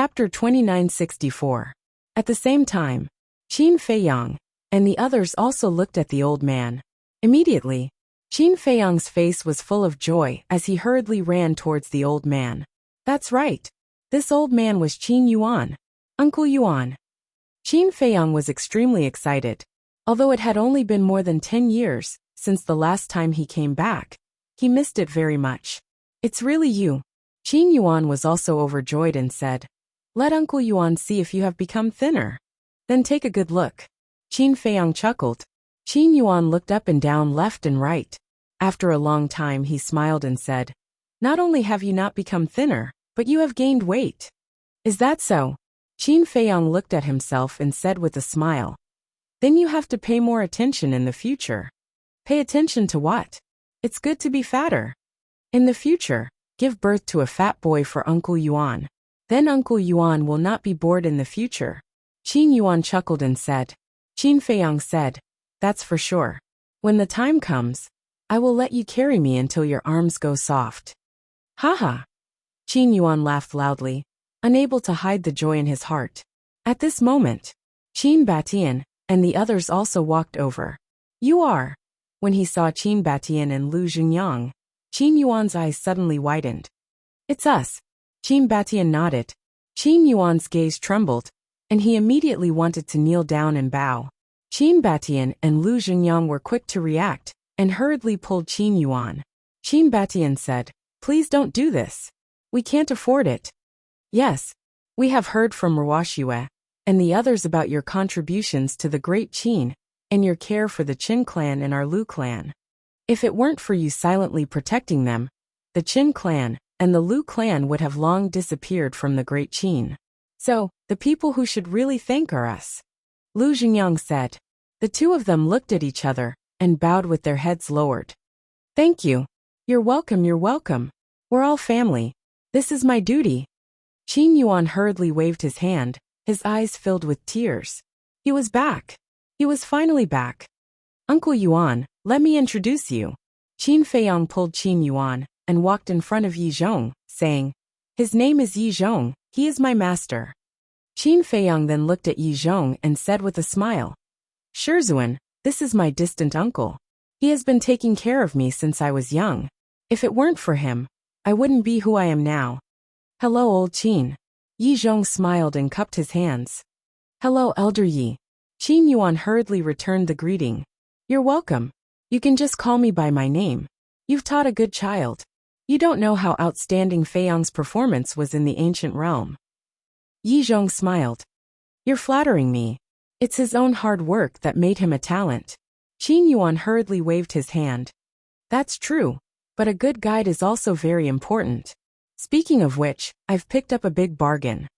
Chapter 2964. At the same time, Qin Feiyang and the others also looked at the old man. Immediately, Qin Feiyang's face was full of joy as he hurriedly ran towards the old man. That's right. This old man was Qin Yuan, Uncle Yuan. Qin Feiyang was extremely excited. Although it had only been more than 10 years since the last time he came back, he missed it very much. It's really you. Qin Yuan was also overjoyed and said, "Let Uncle Yuan see if you have become thinner. Then take a good look." Qin Feiyang chuckled. Qin Yuan looked up and down, left and right. After a long time he smiled and said, "Not only have you not become thinner, but you have gained weight." "Is that so?" Qin Feiyang looked at himself and said with a smile. "Then you have to pay more attention in the future." "Pay attention to what?" "It's good to be fatter. In the future, give birth to a fat boy for Uncle Yuan. Then Uncle Yuan will not be bored in the future." Qin Yuan chuckled and said. Qin Feiyang said, "That's for sure. When the time comes, I will let you carry me until your arms go soft." "Haha." Qin Yuan laughed loudly, unable to hide the joy in his heart. At this moment, Qin Batian and the others also walked over. "You are." When he saw Qin Batian and Lu Xingyang, Qin Yuan's eyes suddenly widened. "It's us." Qin Batian nodded. Qin Yuan's gaze trembled, and he immediately wanted to kneel down and bow. Qin Batian and Lu Xingyang were quick to react and hurriedly pulled Qin Yuan. Qin Batian said, "Please don't do this. We can't afford it." "Yes, we have heard from Wuxia and the others about your contributions to the great Qin and your care for the Qin clan and our Lu clan. If it weren't for you silently protecting them, the Qin clan and the Lu clan would have long disappeared from the great Qin. So, the people who should really thank are us." Lu Xingyang said. The two of them looked at each other and bowed with their heads lowered. "Thank you. You're welcome, you're welcome. We're all family. This is my duty." Qin Yuan hurriedly waved his hand, his eyes filled with tears. He was back. He was finally back. "Uncle Yuan, let me introduce you." Qin Feiyang pulled Qin Yuan and walked in front of Yi Zhong, saying, "His name is Yi Zhong, he is my master." Qin Feiyang then looked at Yi Zhong and said with a smile, "Sherzuan, this is my distant uncle. He has been taking care of me since I was young. If it weren't for him, I wouldn't be who I am now." "Hello, old Qin." Yi Zhong smiled and cupped his hands. "Hello, Elder Yi." Qin Yuan hurriedly returned the greeting. "You're welcome. You can just call me by my name. You've taught a good child. You don't know how outstanding Feiyang's performance was in the ancient realm." Yi Zhong smiled. "You're flattering me. It's his own hard work that made him a talent." Qin Yuan hurriedly waved his hand. "That's true, but a good guide is also very important. Speaking of which, I've picked up a big bargain.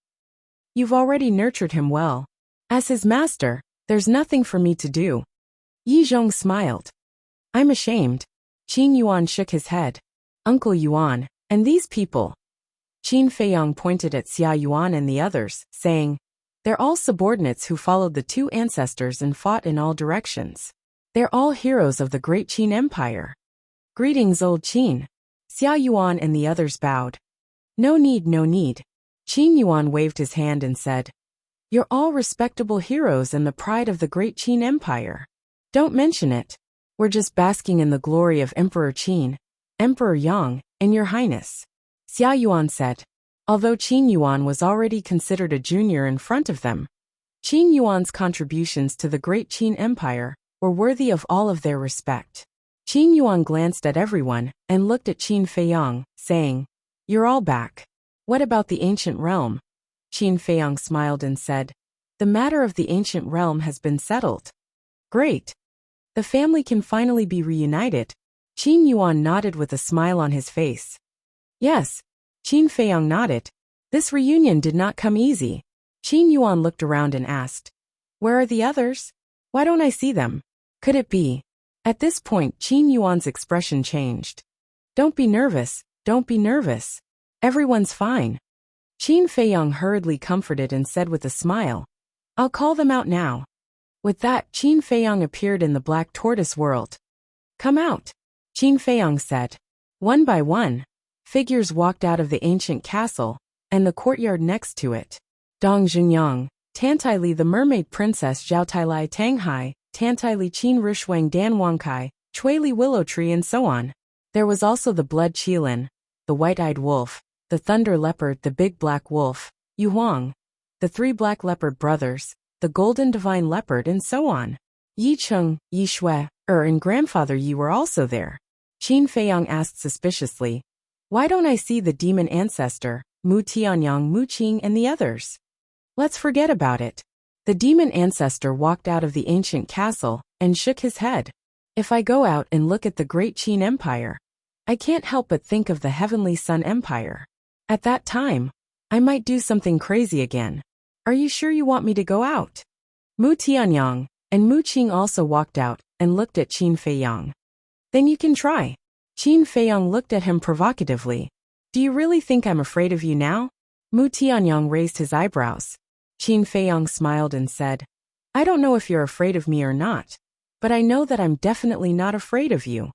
You've already nurtured him well. As his master, there's nothing for me to do." Yi Zhong smiled. "I'm ashamed." Qin Yuan shook his head. "Uncle Yuan, and these people." Qin Feiyang pointed at Xia Yuan and the others, saying, "They're all subordinates who followed the two ancestors and fought in all directions. They're all heroes of the great Qin Empire." "Greetings, old Qin." Xia Yuan and the others bowed. "No need, no need." Qin Yuan waved his hand and said, "You're all respectable heroes and the pride of the great Qin Empire. Don't mention it. We're just basking in the glory of Emperor Qin, Emperor Yang, and your highness." Xia Yuan said. Although Qin Yuan was already considered a junior in front of them, Qin Yuan's contributions to the great Qin Empire were worthy of all of their respect. Qin Yuan glanced at everyone and looked at Qin Feiyang, saying, "You're all back. What about the ancient realm?" Qin Feiyang smiled and said, "The matter of the ancient realm has been settled." "Great. The family can finally be reunited." Qin Yuan nodded with a smile on his face. "Yes." Qin Feiyang nodded. This reunion did not come easy. Qin Yuan looked around and asked, "Where are the others? Why don't I see them? Could it be?" At this point, Qin Yuan's expression changed. "Don't be nervous, don't be nervous. Everyone's fine." Qin Feiyang hurriedly comforted and said with a smile, "I'll call them out now." With that, Qin Feiyang appeared in the black tortoise world. "Come out," Qin Feiyang said. One by one, figures walked out of the ancient castle and the courtyard next to it. Dong Jungyang, Tantai Li the mermaid princess Zhao Tai Lai Tanghai, Tantai Li Qin Rishuang Dan Wangkai, Chui Li Willow Tree and so on. There was also the blood Qilin, the white-eyed wolf, the thunder leopard the big black wolf, Yu Huang, the three black leopard brothers, the golden divine leopard and so on. Yi Cheng, Yi Shui, and grandfather Yi were also there. Qin Feiyang asked suspiciously, "Why don't I see the demon ancestor, Mu Tianyang, Mu Qing and the others?" "Let's forget about it." The demon ancestor walked out of the ancient castle and shook his head. "If I go out and look at the great Qin Empire, I can't help but think of the Heavenly Sun Empire. At that time, I might do something crazy again. Are you sure you want me to go out?" Mu Tianyang and Mu Qing also walked out and looked at Qin Feiyang. "Then you can try." Qin Feiyang looked at him provocatively. "Do you really think I'm afraid of you now?" Mu Tianyang raised his eyebrows. Qin Feiyang smiled and said, "I don't know if you're afraid of me or not, but I know that I'm definitely not afraid of you."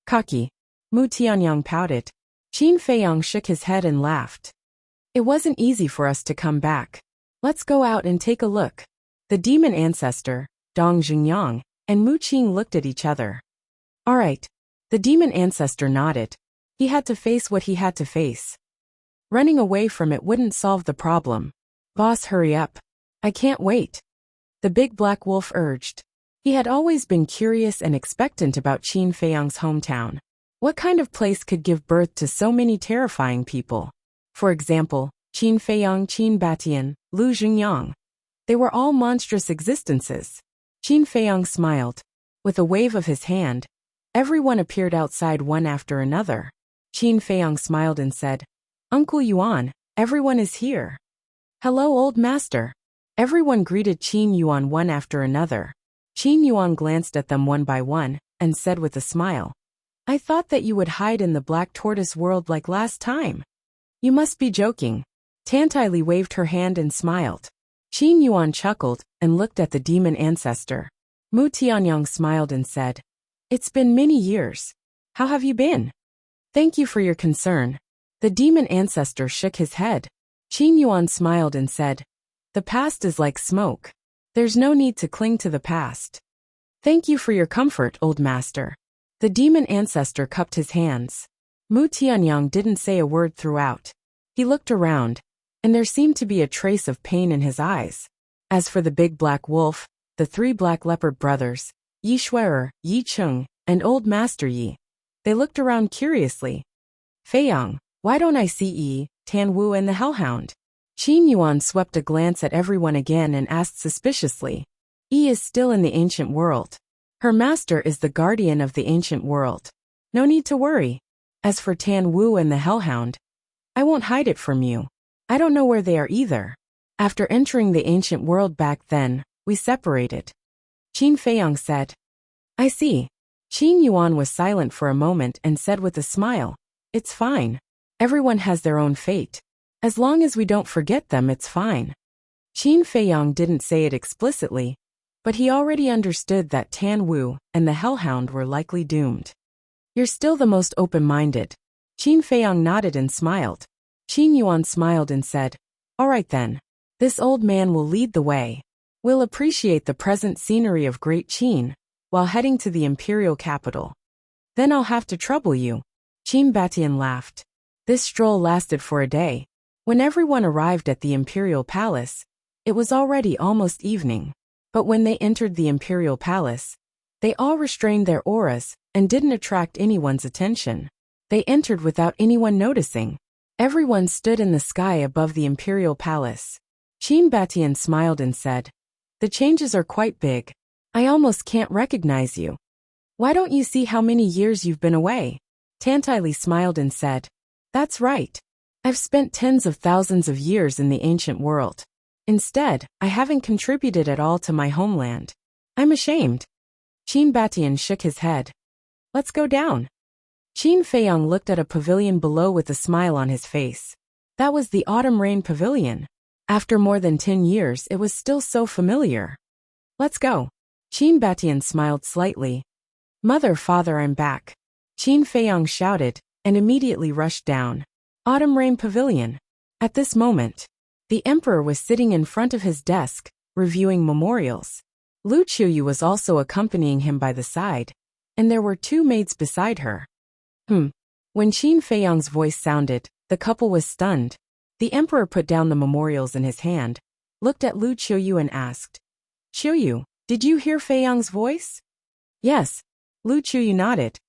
"Cocky." Mu Tianyang pouted. Qin Feiyang shook his head and laughed. "It wasn't easy for us to come back. Let's go out and take a look." The demon ancestor, Dong Jungyang, and Mu Qing looked at each other. "All right." The demon ancestor nodded. He had to face what he had to face. Running away from it wouldn't solve the problem. "Boss, hurry up. I can't wait," the big black wolf urged. He had always been curious and expectant about Qin Feiyang's hometown. What kind of place could give birth to so many terrifying people? For example, Qin Feiyang, Qin Batian, Lu Jungyang. They were all monstrous existences. Qin Feiyang smiled. With a wave of his hand, everyone appeared outside one after another. Qin Feiyang smiled and said, "Uncle Yuan, everyone is here." "Hello, old master." Everyone greeted Qin Yuan one after another. Qin Yuan glanced at them one by one and said with a smile, "I thought that you would hide in the black tortoise world like last time." "You must be joking." Tantai Li waved her hand and smiled. Qin Yuan chuckled and looked at the demon ancestor. Mu Tianyang smiled and said, "It's been many years. How have you been?" "Thank you for your concern." The demon ancestor shook his head. Qin Yuan smiled and said, "The past is like smoke. There's no need to cling to the past." "Thank you for your comfort, old master." The demon ancestor cupped his hands. Mu Tianyang didn't say a word throughout. He looked around, and there seemed to be a trace of pain in his eyes. As for the big black wolf, the three black leopard brothers, Yi Shui, Yi Cheng, and old master Yi, they looked around curiously. "Feiyang, why don't I see Yi, Tan Wu and the hellhound?" Qin Yuan swept a glance at everyone again and asked suspiciously. "Yi is still in the ancient world. Her master is the guardian of the ancient world. No need to worry. As for Tan Wu and the hellhound, I won't hide it from you. I don't know where they are either. After entering the ancient world back then, we separated." Qin Feiyang said. "I see." Qin Yuan was silent for a moment and said with a smile, "It's fine. Everyone has their own fate. As long as we don't forget them, it's fine." Qin Feiyang didn't say it explicitly, but he already understood that Tan Wu and the hellhound were likely doomed. "You're still the most open-minded." Qin Feiyang nodded and smiled. Qin Yuan smiled and said, "All right then. This old man will lead the way. We'll appreciate the present scenery of Great Qin while heading to the imperial capital. Then I'll have to trouble you." Qin Batian laughed. This stroll lasted for a day. When everyone arrived at the imperial palace, it was already almost evening. But when they entered the imperial palace, they all restrained their auras and didn't attract anyone's attention. They entered without anyone noticing. Everyone stood in the sky above the imperial palace. Qin Batian smiled and said, "The changes are quite big. I almost can't recognize you. Why don't you see how many years you've been away?" Tantai Li smiled and said, "That's right. I've spent tens of thousands of years in the ancient world. Instead, I haven't contributed at all to my homeland. I'm ashamed." Qin Batian shook his head. "Let's go down." Qin Feiyang looked at a pavilion below with a smile on his face. That was the Autumn Rain Pavilion. After more than 10 years, it was still so familiar. "Let's go." Qin Batian smiled slightly. "Mother, father, I'm back." Qin Feiyang shouted, and immediately rushed down. Autumn Rain Pavilion. At this moment, the emperor was sitting in front of his desk, reviewing memorials. Lu Chuyu was also accompanying him by the side, and there were 2 maids beside her. When Qin Feiyang's voice sounded, the couple was stunned. The emperor put down the memorials in his hand, looked at Lu Chuyu and asked, "Chuyu, did you hear Feiyang's voice?" "Yes." Lu Chuyu nodded.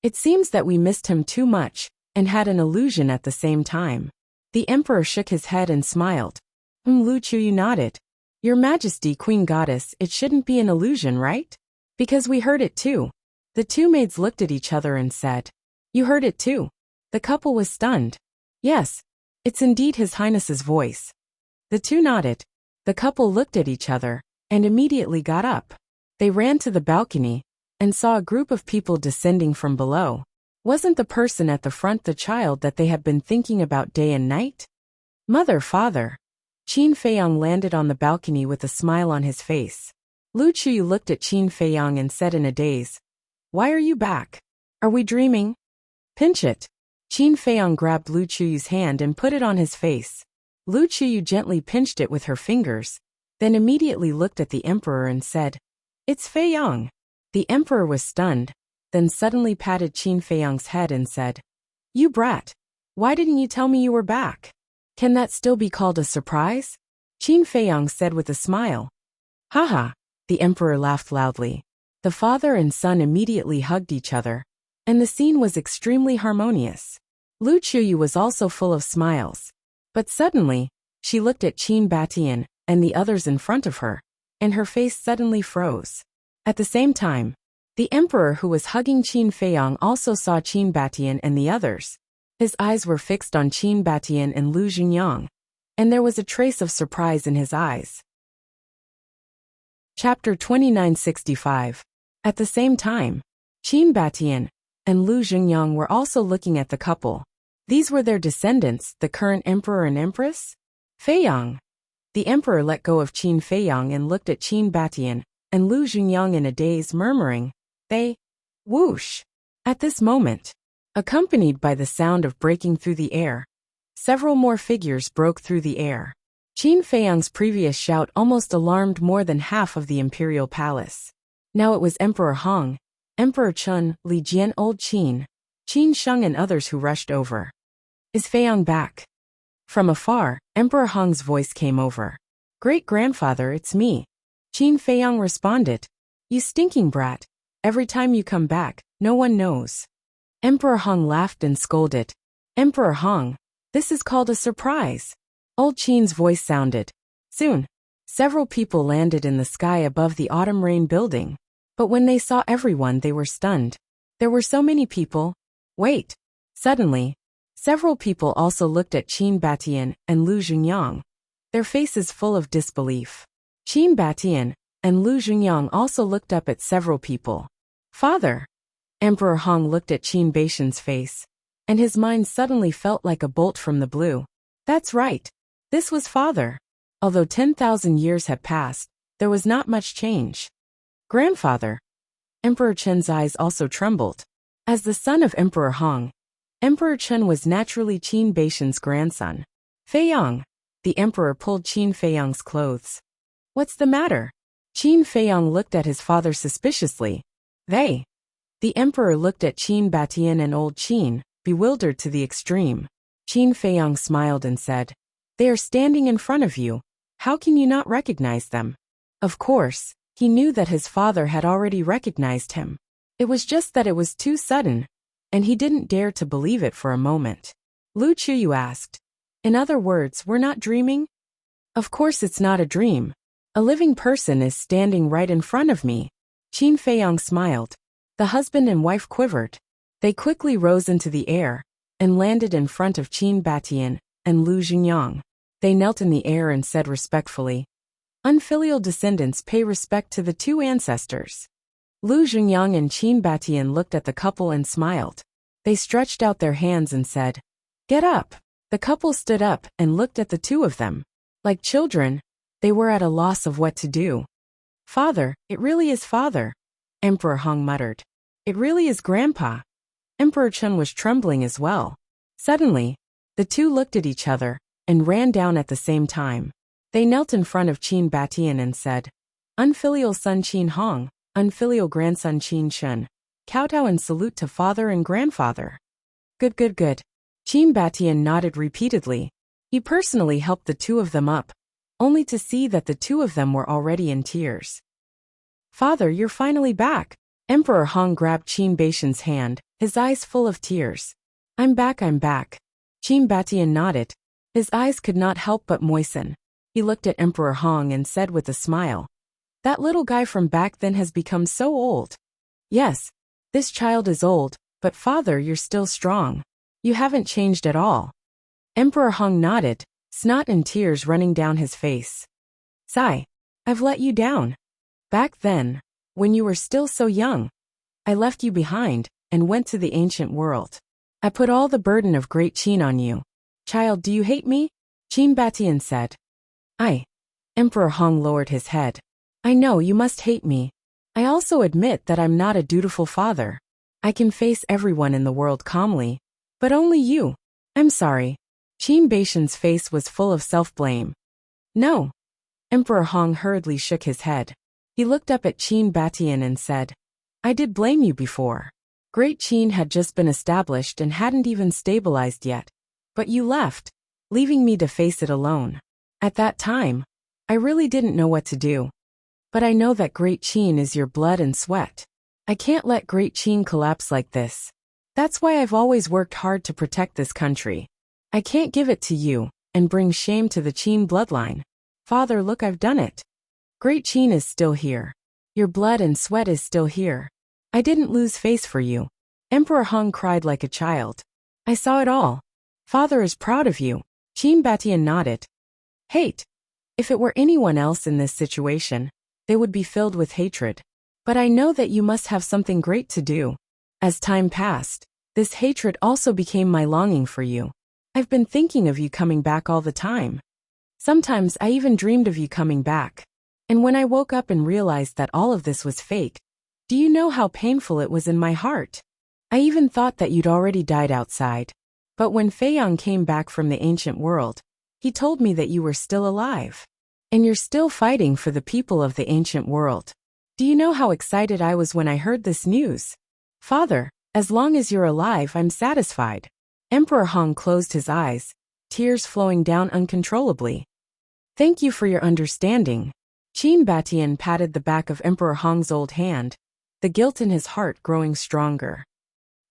"It seems that we missed him too much, and had an illusion at the same time." The emperor shook his head and smiled. Lu Chuyu nodded. "Your Majesty, Queen Goddess, it shouldn't be an illusion, right? Because we heard it too." The 2 maids looked at each other and said, "You heard it too?" The couple was stunned. "Yes, it's indeed His Highness's voice." The 2 nodded. The couple looked at each other, and immediately got up. They ran to the balcony, and saw a group of people descending from below. Wasn't the person at the front the child that they had been thinking about day and night? "Mother, father." Qin Feiyang landed on the balcony with a smile on his face. Lu Chuyu looked at Qin Feiyang and said in a daze, "Why are you back? Are we dreaming?" "Pinch it." Qin Feiyang grabbed Lu Chuyu's hand and put it on his face. Lu Chuyu gently pinched it with her fingers, then immediately looked at the emperor and said, "It's Feiyang." The emperor was stunned, then suddenly patted Qin Feiyang's head and said, "You brat. Why didn't you tell me you were back? Can that still be called a surprise?" Qin Feiyang said with a smile. "Haha." The emperor laughed loudly. The father and son immediately hugged each other, and the scene was extremely harmonious. Lu Chuyu was also full of smiles. But suddenly, she looked at Qin Batian and the others in front of her, and her face suddenly froze. At the same time, the emperor who was hugging Qin Feiyang also saw Qin Batian and the others. His eyes were fixed on Qin Batian and Lu Xingyang, and there was a trace of surprise in his eyes. Chapter 2965. At the same time, Qin Batian and Lu Xingyang were also looking at the couple. These were their descendants, the current emperor and empress? Feiyang. The emperor let go of Qin Feiyang and looked at Qin Batian and Lu Xingyang in a daze, murmuring, "They..." Whoosh! At this moment, accompanied by the sound of breaking through the air, several more figures broke through the air. Qin Feiyang's previous shout almost alarmed more than half of the imperial palace. Now it was Emperor Hong, Emperor Chun, Li Jian, Old Qin, Qin Sheng and others who rushed over. "Is Feiyang back?" From afar, Emperor Hong's voice came over. "Great-grandfather, it's me." Qin Feiyang responded, "You stinking brat. Every time you come back, no one knows." Emperor Hong laughed and scolded. "Emperor Hong, this is called a surprise." Old Qin's voice sounded. Soon, several people landed in the sky above the Autumn Rain building. But when they saw everyone, they were stunned. There were so many people. Wait. Suddenly, several people also looked at Qin Batian and Lu Xingyang, their faces full of disbelief. Qin Batian and Lu Xingyang also looked up at several people. "Father." Emperor Hong looked at Qin Batian's face, and his mind suddenly felt like a bolt from the blue. That's right. This was father. Although 10,000 years had passed, there was not much change. "Grandfather." Emperor Chen's eyes also trembled. As the son of Emperor Hong, Emperor Chen was naturally Qin Batian's grandson. "Feiyang." The emperor pulled Qin Feiyang's clothes. "What's the matter?" Qin Feiyang looked at his father suspiciously. "They." The emperor looked at Qin Batian and Old Qin, bewildered to the extreme. Qin Feiyang smiled and said, "They are standing in front of you. How can you not recognize them?" Of course, he knew that his father had already recognized him. It was just that it was too sudden, and he didn't dare to believe it for a moment. Lu Chuyu asked, "In other words, we're not dreaming?" "Of course it's not a dream. A living person is standing right in front of me." Qin Feiyang smiled. The husband and wife quivered. They quickly rose into the air and landed in front of Qin Batian and Lu Xingyang. They knelt in the air and said respectfully, "Unfilial descendants pay respect to the 2 ancestors." Lu Xingyang and Qin Batian looked at the couple and smiled. They stretched out their hands and said, "Get up." The couple stood up and looked at the 2 of them. Like children, they were at a loss of what to do. "Father, it really is father," Emperor Hong muttered. "It really is grandpa." Emperor Chen was trembling as well. Suddenly, the 2 looked at each other, and ran down at the same time. They knelt in front of Qin Batian and said, "Unfilial son Qin Hong, unfilial grandson Qin Shun, kowtow and salute to father and grandfather." Good, good, good. Qin Batian nodded repeatedly. He personally helped the two of them up, only to see that the two of them were already in tears. "Father, you're finally back." Emperor Hong grabbed Qin Baishan's hand, his eyes full of tears. I'm back, I'm back." Qin Batian nodded. His eyes could not help but moisten. He looked at Emperor Hong and said with a smile, "That little guy from back then has become so old." "Yes, this child is old, but father, you're still strong. You haven't changed at all." Emperor Hong nodded, snot and tears running down his face. "Sai, I've let you down. Back then, when you were still so young, I left you behind and went to the ancient world. I put all the burden of great Qin on you. Child, do you hate me?" Qin Batian said. "I." Emperor Hong lowered his head. "I know you must hate me. I also admit that I'm not a dutiful father. I can face everyone in the world calmly, but only you. I'm sorry." Qin Baishan's face was full of self-blame. "No." Emperor Hong hurriedly shook his head. He looked up at Qin Batian and said, "I did blame you before. Great Qin had just been established and hadn't even stabilized yet. But you left, leaving me to face it alone. At that time, I really didn't know what to do. But I know that Great Qin is your blood and sweat. I can't let Great Qin collapse like this. That's why I've always worked hard to protect this country. I can't give it to you and bring shame to the Qin bloodline. Father, look, I've done it. Great Qin is still here. Your blood and sweat is still here. I didn't lose face for you." Emperor Hong cried like a child. "I saw it all. Father is proud of you." Qin Batian nodded. "Hate. If it were anyone else in this situation, they would be filled with hatred. But I know that you must have something great to do." As time passed, this hatred also became my longing for you. I've been thinking of you coming back all the time. Sometimes I even dreamed of you coming back. And when I woke up and realized that all of this was fake, do you know how painful it was in my heart? I even thought that you'd already died outside. But when Feiyang came back from the ancient world, he told me that you were still alive. And you're still fighting for the people of the ancient world. Do you know how excited I was when I heard this news? Father, as long as you're alive, I'm satisfied." Emperor Hong closed his eyes, tears flowing down uncontrollably. "Thank you for your understanding." Qin Batian patted the back of Emperor Hong's old hand, the guilt in his heart growing stronger.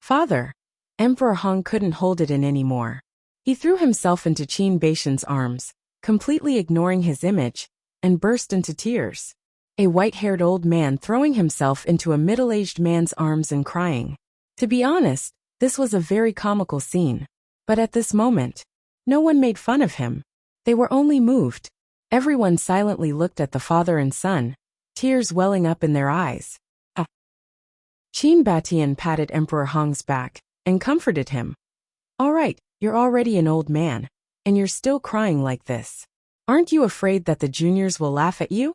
"Father." Emperor Hong couldn't hold it in anymore. He threw himself into Qin Baishan's arms, completely ignoring his image, and burst into tears. A white-haired old man throwing himself into a middle-aged man's arms and crying. To be honest, this was a very comical scene. But at this moment, no one made fun of him. They were only moved. Everyone silently looked at the father and son, tears welling up in their eyes. Qin Batian patted Emperor Hong's back and comforted him. "All right, you're already an old man, and you're still crying like this. Aren't you afraid that the juniors will laugh at you?"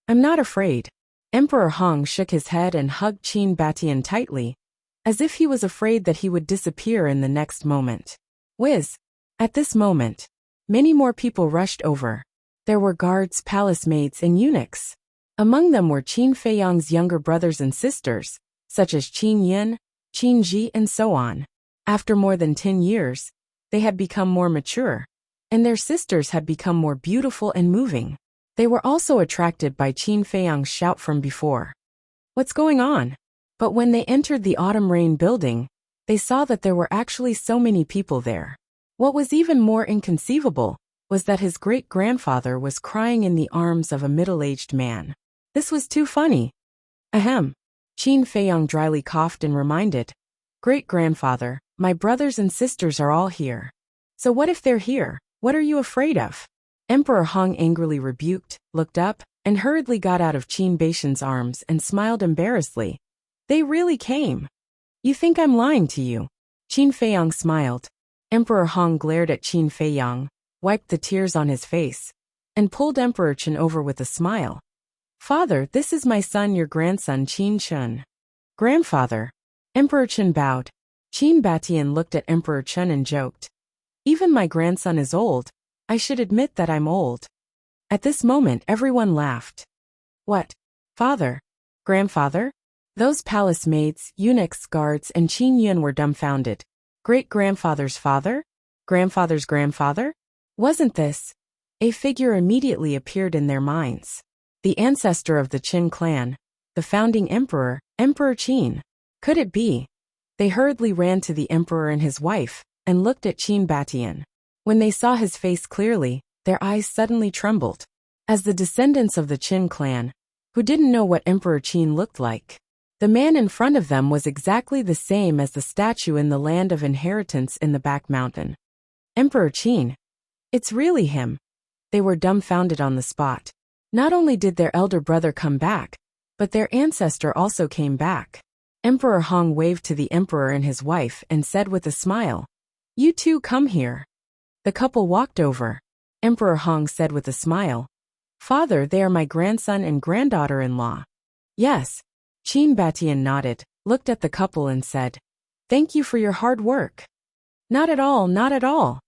"I'm not afraid." Emperor Hong shook his head and hugged Qin Batian tightly, as if he was afraid that he would disappear in the next moment. Whiz! At this moment, many more people rushed over. There were guards, palace maids, and eunuchs. Among them were Qin Feiyang's younger brothers and sisters, such as Qin Yin, Qin Ji, and so on. After more than 10 years, they had become more mature, and their sisters had become more beautiful and moving. They were also attracted by Qin Feiyang's shout from before. "What's going on?" But when they entered the Autumn Rain building, they saw that there were actually so many people there. What was even more inconceivable was that his great-grandfather was crying in the arms of a middle-aged man. This was too funny. Ahem. Qin Feiyang dryly coughed and reminded, "Great-grandfather, my brothers and sisters are all here. So what if they're here? What are you afraid of?" Emperor Hong angrily rebuked, looked up, and hurriedly got out of Qin Baishan's arms and smiled embarrassedly. "They really came. You think I'm lying to you?" Qin Feiyang smiled. Emperor Hong glared at Qin Feiyang, wiped the tears on his face, and pulled Emperor Chen over with a smile. "Father, this is my son, your grandson Qin Shun." "Grandfather." Emperor Chen bowed. Qin Batian looked at Emperor Chen and joked. "Even my grandson is old. I should admit that I'm old. At this moment everyone laughed. What? Father? Grandfather? Those palace maids, eunuchs, guards, and Qin Yun were dumbfounded. Great-grandfather's father? Grandfather's grandfather? Wasn't this? A figure immediately appeared in their minds. The ancestor of the Qin clan. The founding emperor, Emperor Qin. Could it be? They hurriedly ran to the emperor and his wife, and looked at Qin Batian. When they saw his face clearly, their eyes suddenly trembled. As the descendants of the Qin clan, who didn't know what Emperor Qin looked like, the man in front of them was exactly the same as the statue in the land of inheritance in the back mountain. Emperor Qin. It's really him. They were dumbfounded on the spot. Not only did their elder brother come back, but their ancestor also came back. Emperor Hong waved to the emperor and his wife and said with a smile, "You two come here." The couple walked over. Emperor Hong said with a smile, "Father, they are my grandson and granddaughter-in-law." Yes. Qin Batian nodded, looked at the couple and said, "Thank you for your hard work." "Not at all, not at all."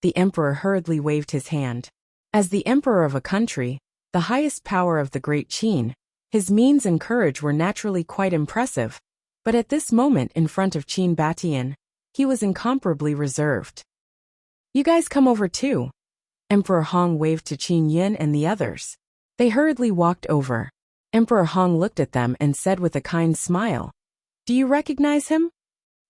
The emperor hurriedly waved his hand. As the emperor of a country, the highest power of the great Qin, his means and courage were naturally quite impressive, but at this moment in front of Qin Batian, he was incomparably reserved. "You guys come over too." Emperor Hong waved to Qin Yun and the others. They hurriedly walked over. Emperor Hong looked at them and said with a kind smile, "Do you recognize him?"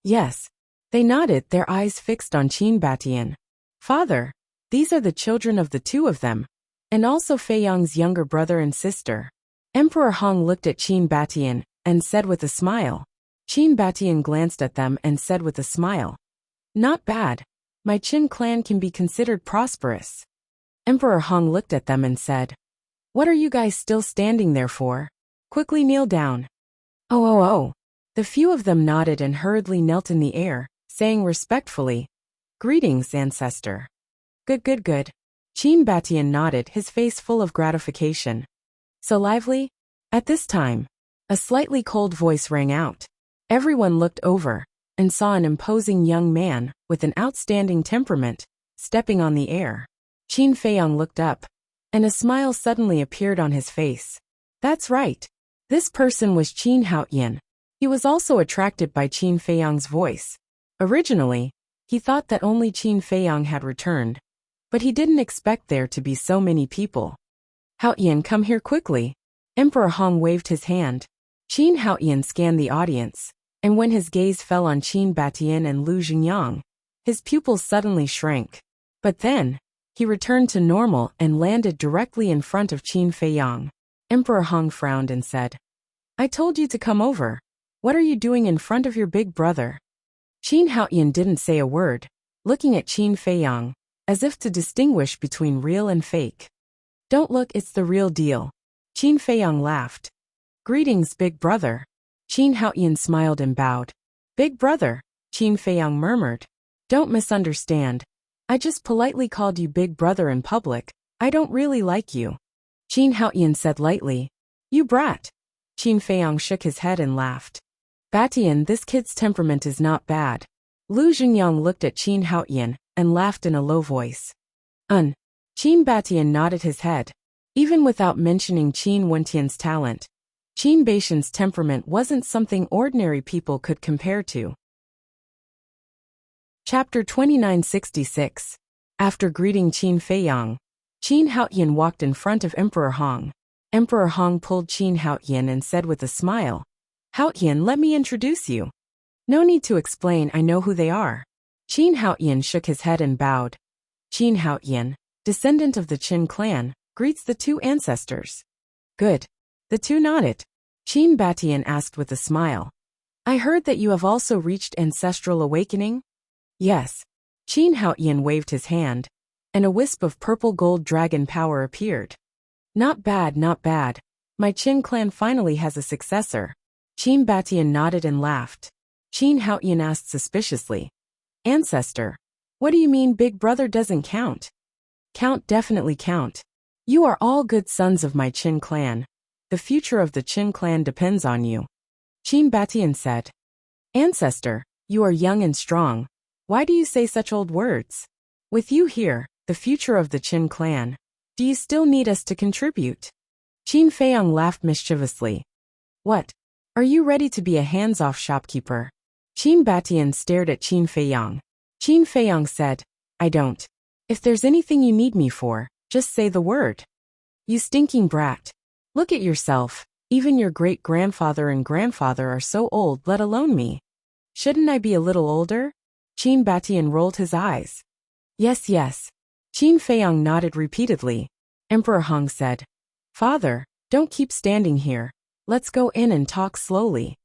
"Yes." They nodded, their eyes fixed on Qin Batian. "Father, these are the children of the two of them, and also Fei Yang's younger brother and sister." Emperor Hong looked at Qin Batian and said with a smile. Qin Batian glanced at them and said with a smile, "Not bad. My Qin clan can be considered prosperous." Emperor Hong looked at them and said, "What are you guys still standing there for? Quickly kneel down." Oh. The few of them nodded and hurriedly knelt in the air, saying respectfully, "Greetings, ancestor." Good. Qin Batian nodded, his face full of gratification. "So lively?" At this time, a slightly cold voice rang out. Everyone looked over and saw an imposing young man with an outstanding temperament stepping on the air. Qin Feiyang looked up, and a smile suddenly appeared on his face. That's right. This person was Qin Haoyan. He was also attracted by Qin Feiyang's voice. Originally, he thought that only Qin Feiyang had returned, but he didn't expect there to be so many people. "Haoyan, come here quickly." Emperor Hong waved his hand. Qin Haoyan scanned the audience, and when his gaze fell on Qin Batian and Lu Jingyang, his pupils suddenly shrank. But then, he returned to normal and landed directly in front of Qin Feiyang. Emperor Hong frowned and said, "I told you to come over. What are you doing in front of your big brother?" Qin Haoyan didn't say a word, looking at Qin Feiyang, as if to distinguish between real and fake. "Don't look, it's the real deal." Qin Feiyang laughed. "Greetings, big brother." Qin Haoyan smiled and bowed. "Big brother," Qin Feiyang murmured. "Don't misunderstand. I just politely called you big brother in public. I don't really like you." Qin Haoyan said lightly, "You brat." Qin Feiyang shook his head and laughed. "Batian, this kid's temperament is not bad." Lu Jingyang looked at Qin Haoyan and laughed in a low voice. Qin Batian nodded his head. Even without mentioning Qin Wentian's talent, Qin Batian's temperament wasn't something ordinary people could compare to. Chapter 2966. After greeting Qin Feiyang, Qin Haoyan walked in front of Emperor Hong. Emperor Hong pulled Qin Haoyan and said with a smile, "Haoyan, let me introduce you." "No need to explain, I know who they are." Qin Haoyan shook his head and bowed. Qin Haoyan, descendant of the Qin clan, greets the two ancestors. "Good." The two nodded. Qin Batian asked with a smile, "I heard that you have also reached ancestral awakening?" "Yes." Qin Haoyan waved his hand, and a wisp of purple gold dragon power appeared. Not bad. My Qin clan finally has a successor." Qin Batian nodded and laughed. Qin Haoyan asked suspiciously, "Ancestor, what do you mean big brother doesn't count?" "Count, definitely count. You are all good sons of my Qin clan. The future of the Qin clan depends on you." Qin Batian said, "Ancestor, you are young and strong. Why do you say such old words? With you here, the future of the Qin clan. Do you still need us to contribute? Qin Feiyang laughed mischievously. What? Are you ready to be a hands-off shopkeeper? Qin Batian stared at Qin Feiyang. Qin Feiyang said, I don't. If there's anything you need me for, just say the word. You stinking brat. Look at yourself. Even your great-grandfather and grandfather are so old, let alone me. Shouldn't I be a little older? Qin Batian rolled his eyes. Yes, yes. Qin Feiyang nodded repeatedly. Emperor Hong said, Father, don't keep standing here. Let's go in and talk slowly.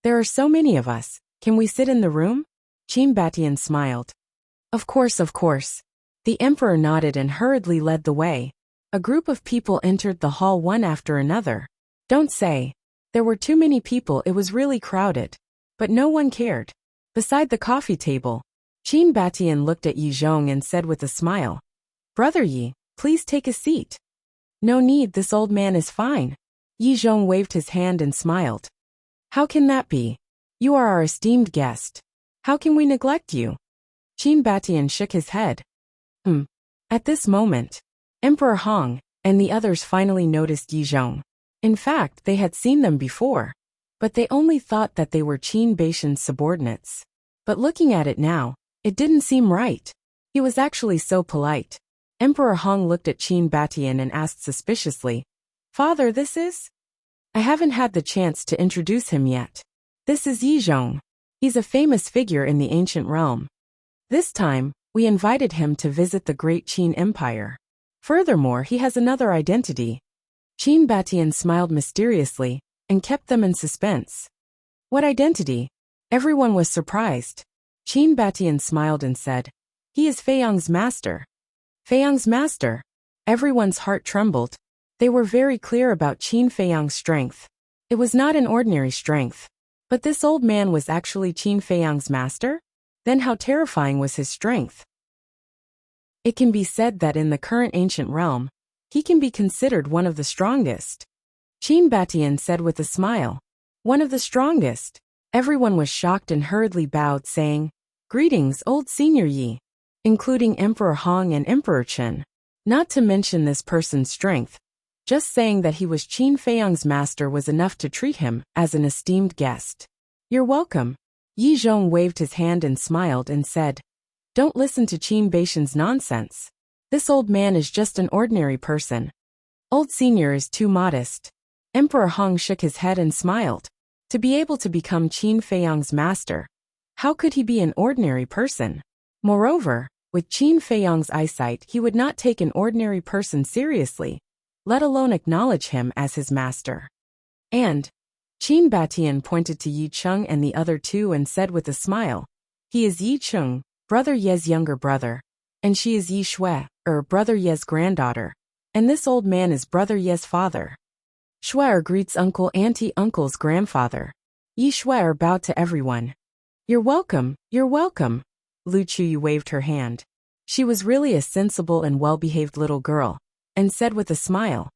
There are so many of us. Can we sit in the room? Qin Batian smiled. Of course, of course. The emperor nodded and hurriedly led the way. A group of people entered the hall one after another. Don't say. There were too many people, it was really crowded. But no one cared. Beside the coffee table, Qin Batian looked at Yi Zhong and said with a smile, Brother Yi, please take a seat. No need, this old man is fine. Yi Zhong waved his hand and smiled. How can that be? You are our esteemed guest. How can we neglect you? Qin Batian shook his head. At this moment, Emperor Hong and the others finally noticed Yi Zhong. In fact, they had seen them before, but they only thought that they were Qin Batian's subordinates. But looking at it now, it didn't seem right. He was actually so polite. Emperor Hong looked at Qin Batian and asked suspiciously, Father, this is? I haven't had the chance to introduce him yet. This is Yi Zhong. He's a famous figure in the ancient realm. This time, we invited him to visit the great Qin Empire. Furthermore, he has another identity. Qin Batian smiled mysteriously and kept them in suspense. What identity? Everyone was surprised. Qin Batian smiled and said, He is Feiyang's master. Feiyang's master? Everyone's heart trembled. They were very clear about Qin Feiyang's strength. It was not an ordinary strength. But this old man was actually Qin Feiyang's master? Then how terrifying was his strength? It can be said that in the current ancient realm, he can be considered one of the strongest. Qin Batian said with a smile. One of the strongest. Everyone was shocked and hurriedly bowed, saying, Greetings, old senior Yi, including Emperor Hong and Emperor Chen. Not to mention this person's strength. Just saying that he was Qin Feiyang's master was enough to treat him as an esteemed guest. You're welcome. Yi Zhong waved his hand and smiled and said, Don't listen to Qin Batian's nonsense. This old man is just an ordinary person. Old senior is too modest. Emperor Hong shook his head and smiled. To be able to become Qin Feiyang's master, how could he be an ordinary person? Moreover, with Qin Feiyang's eyesight, he would not take an ordinary person seriously, let alone acknowledge him as his master. And Qin Batian pointed to Yi Cheng and the other two and said with a smile, He is Yi Cheng, Brother Ye's younger brother, and she is Yi Shui, Brother Ye's granddaughter, and this old man is Brother Ye's father. Shui greets uncle uncle's grandfather. Yi Shui bowed to everyone. You're welcome, you're welcome. Lu Chuyu waved her hand. She was really a sensible and well-behaved little girl, and said with a smile,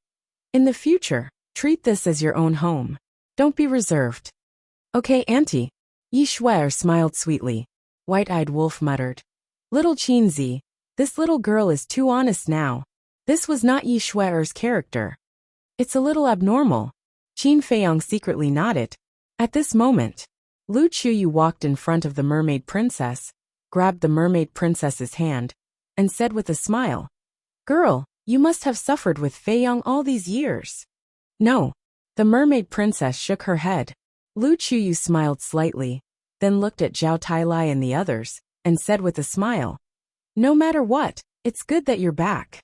In the future, treat this as your own home. Don't be reserved. Okay, Auntie. Yi Shui smiled sweetly. White-eyed Wolf muttered. Little Qinzi, this little girl is too honest now. This was not Yi Shui's character. It's a little abnormal. Qin Feiyang secretly nodded. At this moment, Lu Chuyu walked in front of the mermaid princess, grabbed the mermaid princess's hand, and said with a smile, Girl, you must have suffered with Feiyang all these years. No. The mermaid princess shook her head. Lu Chuyu smiled slightly, then looked at Zhao Tailai and the others, and said with a smile, No matter what, it's good that you're back.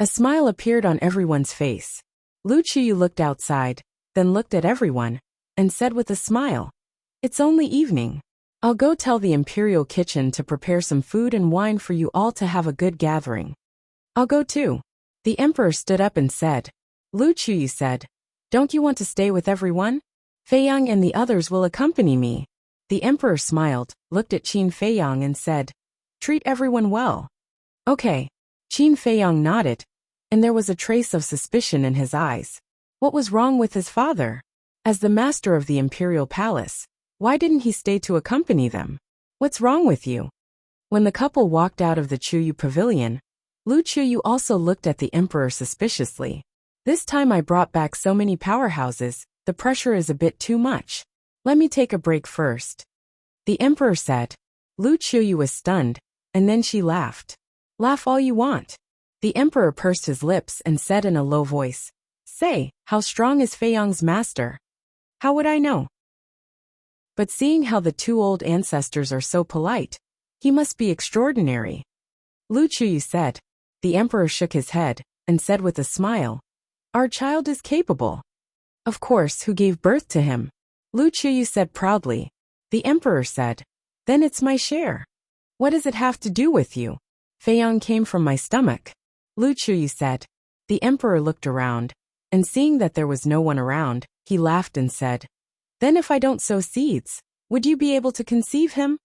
A smile appeared on everyone's face. Lu Chuyu looked outside, then looked at everyone, and said with a smile, It's only evening. I'll go tell the imperial kitchen to prepare some food and wine for you all to have a good gathering. I'll go too. The emperor stood up and said. Lu Chuyu said, Don't you want to stay with everyone? Feiyang and the others will accompany me. The emperor smiled, looked at Qin Feiyang and said, Treat everyone well. Okay. Qin Feiyang nodded, and there was a trace of suspicion in his eyes. What was wrong with his father? As the master of the imperial palace, why didn't he stay to accompany them? What's wrong with you? When the couple walked out of the Chuyu pavilion, Lu Chuyu also looked at the emperor suspiciously. This time I brought back so many powerhouses, the pressure is a bit too much. Let me take a break first. The emperor said. Lu Chuyu was stunned, and then she laughed. Laugh all you want. The emperor pursed his lips and said in a low voice, Say, how strong is Fei Yong's master? How would I know? But seeing how the two old ancestors are so polite, he must be extraordinary. Lu Chuyu said. The emperor shook his head, and said with a smile, Our child is capable. Of course, who gave birth to him? Lu Chuyu said proudly. The emperor said, Then it's my share. What does it have to do with you? Fei Yong came from my stomach. Lu Chuyu said. The emperor looked around, and seeing that there was no one around, he laughed and said, Then if I don't sow seeds, would you be able to conceive him?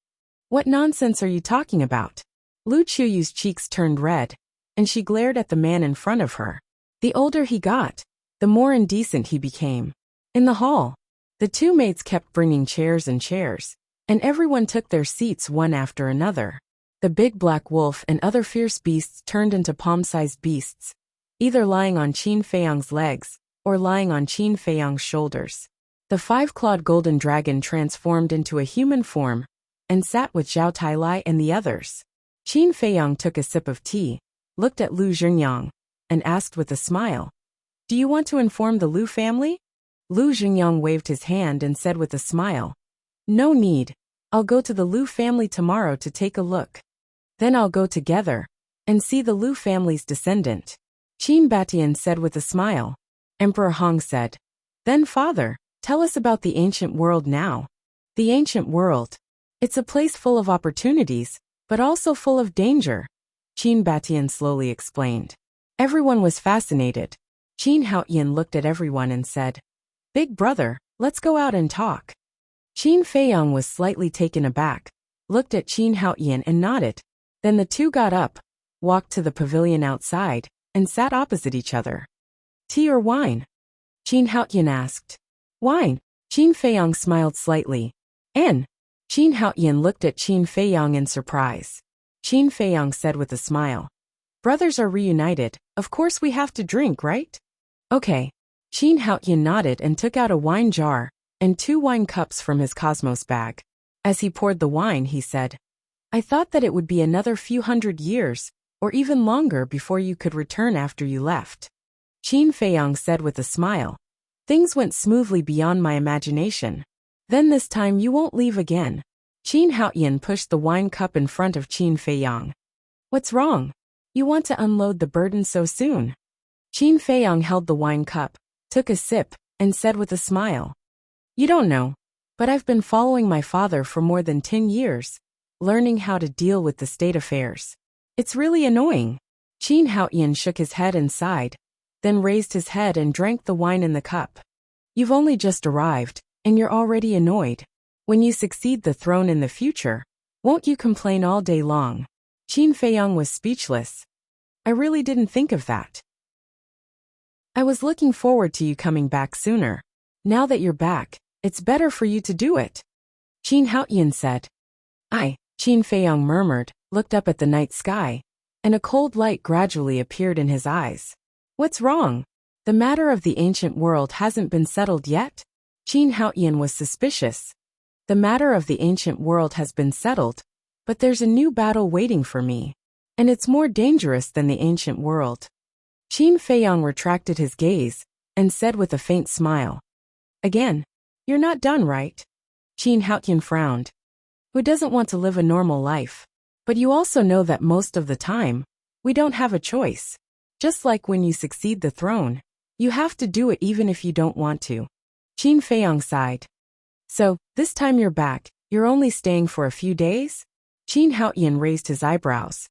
What nonsense are you talking about? Lu Chuyu's cheeks turned red, and she glared at the man in front of her. The older he got, the more indecent he became. In the hall, the two maids kept bringing chairs, and everyone took their seats one after another. The big black wolf and other fierce beasts turned into palm-sized beasts, either lying on Qin Fei Yong's legs, or lying on Qin Fei Yong's shoulders. The five-clawed golden dragon transformed into a human form, and sat with Zhao Tailai and the others. Qin Fei Yong took a sip of tea, looked at Lu Xingyang, and asked with a smile, Do you want to inform the Lu family? Lu Xingyang waved his hand and said with a smile, No need. I'll go to the Lu family tomorrow to take a look. Then I'll go together and see the Lu family's descendant. Qin Batian said with a smile. Emperor Hong said, Then father, tell us about the ancient world now. The ancient world. It's a place full of opportunities, but also full of danger. Qin Batian slowly explained. Everyone was fascinated. Qin Haoyan looked at everyone and said, Big brother, let's go out and talk. Qin Fei Yong was slightly taken aback, looked at Qin Haoyan and nodded. Then the two got up, walked to the pavilion outside, and sat opposite each other. Tea or wine? Qin Haoyan asked. Wine. Qin Fei Yong smiled slightly. And? Qin Haoyan looked at Qin Fei Yong in surprise. Qin Fei Yong said with a smile. Brothers are reunited, of course we have to drink, right? Okay. Qin Haoyan nodded and took out a wine jar and 2 wine cups from his Cosmos bag. As he poured the wine, he said, I thought that it would be another few hundred years, or even longer before you could return after you left. Qin Fei Yong said with a smile. Things went smoothly beyond my imagination. Then this time you won't leave again. Qin Haoyan pushed the wine cup in front of Qin Fei Yong. What's wrong? You want to unload the burden so soon? Qin Fei Yong held the wine cup, took a sip, and said with a smile. You don't know, but I've been following my father for more than 10 years, learning how to deal with the state affairs. It's really annoying. Qin Haoyan shook his head and sighed, then raised his head and drank the wine in the cup. You've only just arrived, and you're already annoyed. When you succeed the throne in the future, won't you complain all day long? Qin Fei Yong was speechless. I really didn't think of that. I was looking forward to you coming back sooner. Now that you're back, it's better for you to do it. Qin Haoyan said. Qin Fei Yong murmured, looked up at the night sky, and a cold light gradually appeared in his eyes. What's wrong? The matter of the ancient world hasn't been settled yet? Qin Haoyan was suspicious. The matter of the ancient world has been settled, but there's a new battle waiting for me, and it's more dangerous than the ancient world. Qin Fei Yong retracted his gaze, and said with a faint smile. Again, you're not done, right? Qin Haoyan frowned. Who doesn't want to live a normal life? But you also know that most of the time, we don't have a choice. Just like when you succeed the throne, you have to do it even if you don't want to. Qin Fei Yong sighed. So, this time you're back, you're only staying for a few days? Qin Haoyan raised his eyebrows.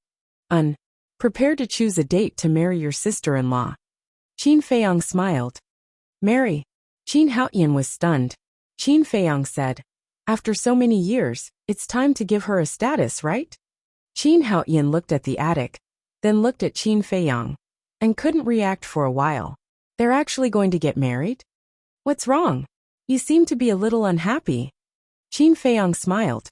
Prepare to choose a date to marry your sister-in-law. Qin Fei Yong smiled. Marry? Qin Haoyan was stunned. Qin Fei Yong said, After so many years, it's time to give her a status, right? Qin Haoyan looked at the attic, then looked at Qin Fei Yong, and couldn't react for a while. They're actually going to get married? What's wrong? You seem to be a little unhappy. Qin Fei Yong smiled.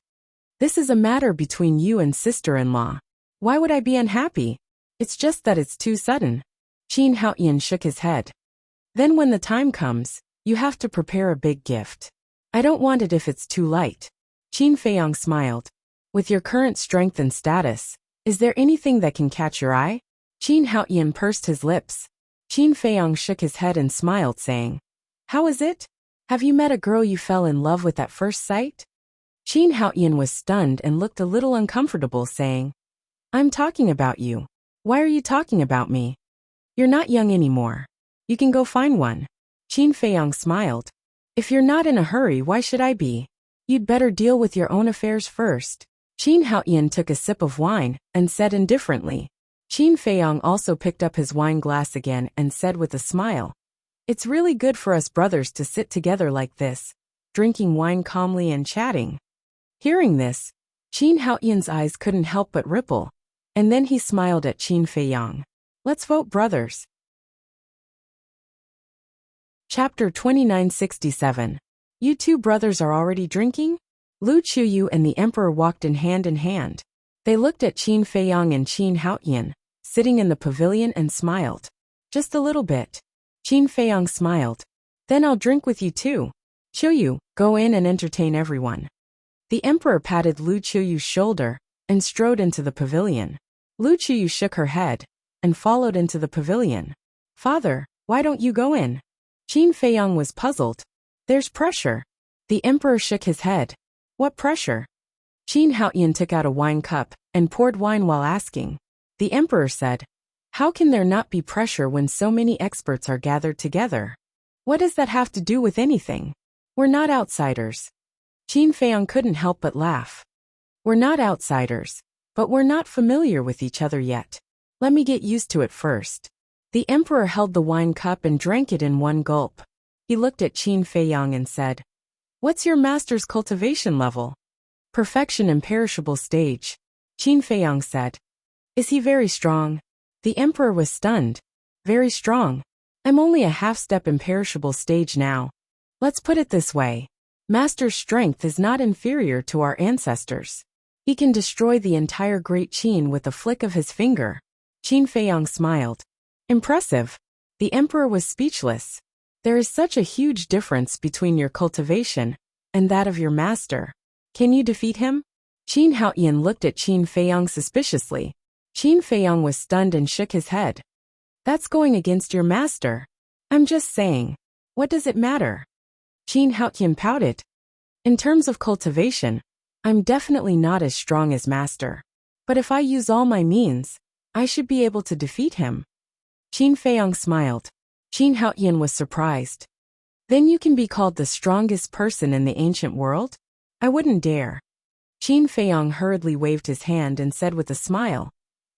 This is a matter between you and sister-in-law. Why would I be unhappy? It's just that it's too sudden. Qin Haoyan shook his head. Then when the time comes, you have to prepare a big gift. I don't want it if it's too light. Qin Feiyang smiled. With your current strength and status, is there anything that can catch your eye? Qin Haoyan pursed his lips. Qin Feiyang shook his head and smiled, saying, How is it? Have you met a girl you fell in love with at first sight? Qin Haoyan was stunned and looked a little uncomfortable, saying, I'm talking about you. Why are you talking about me? You're not young anymore. You can go find one. Qin Feiyang smiled. If you're not in a hurry, why should I be? You'd better deal with your own affairs first. Qin Haoyan took a sip of wine and said indifferently. Qin Feiyang also picked up his wine glass again and said with a smile, It's really good for us brothers to sit together like this, drinking wine calmly and chatting. Hearing this, Qin Haoyan's eyes couldn't help but ripple, and then he smiled at Qin Feiyang. Let's vote, brothers. Chapter 2967. You two brothers are already drinking? Lu Chuyu and the emperor walked in hand. They looked at Qin Feiyang and Qin Haoyan, sitting in the pavilion, and smiled. Just a little bit. Qin Feiyang smiled. Then I'll drink with you too. Chuyu, go in and entertain everyone. The emperor patted Lu Chuyu's shoulder and strode into the pavilion. Lu Chuyu shook her head and followed into the pavilion. Father, why don't you go in? Qin Feiyang was puzzled. There's pressure. The emperor shook his head. What pressure? Qin Haoyan took out a wine cup and poured wine while asking. The emperor said, How can there not be pressure when so many experts are gathered together? What does that have to do with anything? We're not outsiders. Qin Feiyang couldn't help but laugh. We're not outsiders, but we're not familiar with each other yet. Let me get used to it first. The emperor held the wine cup and drank it in one gulp. He looked at Qin Feiyang and said, What's your master's cultivation level? Perfection imperishable stage. Qin Feiyang said. Is he very strong? The emperor was stunned. Very strong. I'm only a half-step imperishable stage now. Let's put it this way. Master's strength is not inferior to our ancestors. He can destroy the entire Great Qin with a flick of his finger. Qin Feiyang smiled. Impressive. The emperor was speechless. There is such a huge difference between your cultivation and that of your master. Can you defeat him? Qin Haoyan looked at Qin Feiyang suspiciously. Qin Feiyang was stunned and shook his head. That's going against your master. I'm just saying. What does it matter? Qin Haoyan pouted. In terms of cultivation, I'm definitely not as strong as master. But if I use all my means, I should be able to defeat him. Qin Feiyang smiled. Qin Haoyan was surprised. Then you can be called the strongest person in the ancient world? I wouldn't dare. Qin Feiyang hurriedly waved his hand and said with a smile,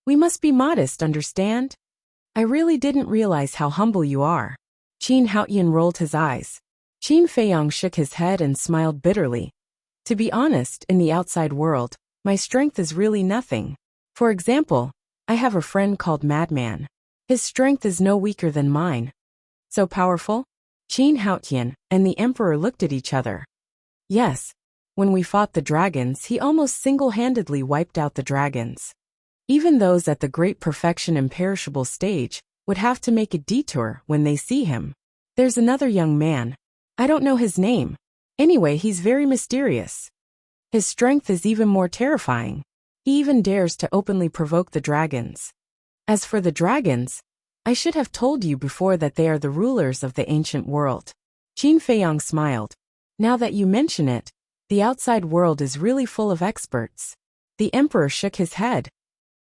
We must be modest, understand? I really didn't realize how humble you are. Qin Haoyan rolled his eyes. Qin Feiyang shook his head and smiled bitterly. To be honest, in the outside world, my strength is really nothing. For example, I have a friend called Madman. His strength is no weaker than mine. So powerful? Qin Haoyan and the emperor looked at each other. Yes. When we fought the dragons, he almost single-handedly wiped out the dragons. Even those at the great perfection imperishable stage would have to make a detour when they see him. There's another young man. I don't know his name. Anyway, he's very mysterious. His strength is even more terrifying. He even dares to openly provoke the dragons. As for the dragons, I should have told you before that they are the rulers of the ancient world. Qin Feiyang smiled. Now that you mention it, the outside world is really full of experts. The emperor shook his head.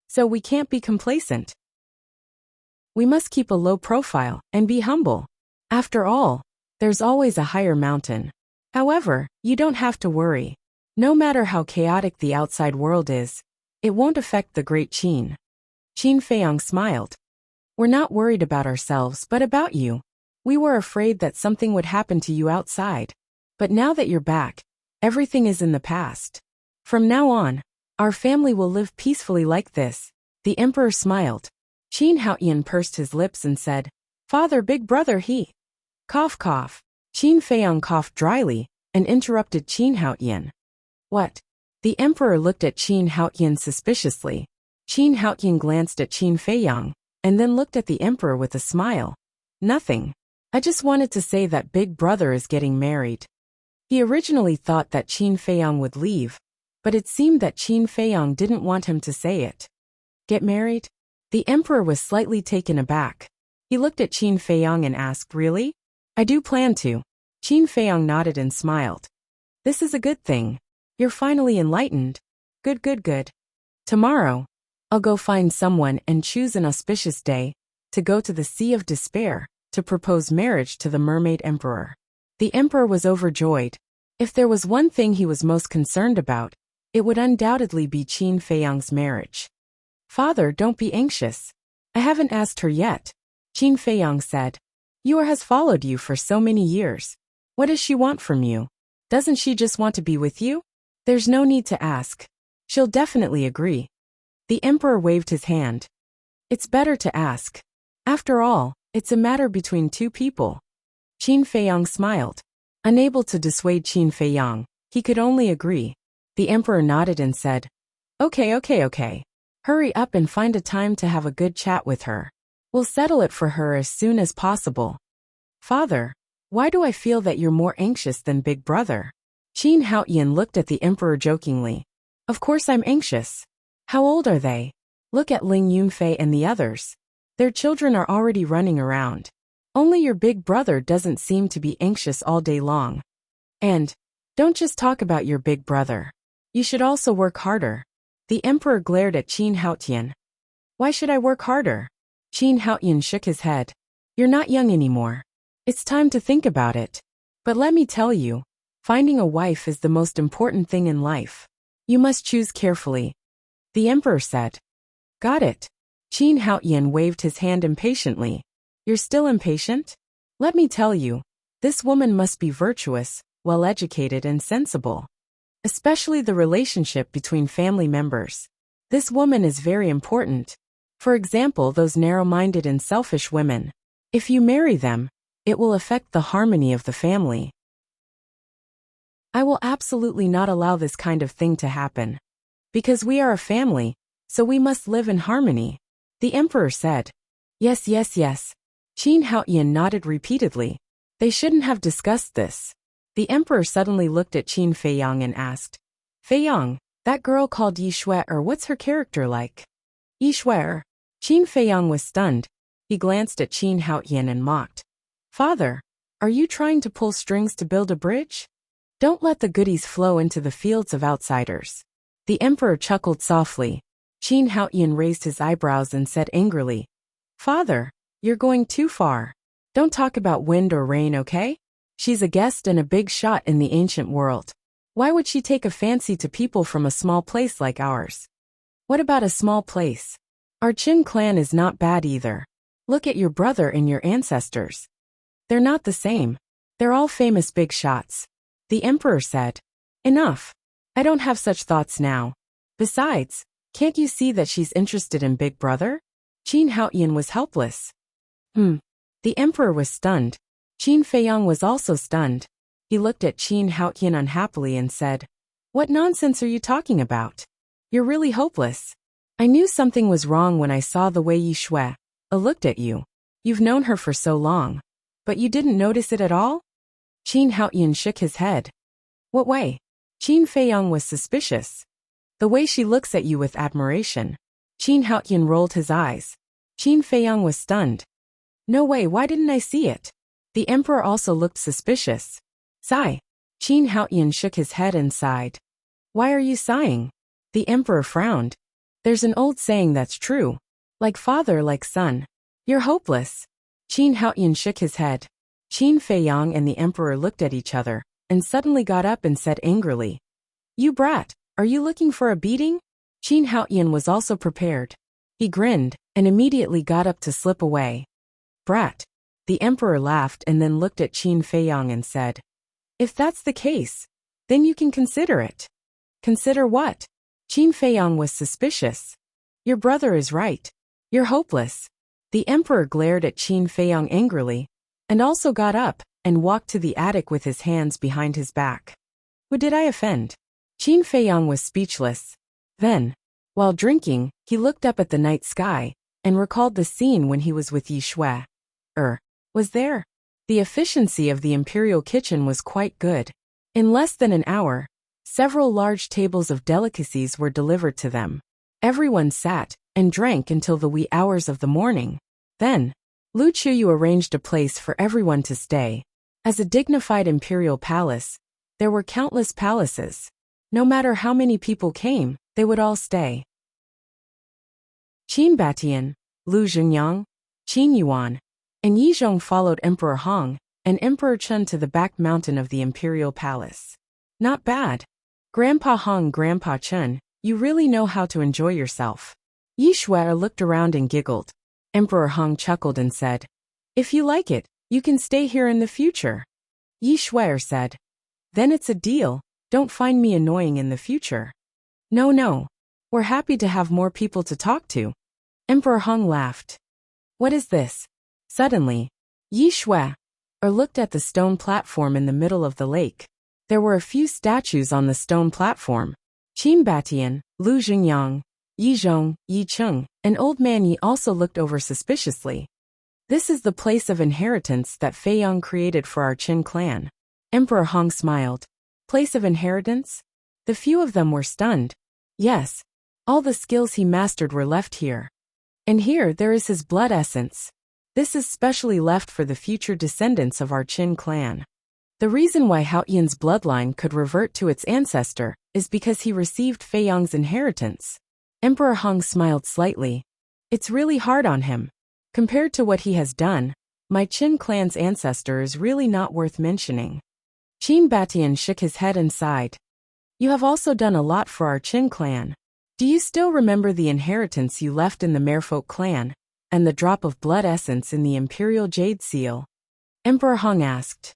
So we can't be complacent. We must keep a low profile and be humble. After all, there's always a higher mountain. However, you don't have to worry. No matter how chaotic the outside world is, it won't affect the Great Qin. Qin Feiyang smiled. We're not worried about ourselves but about you. We were afraid that something would happen to you outside. But now that you're back, everything is in the past. From now on, our family will live peacefully like this. The emperor smiled. Qin Haoyan pursed his lips and said, Father, big brother, he. Cough, cough. Qin Feiyang coughed dryly and interrupted Qin Haoyan. What? The emperor looked at Qin Haoyan suspiciously. Qin Haotian glanced at Qin Feiyang, and then looked at the emperor with a smile. Nothing. I just wanted to say that big brother is getting married. He originally thought that Qin Feiyang would leave, but it seemed that Qin Feiyang didn't want him to say it. Get married? The emperor was slightly taken aback. He looked at Qin Feiyang and asked, really? I do plan to. Qin Feiyang nodded and smiled. This is a good thing. You're finally enlightened. Good, good, good. Tomorrow, I'll go find someone and choose an auspicious day to go to the Sea of Despair to propose marriage to the mermaid emperor. The emperor was overjoyed. If there was one thing he was most concerned about, it would undoubtedly be Qin Feiyang's marriage. Father, don't be anxious. I haven't asked her yet, Qin Feiyang said. Yor has followed you for so many years. What does she want from you? Doesn't she just want to be with you? There's no need to ask. She'll definitely agree. The emperor waved his hand. It's better to ask. After all, it's a matter between two people. Qin Feiyang smiled. Unable to dissuade Qin Feiyang, he could only agree. The emperor nodded and said, Okay. Hurry up and find a time to have a good chat with her. We'll settle it for her as soon as possible. Father, why do I feel that you're more anxious than big brother? Qin Haotian looked at the emperor jokingly. Of course I'm anxious. How old are they? Look at Ling Yunfei and the others. Their children are already running around. Only your big brother doesn't seem to be anxious all day long. And, don't just talk about your big brother. You should also work harder. The emperor glared at Qin Haotian. Why should I work harder? Qin Haotian shook his head. You're not young anymore. It's time to think about it. But let me tell you, finding a wife is the most important thing in life. You must choose carefully. The emperor said. Got it. Qin Haotian waved his hand impatiently. You're still impatient? Let me tell you, this woman must be virtuous, well-educated and sensible. Especially the relationship between family members. This woman is very important. For example, those narrow-minded and selfish women. If you marry them, it will affect the harmony of the family. I will absolutely not allow this kind of thing to happen. Because we are a family, so we must live in harmony. The emperor said. Yes. Qin Haotian nodded repeatedly. They shouldn't have discussed this. The emperor suddenly looked at Qin Feiyang and asked, Feiyang, that girl called Yi Shui, what's her character like? Yi Shui. Qin Feiyang was stunned. He glanced at Qin Haotian and mocked. Father, are you trying to pull strings to build a bridge? Don't let the goodies flow into the fields of outsiders. The emperor chuckled softly. Qin Haotian raised his eyebrows and said angrily, Father, you're going too far. Don't talk about wind or rain, okay? She's a guest and a big shot in the ancient world. Why would she take a fancy to people from a small place like ours? What about a small place? Our Qin clan is not bad either. Look at your brother and your ancestors. They're not the same. They're all famous big shots. The emperor said. Enough. I don't have such thoughts now. Besides, can't you see that she's interested in big brother? Qin Haotian was helpless. The emperor was stunned. Qin Feiyang was also stunned. He looked at Qin Haotian unhappily and said, What nonsense are you talking about? You're really hopeless. I knew something was wrong when I saw the way Yi Shui looked at you. You've known her for so long. But you didn't notice it at all? Qin Haotian shook his head. What way? Qin Feiyang was suspicious. The way she looks at you with admiration. Qin Haotian rolled his eyes. Qin Feiyang was stunned. No way, why didn't I see it? The emperor also looked suspicious. Sigh. Qin Haotian shook his head and sighed. Why are you sighing? The emperor frowned. There's an old saying that's true. Like father, like son. You're hopeless. Qin Haotian shook his head. Qin Feiyang and the emperor looked at each other, and suddenly got up and said angrily, You brat, are you looking for a beating? Qin Haotian was also prepared. He grinned, and immediately got up to slip away. Brat. The emperor laughed and then looked at Qin Feiyang and said, If that's the case, then you can consider it. Consider what? Qin Feiyang was suspicious. Your brother is right. You're hopeless. The emperor glared at Qin Feiyang angrily, and also got up and walked to the attic with his hands behind his back. Who did I offend? Qin Feiyang was speechless. Then, While drinking, he looked up at the night sky and recalled the scene when he was with Yi Shui. Was there? The efficiency of the imperial kitchen was quite good. In less than an hour, several large tables of delicacies were delivered to them. Everyone sat and drank until the wee hours of the morning. Then, Lu Chuyu arranged a place for everyone to stay. As a dignified imperial palace, there were countless palaces. No matter how many people came, they would all stay. Qin Batian, Lu Zhengyang, Qin Yuan, and Yi Zhong followed Emperor Hong and Emperor Chen to the back mountain of the imperial palace. Not bad. Grandpa Hong, Grandpa Chen, you really know how to enjoy yourself. Yi Shui looked around and giggled. Emperor Hong chuckled and said, if you like it, you can stay here in the future. Yi Shui said, then it's a deal, don't find me annoying in the future. No. We're happy to have more people to talk to. Emperor Hong laughed. What is this? Suddenly, Yi Shui looked at the stone platform in the middle of the lake. There were a few statues on the stone platform. Qin Batian, Lu Zhengyang, Yi Zhong, Yi Cheng, and Old Man Yi also looked over suspiciously. This is the place of inheritance that Fei Yong created for our Qin clan. Emperor Hong smiled. Place of inheritance? The few of them were stunned. Yes, all the skills he mastered were left here. And here there is his blood essence. This is specially left for the future descendants of our Qin clan. The reason why Hao Yan's bloodline could revert to its ancestor is because he received Fei Yong's inheritance. Emperor Hong smiled slightly. It's really hard on him. Compared to what he has done, my Qin clan's ancestor is really not worth mentioning. Qin Batian shook his head and sighed. You have also done a lot for our Qin clan. Do you still remember the inheritance you left in the Merfolk clan, and the drop of blood essence in the Imperial Jade Seal? Emperor Hong asked.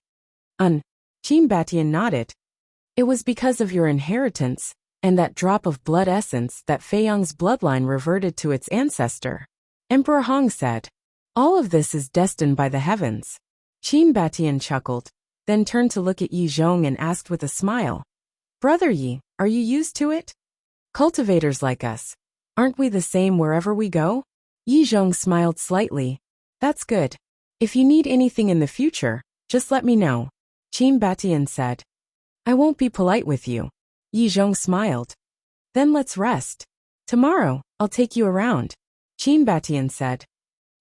Qin Batian nodded. It was because of your inheritance, and that drop of blood essence that Fei Yong's bloodline reverted to its ancestor. Emperor Hong said. All of this is destined by the heavens. Qin Batian chuckled, then turned to look at Yi Zhong and asked with a smile. Brother Yi, are you used to it? Cultivators like us, aren't we the same wherever we go? Yi Zhong smiled slightly. That's good. If you need anything in the future, just let me know. Qin Batian said. I won't be polite with you. Yi Zhong smiled. Then let's rest. Tomorrow, I'll take you around. Qin Batian said.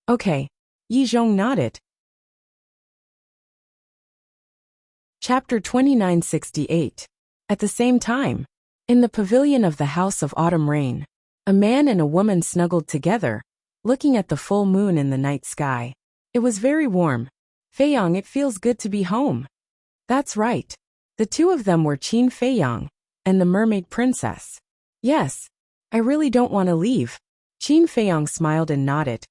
Okay. Yi Zhong nodded. Chapter 2968. At the same time, in the pavilion of the House of Autumn Rain, a man and a woman snuggled together, looking at the full moon in the night sky. It was very warm. Fei Yong, it feels good to be home. That's right. The two of them were Qin Fei Yong and the mermaid princess. Yes. I really don't want to leave. Qin Fei Yong smiled and nodded.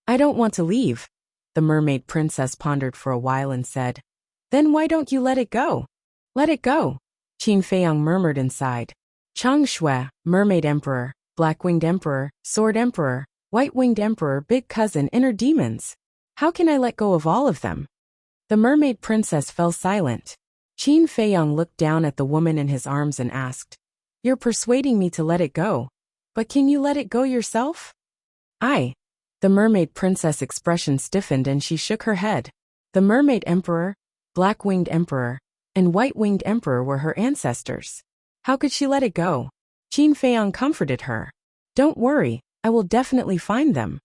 I don't want to leave. The mermaid princess pondered for a while and said, Then why don't you let it go? Let it go. Qin Fei Yong murmured and sighed. Chang Shui, Mermaid Emperor, Black-Winged Emperor, Sword Emperor, White-Winged Emperor, Big Cousin, Inner Demons. How can I let go of all of them? The mermaid princess fell silent. Qin Fei Yong looked down at the woman in his arms and asked, You're persuading me to let it go. But can you let it go yourself? The mermaid princess' expression stiffened and she shook her head. The mermaid emperor, Black-Winged Emperor, and White-Winged Emperor were her ancestors. How could she let it go? Qin Fei Yong comforted her. Don't worry, I will definitely find them.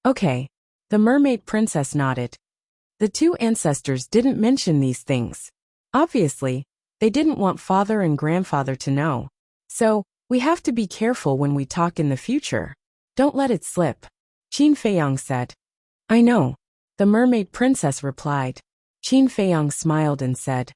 Okay. The mermaid princess nodded. The two ancestors didn't mention these things. Obviously, they didn't want father and grandfather to know. So, we have to be careful when we talk in the future. Don't let it slip. Qin Fei Yong said. I know. The mermaid princess replied. Qin Fei Yong smiled and said,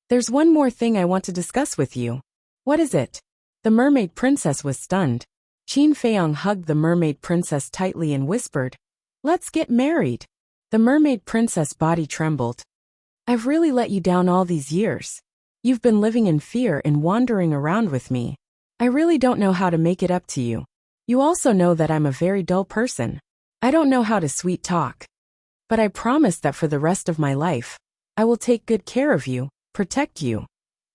There's one more thing I want to discuss with you. What is it? The mermaid princess was stunned. Qin Fei Yong hugged the mermaid princess tightly and whispered, Let's get married. The mermaid princess' body trembled. I've really let you down all these years. You've been living in fear and wandering around with me. I really don't know how to make it up to you. You also know that I'm a very dull person. I don't know how to sweet talk. But I promise that for the rest of my life, I will take good care of you, protect you,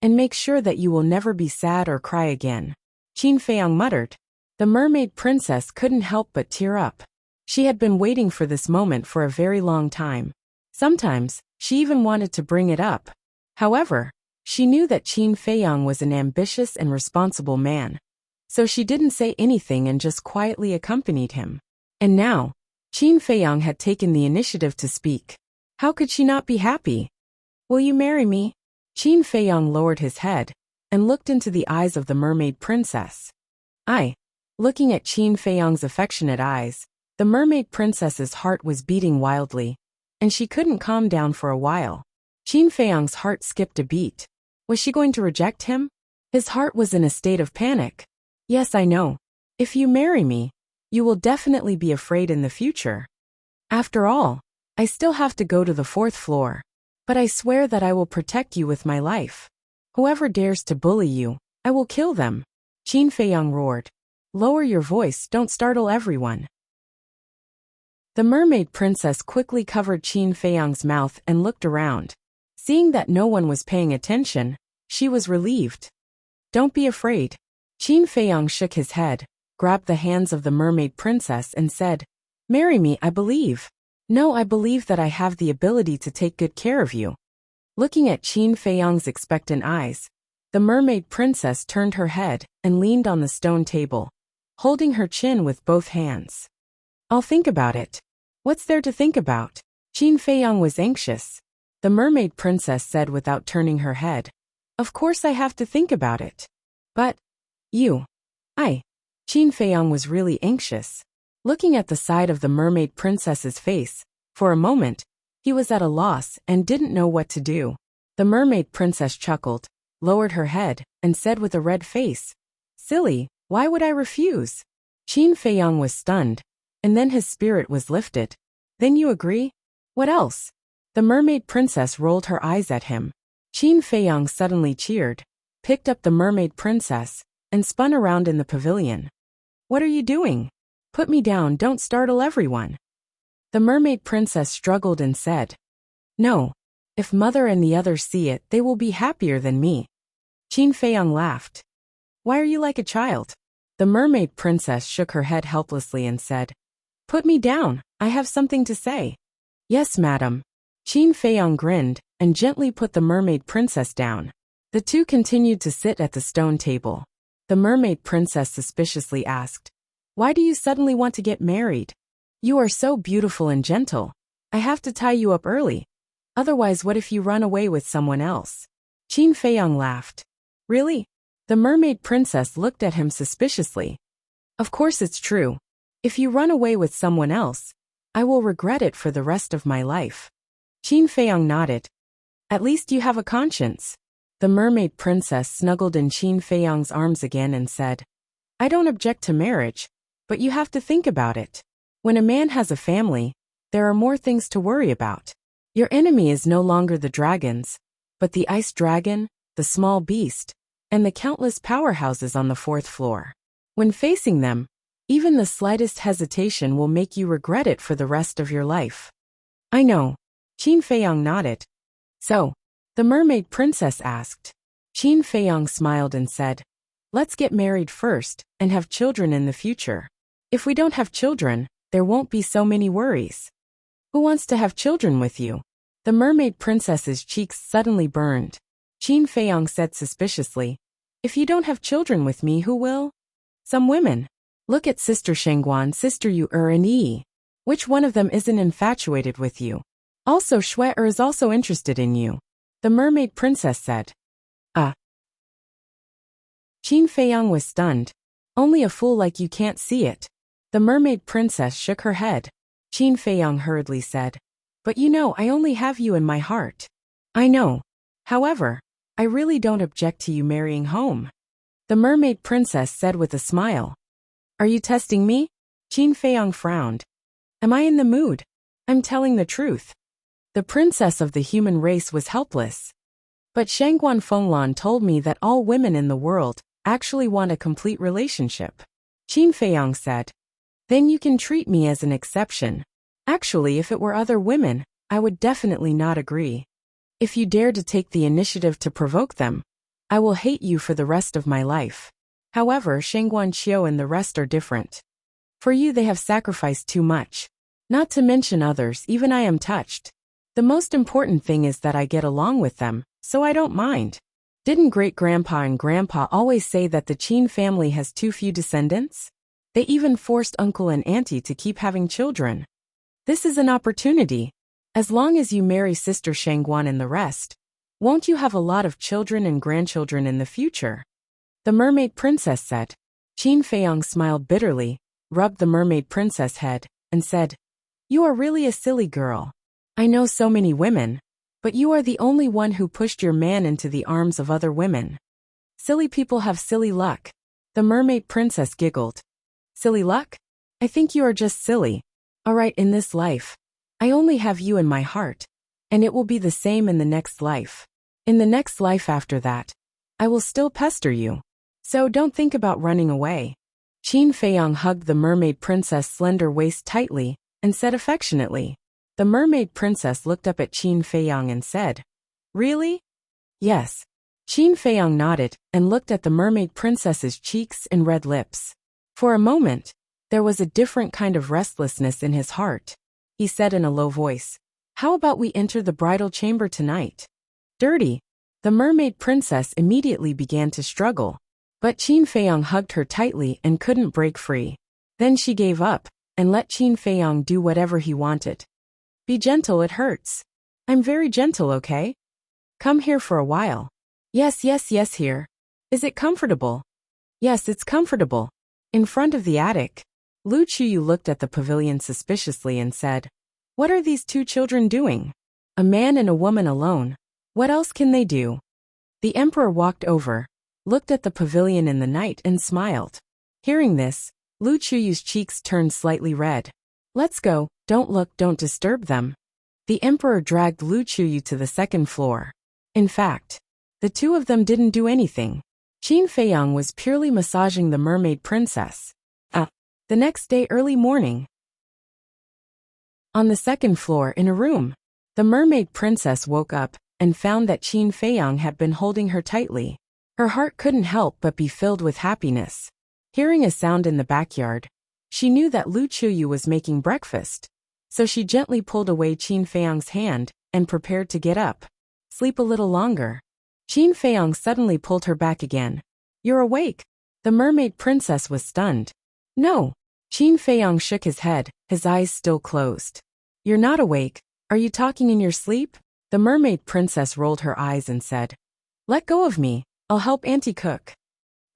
and make sure that you will never be sad or cry again. Qin Fei Yong muttered. The mermaid princess couldn't help but tear up. She had been waiting for this moment for a very long time. Sometimes, she even wanted to bring it up. However, she knew that Qin Feiyang was an ambitious and responsible man. So she didn't say anything and just quietly accompanied him. And now, Qin Feiyang had taken the initiative to speak. How could she not be happy? Will you marry me? Qin Feiyang lowered his head and looked into the eyes of the mermaid princess. Looking at Qin Feiyang's affectionate eyes, the mermaid princess's heart was beating wildly, and she couldn't calm down for a while. Qin Feiyang's heart skipped a beat. Was she going to reject him? His heart was in a state of panic. Yes, I know. If you marry me, you will definitely be afraid in the future. After all, I still have to go to the 4th floor. But I swear that I will protect you with my life. Whoever dares to bully you, I will kill them. Qin Feiyang roared. Lower your voice, don't startle everyone. The mermaid princess quickly covered Qin Feiyang's mouth and looked around. Seeing that no one was paying attention, she was relieved. Don't be afraid. Qin Feiyang shook his head, grabbed the hands of the mermaid princess and said, Marry me, I believe. No, I believe that I have the ability to take good care of you. Looking at Qin Feiyang's expectant eyes, the mermaid princess turned her head and leaned on the stone table, holding her chin with both hands. I'll think about it. What's there to think about? Qin Feiyang was anxious. The mermaid princess said without turning her head. Of course I have to think about it. But, Qin Feiyang was really anxious. Looking at the side of the mermaid princess's face, for a moment, he was at a loss and didn't know what to do. The mermaid princess chuckled, lowered her head, and said with a red face, Silly, why would I refuse? Qin Feiyang was stunned, and then his spirit was lifted. Then you agree? What else? The mermaid princess rolled her eyes at him. Qin Feiyang suddenly cheered, picked up the mermaid princess, and spun around in the pavilion. What are you doing? Put me down, don't startle everyone. The mermaid princess struggled and said, No. If mother and the others see it, they will be happier than me. Qin Feiyang laughed. Why are you like a child? The mermaid princess shook her head helplessly and said, Put me down, I have something to say. Yes, madam. Qin Feiyang grinned and gently put the mermaid princess down. The two continued to sit at the stone table. The mermaid princess suspiciously asked, Why do you suddenly want to get married? You are so beautiful and gentle. I have to tie you up early. Otherwise, what if you run away with someone else? Qin Feiyang laughed. Really? The mermaid princess looked at him suspiciously. Of course it's true. If you run away with someone else, I will regret it for the rest of my life. Qin Feiyang nodded. At least you have a conscience. The mermaid princess snuggled in Qin Feiyang's arms again and said, I don't object to marriage, but you have to think about it. When a man has a family, there are more things to worry about. Your enemy is no longer the dragons, but the ice dragon, the small beast, and the countless powerhouses on the 4th floor. When facing them, even the slightest hesitation will make you regret it for the rest of your life. I know. Qin Feiyang nodded. So, the mermaid princess asked. Qin Feiyang smiled and said, Let's get married first and have children in the future. If we don't have children, there won't be so many worries. Who wants to have children with you? The mermaid princess's cheeks suddenly burned. Qin Feiyang said suspiciously, If you don't have children with me, who will? Some women. Look at Sister Shengguan, Sister Yu and Yi. Which one of them isn't infatuated with you? Also Shui is also interested in you. The mermaid princess said. Qin Feiyang was stunned. Only a fool like you can't see it. The mermaid princess shook her head. Qin Feiyang hurriedly said, But you know I only have you in my heart. I know. However, I really don't object to you marrying home. The mermaid princess said with a smile. Are you testing me? Qin Feiyang frowned. Am I in the mood? I'm telling the truth. The princess of the human race was helpless. But Shangguan Fenglan told me that all women in the world actually want a complete relationship. Qin Feiyang said. Then you can treat me as an exception. Actually, if it were other women, I would definitely not agree. If you dare to take the initiative to provoke them, I will hate you for the rest of my life. However, Shangguan Qiu and the rest are different. For you they have sacrificed too much. Not to mention others, even I am touched. The most important thing is that I get along with them, so I don't mind. Didn't great-grandpa and grandpa always say that the Qin family has too few descendants? They even forced uncle and auntie to keep having children. This is an opportunity. As long as you marry sister Shangguan and the rest, won't you have a lot of children and grandchildren in the future? The mermaid princess said. Qin Feiyong smiled bitterly, rubbed the mermaid princess' head, and said, "You are really a silly girl. I know so many women, but you are the only one who pushed your man into the arms of other women. Silly people have silly luck." The mermaid princess giggled. Silly luck? I think you are just silly. Alright, in this life, I only have you in my heart, and it will be the same in the next life. In the next life after that, I will still pester you. So don't think about running away. Qin Feiyong hugged the mermaid princess' slender waist tightly, and said affectionately. The mermaid princess looked up at Qin Feiyong and said, "Really?" "Yes." Qin Feiyong nodded, and looked at the mermaid princess's cheeks and red lips. For a moment, there was a different kind of restlessness in his heart. He said in a low voice, "How about we enter the bridal chamber tonight?" "Dirty." The mermaid princess immediately began to struggle. But Qin Feiyong hugged her tightly and couldn't break free. Then she gave up, and let Qin Feiyong do whatever he wanted. "Be gentle, it hurts." "I'm very gentle, okay? Come here for a while." Yes, here. "Is it comfortable?" "Yes, it's comfortable." In front of the attic, Lu Chuyu looked at the pavilion suspiciously and said, "What are these two children doing? A man and a woman alone. What else can they do?" The emperor walked over, looked at the pavilion in the night and smiled. Hearing this, Lu Chuyu's cheeks turned slightly red. "Let's go, don't look, don't disturb them." The emperor dragged Lu Chuyu to the second floor. In fact, the two of them didn't do anything. Qin Feiyong was purely massaging the mermaid princess. The next day early morning. On the second floor in a room, the mermaid princess woke up and found that Qin Feiyong had been holding her tightly. Her heart couldn't help but be filled with happiness. Hearing a sound in the backyard, she knew that Lu Chuyu was making breakfast. So she gently pulled away Qin Feiyong's hand and prepared to get up. "Sleep a little longer." Qin Feiyong suddenly pulled her back again. "You're awake." The mermaid princess was stunned. "No." Qin Feiyong shook his head, his eyes still closed. "You're not awake. Are you talking in your sleep?" The mermaid princess rolled her eyes and said, "Let go of me. I'll help Auntie cook."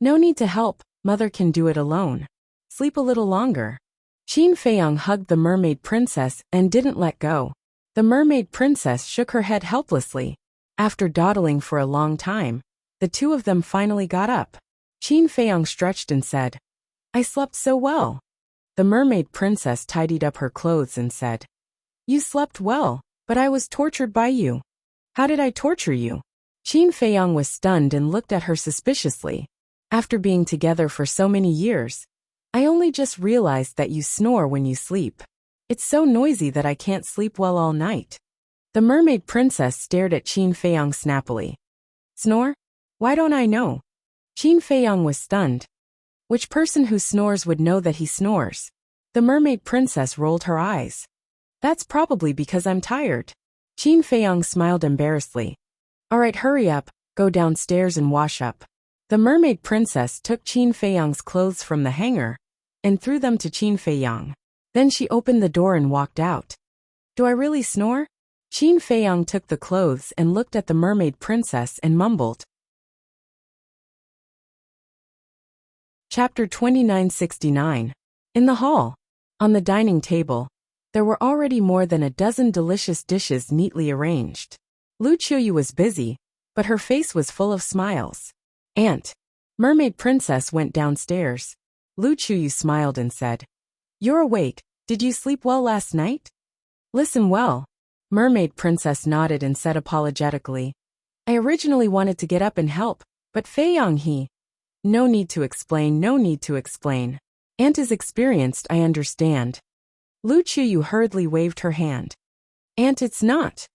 "No need to help, Mother can do it alone. Sleep a little longer." Qin Feiyong hugged the mermaid princess and didn't let go. The mermaid princess shook her head helplessly. After dawdling for a long time, the two of them finally got up. Qin Feiyong stretched and said, "I slept so well." The mermaid princess tidied up her clothes and said, "You slept well, but I was tortured by you." "How did I torture you?" Qin Feiyong was stunned and looked at her suspiciously. "After being together for so many years, I only just realized that you snore when you sleep. It's so noisy that I can't sleep well all night." The mermaid princess stared at Qin Feiyong snappily. "Snore? Why don't I know?" Qin Feiyong was stunned. Which person who snores would know that he snores? The mermaid princess rolled her eyes. "That's probably because I'm tired." Qin Feiyong smiled embarrassedly. "Alright, hurry up, go downstairs and wash up." The mermaid princess took Qin Feiyong's clothes from the hanger and threw them to Qin Feiyong. Then she opened the door and walked out. "Do I really snore?" Qin Feiyong took the clothes and looked at the mermaid princess and mumbled. Chapter 2969. In the hall. On the dining table, there were already more than a dozen delicious dishes neatly arranged. Lu Chuyu was busy, but her face was full of smiles. "Aunt." Mermaid princess went downstairs. Lu Chuyu smiled and said, "You're awake. Did you sleep well last night?" "Listen well." Mermaid princess nodded and said apologetically, "I originally wanted to get up and help, but Feiyong he—" "No need to explain, no need to explain. Aunt is experienced, I understand." Lu Chuyu hurriedly waved her hand. "Aunt, it's not,"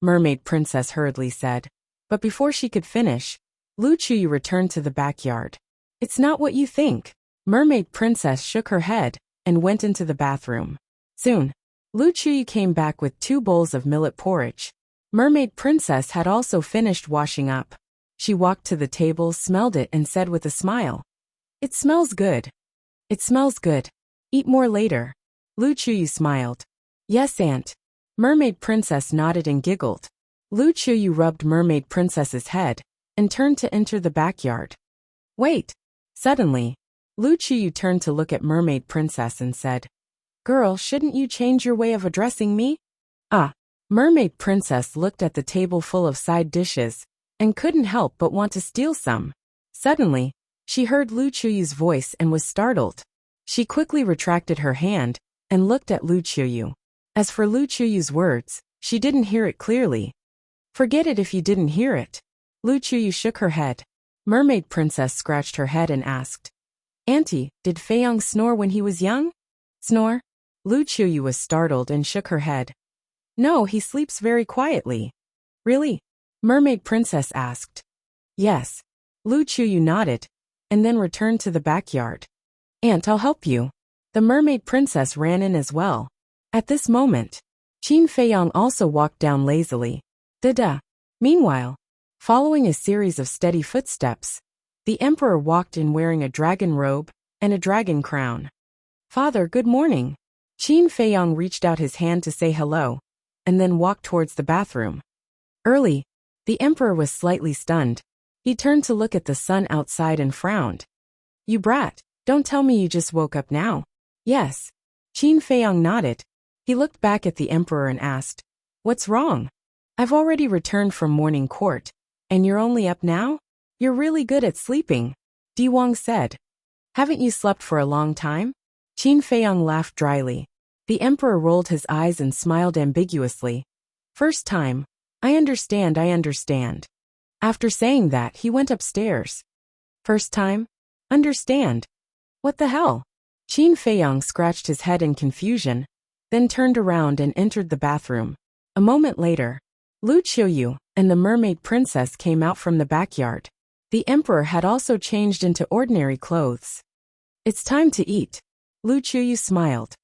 Mermaid princess hurriedly said. But before she could finish, Lu Chuyu returned to the backyard. It's not what you think. Mermaid Princess shook her head and went into the bathroom. Soon, Lu Chuyu came back with 2 bowls of millet porridge. Mermaid Princess had also finished washing up. She walked to the table, smelled it, and said with a smile, "It smells good. It smells good. Eat more later." Lu Chuyu smiled. "Yes, Aunt." Mermaid Princess nodded and giggled. Lu Chuyu rubbed Mermaid Princess's head and turned to enter the backyard. "Wait." Suddenly, Lu Chuyu turned to look at Mermaid Princess and said, "Girl, shouldn't you change your way of addressing me?" "Ah." Mermaid Princess looked at the table full of side dishes and couldn't help but want to steal some. Suddenly, she heard Lu Chuyu's voice and was startled. She quickly retracted her hand and looked at Lu Chuyu. As for Lu Chuyu's words, she didn't hear it clearly. "Forget it if you didn't hear it." Lu Chuyu shook her head. Mermaid Princess scratched her head and asked, "Auntie, did Feiyong snore when he was young?" "Snore?" Lu Chuyu was startled and shook her head. "No, he sleeps very quietly." "Really?" Mermaid Princess asked. "Yes." Lu Chuyu nodded, and then returned to the backyard. "Aunt, I'll help you." The Mermaid Princess ran in as well. At this moment, Qin Feiyong also walked down lazily. Da-da. Meanwhile, following a series of steady footsteps, the Emperor walked in wearing a dragon robe and a dragon crown. "Father, good morning." Qin Feiyong reached out his hand to say hello, and then walked towards the bathroom. Early, the Emperor was slightly stunned. He turned to look at the sun outside and frowned. "You brat, don't tell me you just woke up now." "Yes." Qin Feiyong nodded. He looked back at the Emperor and asked, "What's wrong?" "I've already returned from morning court, and you're only up now? You're really good at sleeping," Di Wang said. "Haven't you slept for a long time?" Qin Feiyong laughed dryly. The Emperor rolled his eyes and smiled ambiguously. "First time. I understand, I understand." After saying that, he went upstairs. "First time? Understand. What the hell?" Qin Feiyong scratched his head in confusion, then turned around and entered the bathroom. A moment later, Lu Chuyu and the Mermaid Princess came out from the backyard. The Emperor had also changed into ordinary clothes. "It's time to eat." Lu Chuyu smiled.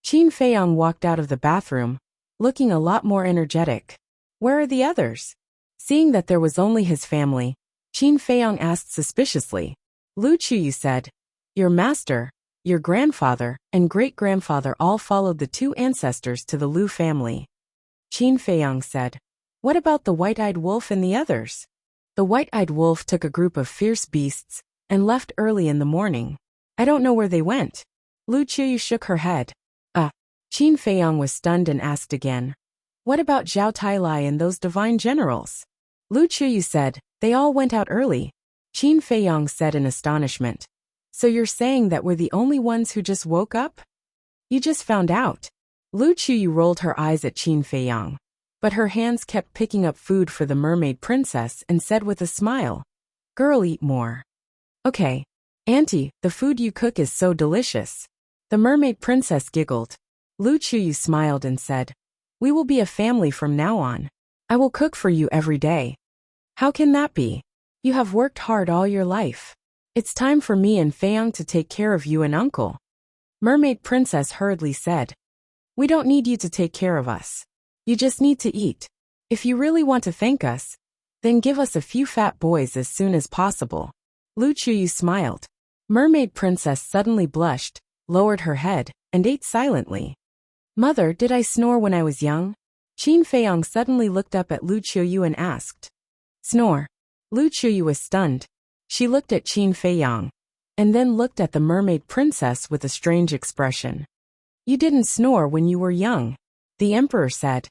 Qin Feiyong walked out of the bathroom, looking a lot more energetic. "Where are the others?" Seeing that there was only his family, Qin Feiyong asked suspiciously. Lu Chuyu said, "Your master, your grandfather, and great-grandfather all followed the 2 ancestors to the Lu family." Qin Feiyong said, "What about the white-eyed wolf and the others?" "The white-eyed wolf took a group of fierce beasts and left early in the morning. I don't know where they went." Lu Chuyu shook her head. Qin Feiyong was stunned and asked again, "What about Zhao Tailai and those divine generals?" Lu Chuyu said, "They all went out early." Qin Feiyong said in astonishment, "So you're saying that we're the only ones who just woke up?" "You just found out." Lu Chuyu rolled her eyes at Qin Feiyong, but her hands kept picking up food for the Mermaid Princess and said with a smile, "Girl, eat more." "Okay. Auntie, the food you cook is so delicious." The Mermaid Princess giggled. Lu Chuyu smiled and said, "We will be a family from now on. I will cook for you every day." "How can that be? You have worked hard all your life. It's time for me and Feiyong to take care of you and Uncle." Mermaid Princess hurriedly said, "We don't need you to take care of us. You just need to eat. If you really want to thank us, then give us a few fat boys as soon as possible." Lu Chuyu smiled. Mermaid Princess suddenly blushed, lowered her head, and ate silently. "Mother, did I snore when I was young?" Qin Feiyong suddenly looked up at Lu Chuyu and asked. "Snore?" Lu Chuyu was stunned. She looked at Qin Feiyong, and then looked at the Mermaid Princess with a strange expression. "You didn't snore when you were young," the Emperor said.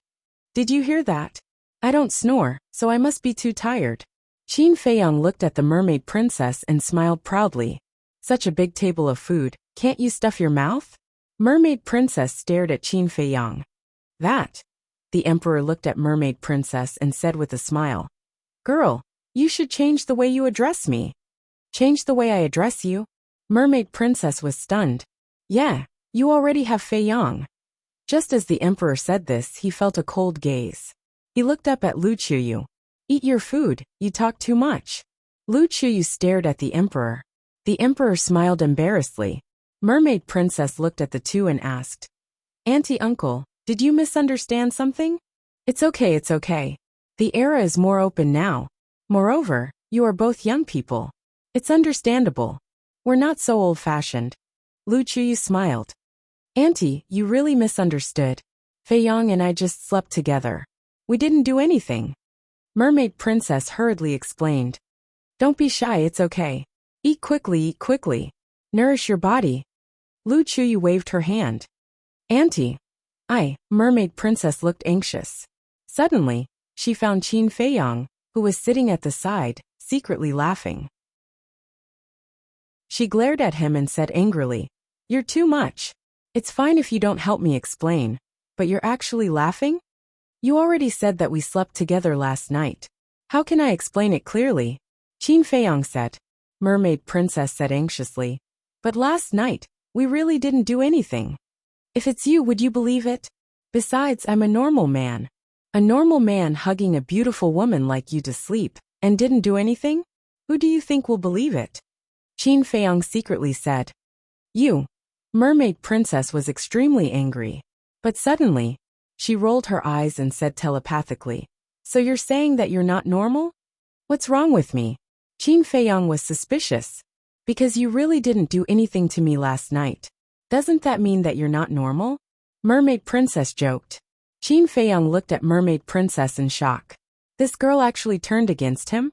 "Did you hear that? I don't snore, so I must be too tired." Qin Feiyong looked at the Mermaid Princess and smiled proudly. "Such a big table of food, can't you stuff your mouth?" Mermaid Princess stared at Qin Feiyong. "That?" The Emperor looked at Mermaid Princess and said with a smile, "Girl, you should change the way you address me." "Change the way I address you?" Mermaid Princess was stunned. "Yeah, you already have Feiyong." Just as the Emperor said this, he felt a cold gaze. He looked up at Lu Chuyu. "Eat your food, you talk too much." Lu Chuyu stared at the emperor. The emperor smiled embarrassedly. Mermaid Princess looked at the two and asked, "Auntie, uncle, did you misunderstand something?" It's okay. The era is more open now. Moreover, you are both young people. It's understandable. We're not so old-fashioned." Lu Chuyu smiled. "Auntie, you really misunderstood. Fei Yang and I just slept together. We didn't do anything." Mermaid Princess hurriedly explained. "Don't be shy, it's okay. Eat quickly. Nourish your body." Lu Chuyu waved her hand. "Auntie." Mermaid Princess looked anxious. Suddenly, she found Qin Feiyang, who was sitting at the side, secretly laughing. She glared at him and said angrily, "You're too much. It's fine if you don't help me explain, but you're actually laughing? You already said that we slept together last night. How can I explain it clearly?" Qin Feiyang said. Mermaid Princess said anxiously, "But last night, we really didn't do anything. If it's you, would you believe it? Besides, I'm a normal man. A normal man hugging a beautiful woman like you to sleep, and didn't do anything? Who do you think will believe it?" Qin Feiyang secretly said. "You." Mermaid Princess was extremely angry. But suddenly, she rolled her eyes and said telepathically, "So you're saying that you're not normal? What's wrong with me?" Qin Feiyang was suspicious. "Because you really didn't do anything to me last night. Doesn't that mean that you're not normal?" Mermaid Princess joked. Qin Feiyang looked at Mermaid Princess in shock. This girl actually turned against him?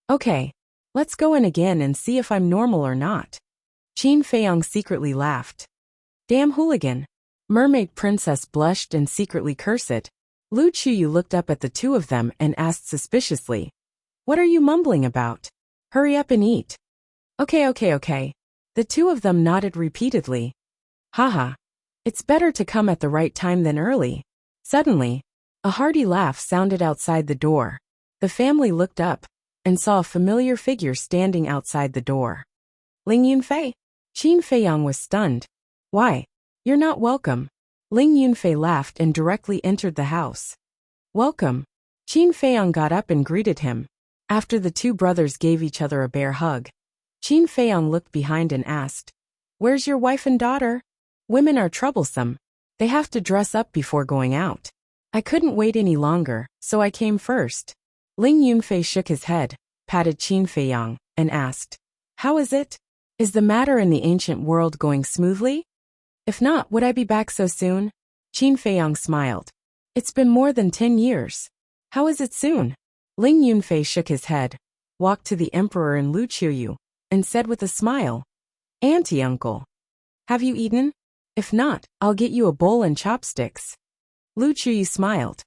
"Okay. Let's go in again and see if I'm normal or not." Qin Feiyang secretly laughed. "Damn hooligan." Mermaid Princess blushed and secretly cursed. Lu Chuyu looked up at the two of them and asked suspiciously, "What are you mumbling about? Hurry up and eat." Okay. The two of them nodded repeatedly. Haha. It's better to come at the right time than early. Suddenly, a hearty laugh sounded outside the door. The family looked up and saw a familiar figure standing outside the door. "Ling Yunfei?" Qin Feiyang was stunned. "Why? You're not welcome." Ling Yunfei laughed and directly entered the house. "Welcome." Qin Feiyang got up and greeted him. After the two brothers gave each other a bear hug, Qin Feiyang looked behind and asked, "Where's your wife and daughter?" "Women are troublesome. They have to dress up before going out. I couldn't wait any longer, so I came first." Ling Yunfei shook his head, patted Qin Feiyang, and asked, "How is it? Is the matter in the ancient world going smoothly? If not, would I be back so soon?" Qin Feiyang smiled. "It's been more than 10 years. How is it soon?" Ling Yunfei shook his head, walked to the emperor and Lu Chuyu, and said with a smile, "Auntie, uncle, have you eaten? If not, I'll get you a bowl and chopsticks." Lu Chuyu smiled.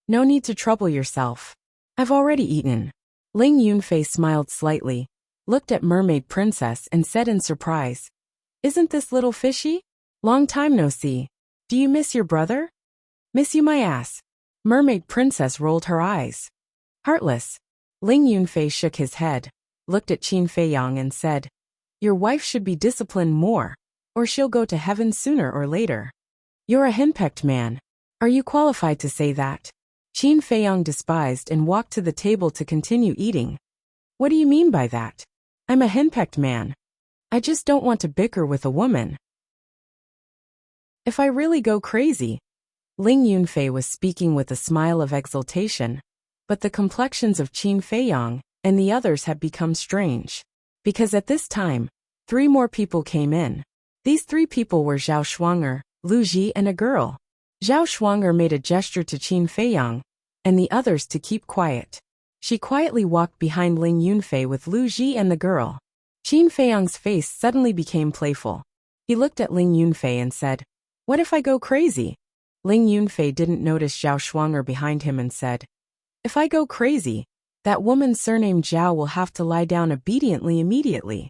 "No need to trouble yourself. I've already eaten." Ling Yunfei smiled slightly, looked at Mermaid Princess and said in surprise, "Isn't this little fishy? Long time no see. Do you miss your brother?" "Miss you my ass." Mermaid Princess rolled her eyes. "Heartless." Ling Yunfei shook his head, looked at Qin Feiyang and said, "Your wife should be disciplined more, or she'll go to heaven sooner or later. You're a henpecked man. Are you qualified to say that?" Qin Feiyang despised and walked to the table to continue eating. "What do you mean by that? I'm a henpecked man. I just don't want to bicker with a woman. If I really go crazy." Ling Yunfei was speaking with a smile of exultation, but the complexions of Qin Feiyang and the others had become strange. Because at this time, 3 more people came in. These 3 people were Zhao Shuanger, Lu Ji and a girl. Zhao Shuanger made a gesture to Qin Feiyang and the others to keep quiet. She quietly walked behind Ling Yunfei with Lu Ji and the girl. Qin Feiyang's face suddenly became playful. He looked at Ling Yunfei and said, "What if I go crazy?" Ling Yunfei didn't notice Zhao Shuanger behind him and said, "If I go crazy, that woman surnamed Zhao will have to lie down obediently immediately."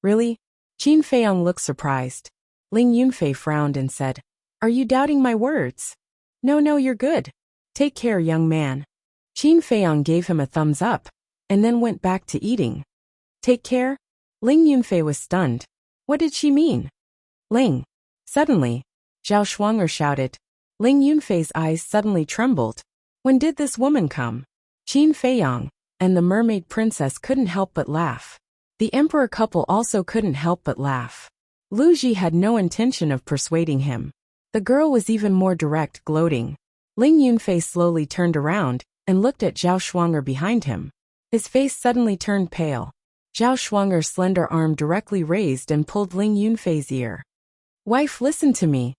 "Really?" Qin Feiyang looked surprised. Ling Yunfei frowned and said, "Are you doubting my words?" No, you're good. Take care, young man." Qin Feiyang gave him a thumbs up, and then went back to eating. "Take care?" Ling Yunfei was stunned. What did she mean? "Ling." Suddenly, Zhao Shuanger shouted. Ling Yunfei's eyes suddenly trembled. When did this woman come? Qin Feiyang. and the mermaid princess couldn't help but laugh. The emperor couple also couldn't help but laugh. Lu Ji had no intention of persuading him. The girl was even more direct, gloating. Ling Yunfei slowly turned around and looked at Zhao Shuang'er behind him. His face suddenly turned pale. Zhao Shuang'er's slender arm directly raised and pulled Ling Yunfei's ear. "Wife, listen to me,"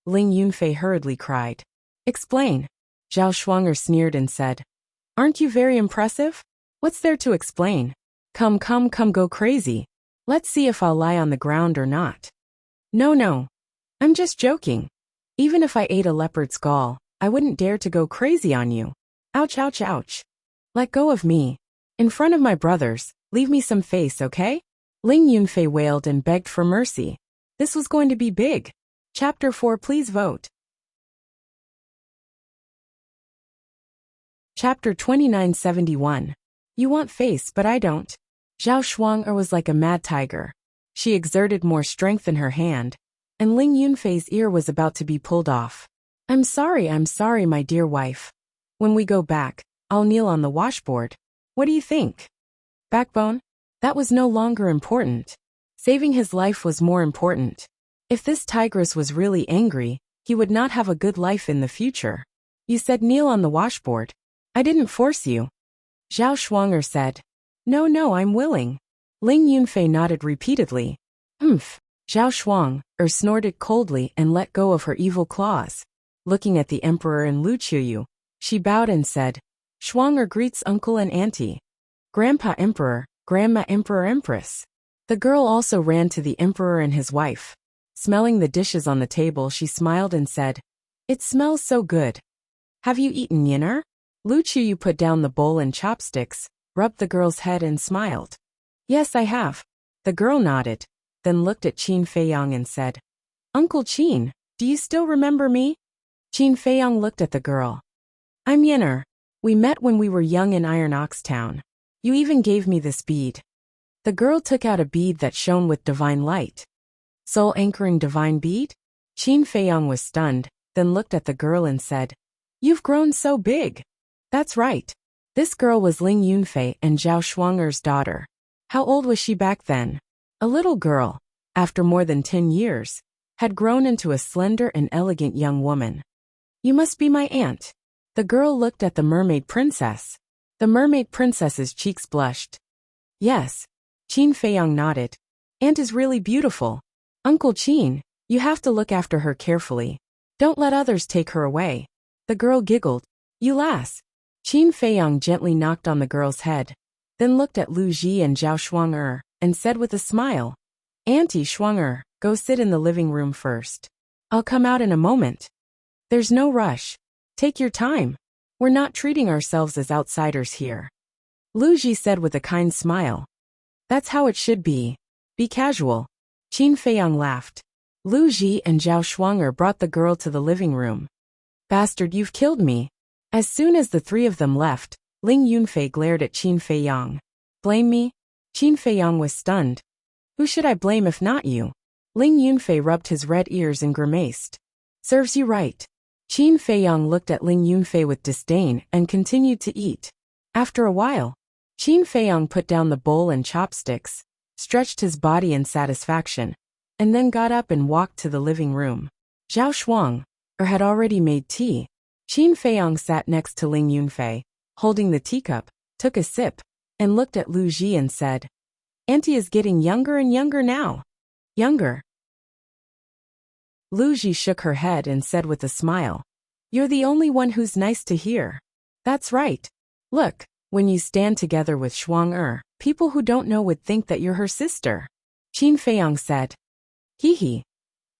Ling Yunfei hurriedly cried. "Explain." Zhao Shuang'er sneered and said, "Aren't you very impressive? What's there to explain? Come, go crazy. Let's see if I'll lie on the ground or not." No. I'm just joking. Even if I ate a leopard's gall, I wouldn't dare to go crazy on you. Ouch, ouch, ouch. Let go of me. In front of my brothers, leave me some face, okay? Ling Yunfei wailed and begged for mercy. This was going to be big. Chapter 4, please vote. Chapter 2971. You want face but I don't. Zhao Shuang'er was like a mad tiger. She exerted more strength in her hand, and Ling Yunfei's ear was about to be pulled off. I'm sorry, my dear wife. When we go back, I'll kneel on the washboard. What do you think? Backbone? That was no longer important. Saving his life was more important. If this tigress was really angry, he would not have a good life in the future. You said kneel on the washboard. I didn't force you. Zhao Shuang'er said. No, I'm willing. Ling Yunfei nodded repeatedly. Zhao Shuang'er snorted coldly and let go of her evil claws. Looking at the emperor and Lu Qiyu, she bowed and said, Shuang'er greets uncle and auntie. Grandpa Emperor, Grandma Emperor Empress. The girl also ran to the emperor and his wife. Smelling the dishes on the table, she smiled and said, It smells so good. Have you eaten dinner? Lu Qiyu put down the bowl and chopsticks, rubbed the girl's head and smiled. Yes, I have. The girl nodded, then looked at Qin Feiyang and said, Uncle Qin, do you still remember me? Qin Feiyang looked at the girl. I'm Yenner. We met when we were young in Iron Ox Town. You even gave me this bead. The girl took out a bead that shone with divine light. Soul anchoring divine bead? Qin Feiyang was stunned, then looked at the girl and said, You've grown so big. That's right. This girl was Ling Yunfei and Zhao Shuang'er's daughter. How old was she back then? A little girl, after more than 10 years, had grown into a slender and elegant young woman. You must be my aunt. The girl looked at the mermaid princess. The mermaid princess's cheeks blushed. Yes. Qin Feiyang nodded. Aunt is really beautiful. Uncle Qin, you have to look after her carefully. Don't let others take her away. The girl giggled. You lass. Qin Feiyang gently knocked on the girl's head, then looked at Lu Ji and Zhao Shuang'er, and said with a smile, Auntie Shuang'er, go sit in the living room first. I'll come out in a moment. There's no rush. Take your time. We're not treating ourselves as outsiders here. Lu Ji said with a kind smile. That's how it should be. Be casual. Qin Feiyang laughed. Lu Ji and Zhao Shuang'er brought the girl to the living room. Bastard, you've killed me. As soon as the three of them left, Ling Yunfei glared at Qin Feiyang. Blame me? Qin Feiyang was stunned. Who should I blame if not you? Ling Yunfei rubbed his red ears and grimaced. Serves you right. Qin Feiyang looked at Ling Yunfei with disdain and continued to eat. After a while, Qin Feiyang put down the bowl and chopsticks, stretched his body in satisfaction, and then got up and walked to the living room. Zhao Shuang'er had already made tea. Qin Feiyang sat next to Ling Yunfei, holding the teacup, took a sip, and looked at Lu Ji and said, Auntie is getting younger and younger now. Younger. Lu Ji shook her head and said with a smile, You're the only one who's nice to hear. That's right. Look, when you stand together with Shuang'er, people who don't know would think that you're her sister. Qin Feiyang said. Hee hee.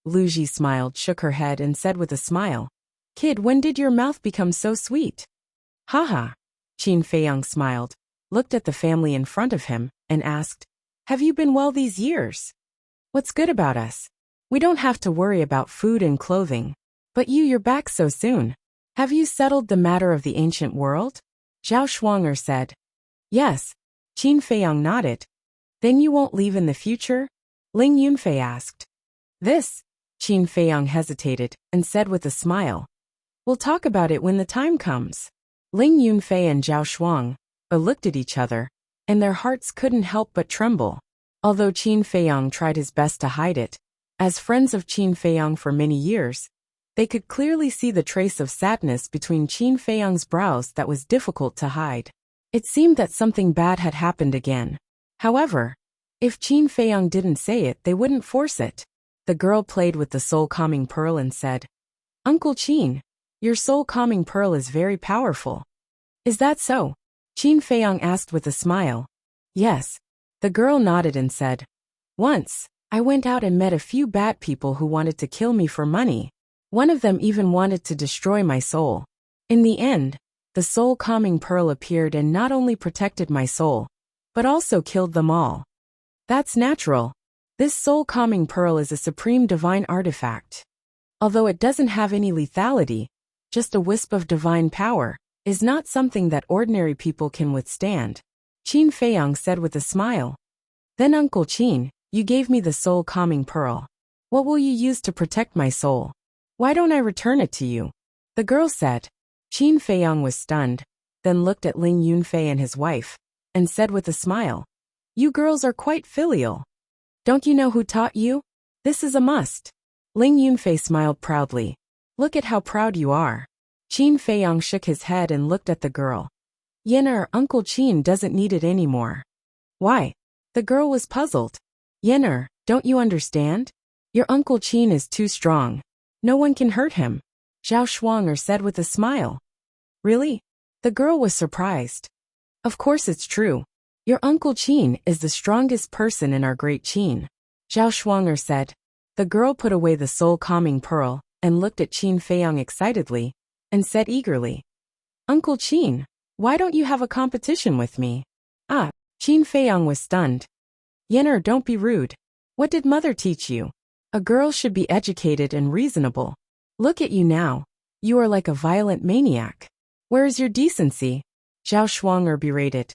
Lu Ji smiled, shook her head and said with a smile, Kid, when did your mouth become so sweet? Haha. Qin Feiyang smiled, looked at the family in front of him, and asked, Have you been well these years? What's good about us? We don't have to worry about food and clothing. But you're back so soon. Have you settled the matter of the ancient world? Zhao Shuang'er said. Yes. Qin Feiyang nodded. Then you won't leave in the future? Ling Yunfei asked. This? Qin Feiyang hesitated, and said with a smile. We'll talk about it when the time comes. Ling Yunfei and Zhao Shuang'er looked at each other, and their hearts couldn't help but tremble. Although Qin Feiyang tried his best to hide it, as friends of Qin Feiyang for many years, they could clearly see the trace of sadness between Qin Feiyang's brows that was difficult to hide. It seemed that something bad had happened again. However, if Qin Feiyang didn't say it, they wouldn't force it. The girl played with the soul-calming pearl and said, "Uncle Qin, your soul-calming pearl is very powerful." "Is that so?" Qin Feiyang asked with a smile. "Yes." The girl nodded and said, "Once, I went out and met a few bad people who wanted to kill me for money. One of them even wanted to destroy my soul. In the end, the soul-calming pearl appeared and not only protected my soul, but also killed them all. That's natural. This soul-calming pearl is a supreme divine artifact. Although it doesn't have any lethality, just a wisp of divine power, is not something that ordinary people can withstand," Qin Feiyang said with a smile. "Then Uncle Qin, you gave me the soul-calming pearl. What will you use to protect my soul? Why don't I return it to you?" the girl said. Qin Feiyang was stunned, then looked at Ling Yunfei and his wife, and said with a smile, "You girls are quite filial. Don't you know who taught you? This is a must." Ling Yunfei smiled proudly. "Look at how proud you are." Qin Feiyang shook his head and looked at the girl. "Yen'er, Uncle Qin doesn't need it anymore." "Why?" The girl was puzzled. "Yen'er, don't you understand? Your Uncle Qin is too strong. No one can hurt him," Zhao Shuanger said with a smile. "Really?" The girl was surprised. "Of course it's true. Your Uncle Qin is the strongest person in our great Qin," Zhao Shuanger said. The girl put away the soul-calming pearl and looked at Qin Feiyang excitedly and said eagerly, "Uncle Qin, why don't you have a competition with me?" "Ah," Qin Feiyang was stunned. "Yen'er, don't be rude. What did mother teach you? A girl should be educated and reasonable. Look at you now. You are like a violent maniac. Where is your decency?" Zhao Shuanger berated.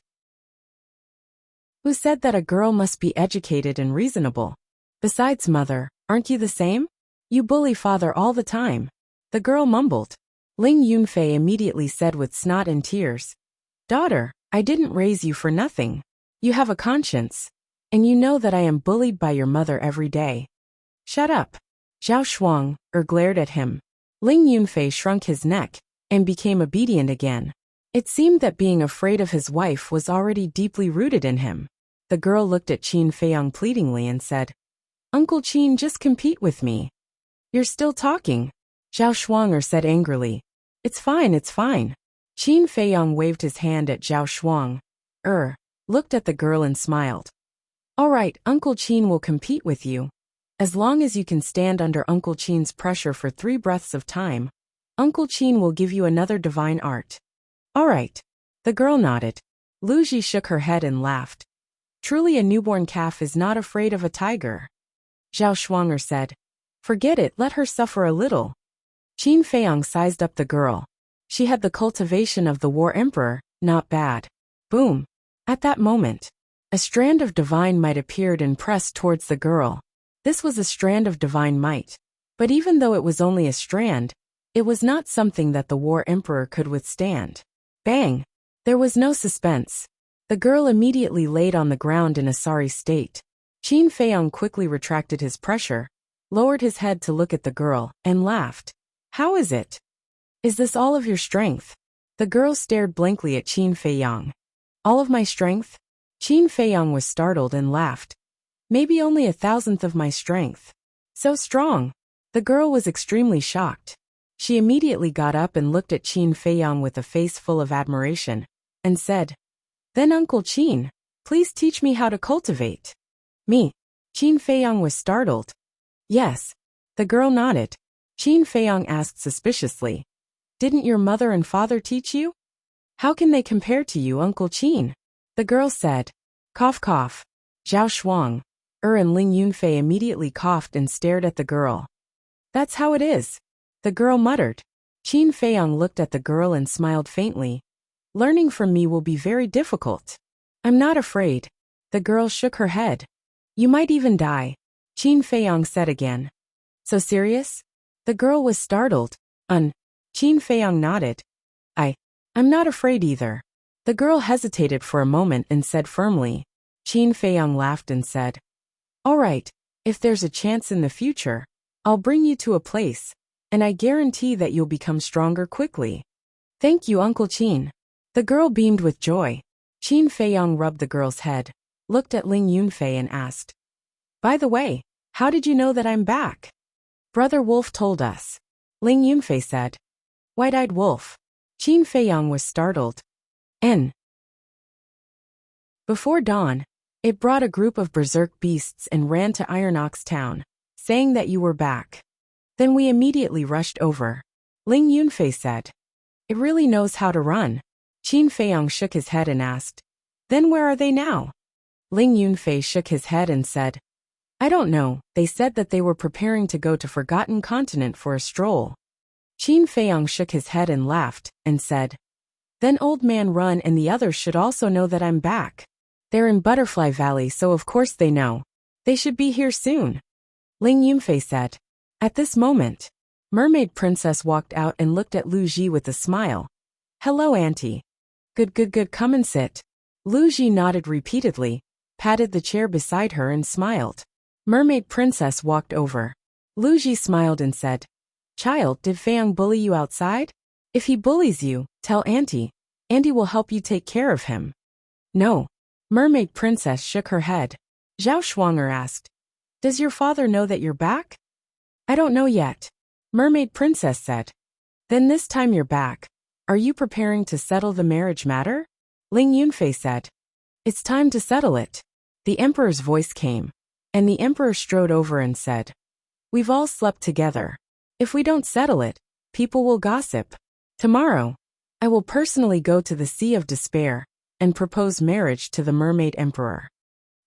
"Who said that a girl must be educated and reasonable? Besides, mother, aren't you the same? You bully father all the time," the girl mumbled. Ling Yunfei immediately said with snot and tears, "Daughter, I didn't raise you for nothing. You have a conscience, and you know that I am bullied by your mother every day." "Shut up." Zhao Shuanger glared at him. Ling Yunfei shrunk his neck and became obedient again. It seemed that being afraid of his wife was already deeply rooted in him. The girl looked at Qin Feiyang pleadingly and said, "Uncle Qin, just compete with me." "You're still talking," Zhao Shuanger said angrily. It's fine. Qin Feiyang waved his hand at Zhao Shuanger, looked at the girl and smiled. "All right, Uncle Qin will compete with you. As long as you can stand under Uncle Qin's pressure for 3 breaths of time, Uncle Qin will give you another divine art." "All right." The girl nodded. Lu Ji shook her head and laughed. "Truly a newborn calf is not afraid of a tiger," Zhao Shuanger said. "Forget it, let her suffer a little." Qin Feiyang sized up the girl. She had the cultivation of the War Emperor, not bad. Boom. At that moment, a strand of divine might appeared and pressed towards the girl. This was a strand of divine might. But even though it was only a strand, it was not something that the War Emperor could withstand. Bang! There was no suspense. The girl immediately laid on the ground in a sorry state. Qin Feiyang quickly retracted his pressure, lowered his head to look at the girl, and laughed. "How is it? Is this all of your strength?" The girl stared blankly at Qin Feiyang. "All of my strength?" Qin Feiyang was startled and laughed. "Maybe only 1,000th of my strength." "So strong?" The girl was extremely shocked. She immediately got up and looked at Qin Feiyang with a face full of admiration, and said, "Then Uncle Qin, please teach me how to cultivate." "Me?" Qin Feiyang was startled. "Yes." The girl nodded. Qin Feiyang asked suspiciously, "Didn't your mother and father teach you? How can they compare to you, Uncle Qin?" The girl said, "Cough cough." Zhao Shuanger and Ling Yunfei immediately coughed and stared at the girl. "That's how it is," the girl muttered. Qin Feiyang looked at the girl and smiled faintly. "Learning from me will be very difficult." "I'm not afraid." The girl shook her head. "You might even die," Qin Feiyang said again. "So serious?" The girl was startled. Qin Feiyang nodded. I'm not afraid either." The girl hesitated for a moment and said firmly. Qin Feiyang laughed and said, "All right, if there's a chance in the future, I'll bring you to a place, and I guarantee that you'll become stronger quickly." "Thank you, Uncle Qin." The girl beamed with joy. Qin Feiyang rubbed the girl's head, looked at Ling Yunfei and asked, "By the way, how did you know that I'm back?" "Brother Wolf told us," Ling Yunfei said. "White-eyed wolf." Qin Feiyang was startled. Before dawn, it brought a group of berserk beasts and ran to Iron Ox Town, saying that you were back. Then we immediately rushed over. Ling Yunfei said. "It really knows how to run." Qin Feiyang shook his head and asked, "Then where are they now?" Ling Yunfei shook his head and said, "I don't know, they said that they were preparing to go to Forgotten Continent for a stroll." Qin Feiyang shook his head and laughed, and said, "Then Old Man Run and the others should also know that I'm back. They're in Butterfly Valley, so of course they know. They should be here soon." Ling Yunfei said. At this moment, Mermaid Princess walked out and looked at Lu Ji with a smile. "Hello, Auntie." Good, come and sit." Lu Ji nodded repeatedly, patted the chair beside her and smiled. Mermaid Princess walked over. Lu Ji smiled and said, "Child, did Feiyang bully you outside? If he bullies you, tell Auntie. Auntie will help you take care of him." "No." Mermaid Princess shook her head. Zhao Shuanger asked, "Does your father know that you're back?" "I don't know yet." Mermaid Princess said. "Then this time you're back. Are you preparing to settle the marriage matter?" Ling Yunfei said. "It's time to settle it." The Emperor's voice came, and the Emperor strode over and said, "We've all slept together. If we don't settle it, people will gossip. Tomorrow, I will personally go to the Sea of Despair and propose marriage to the Mermaid Emperor."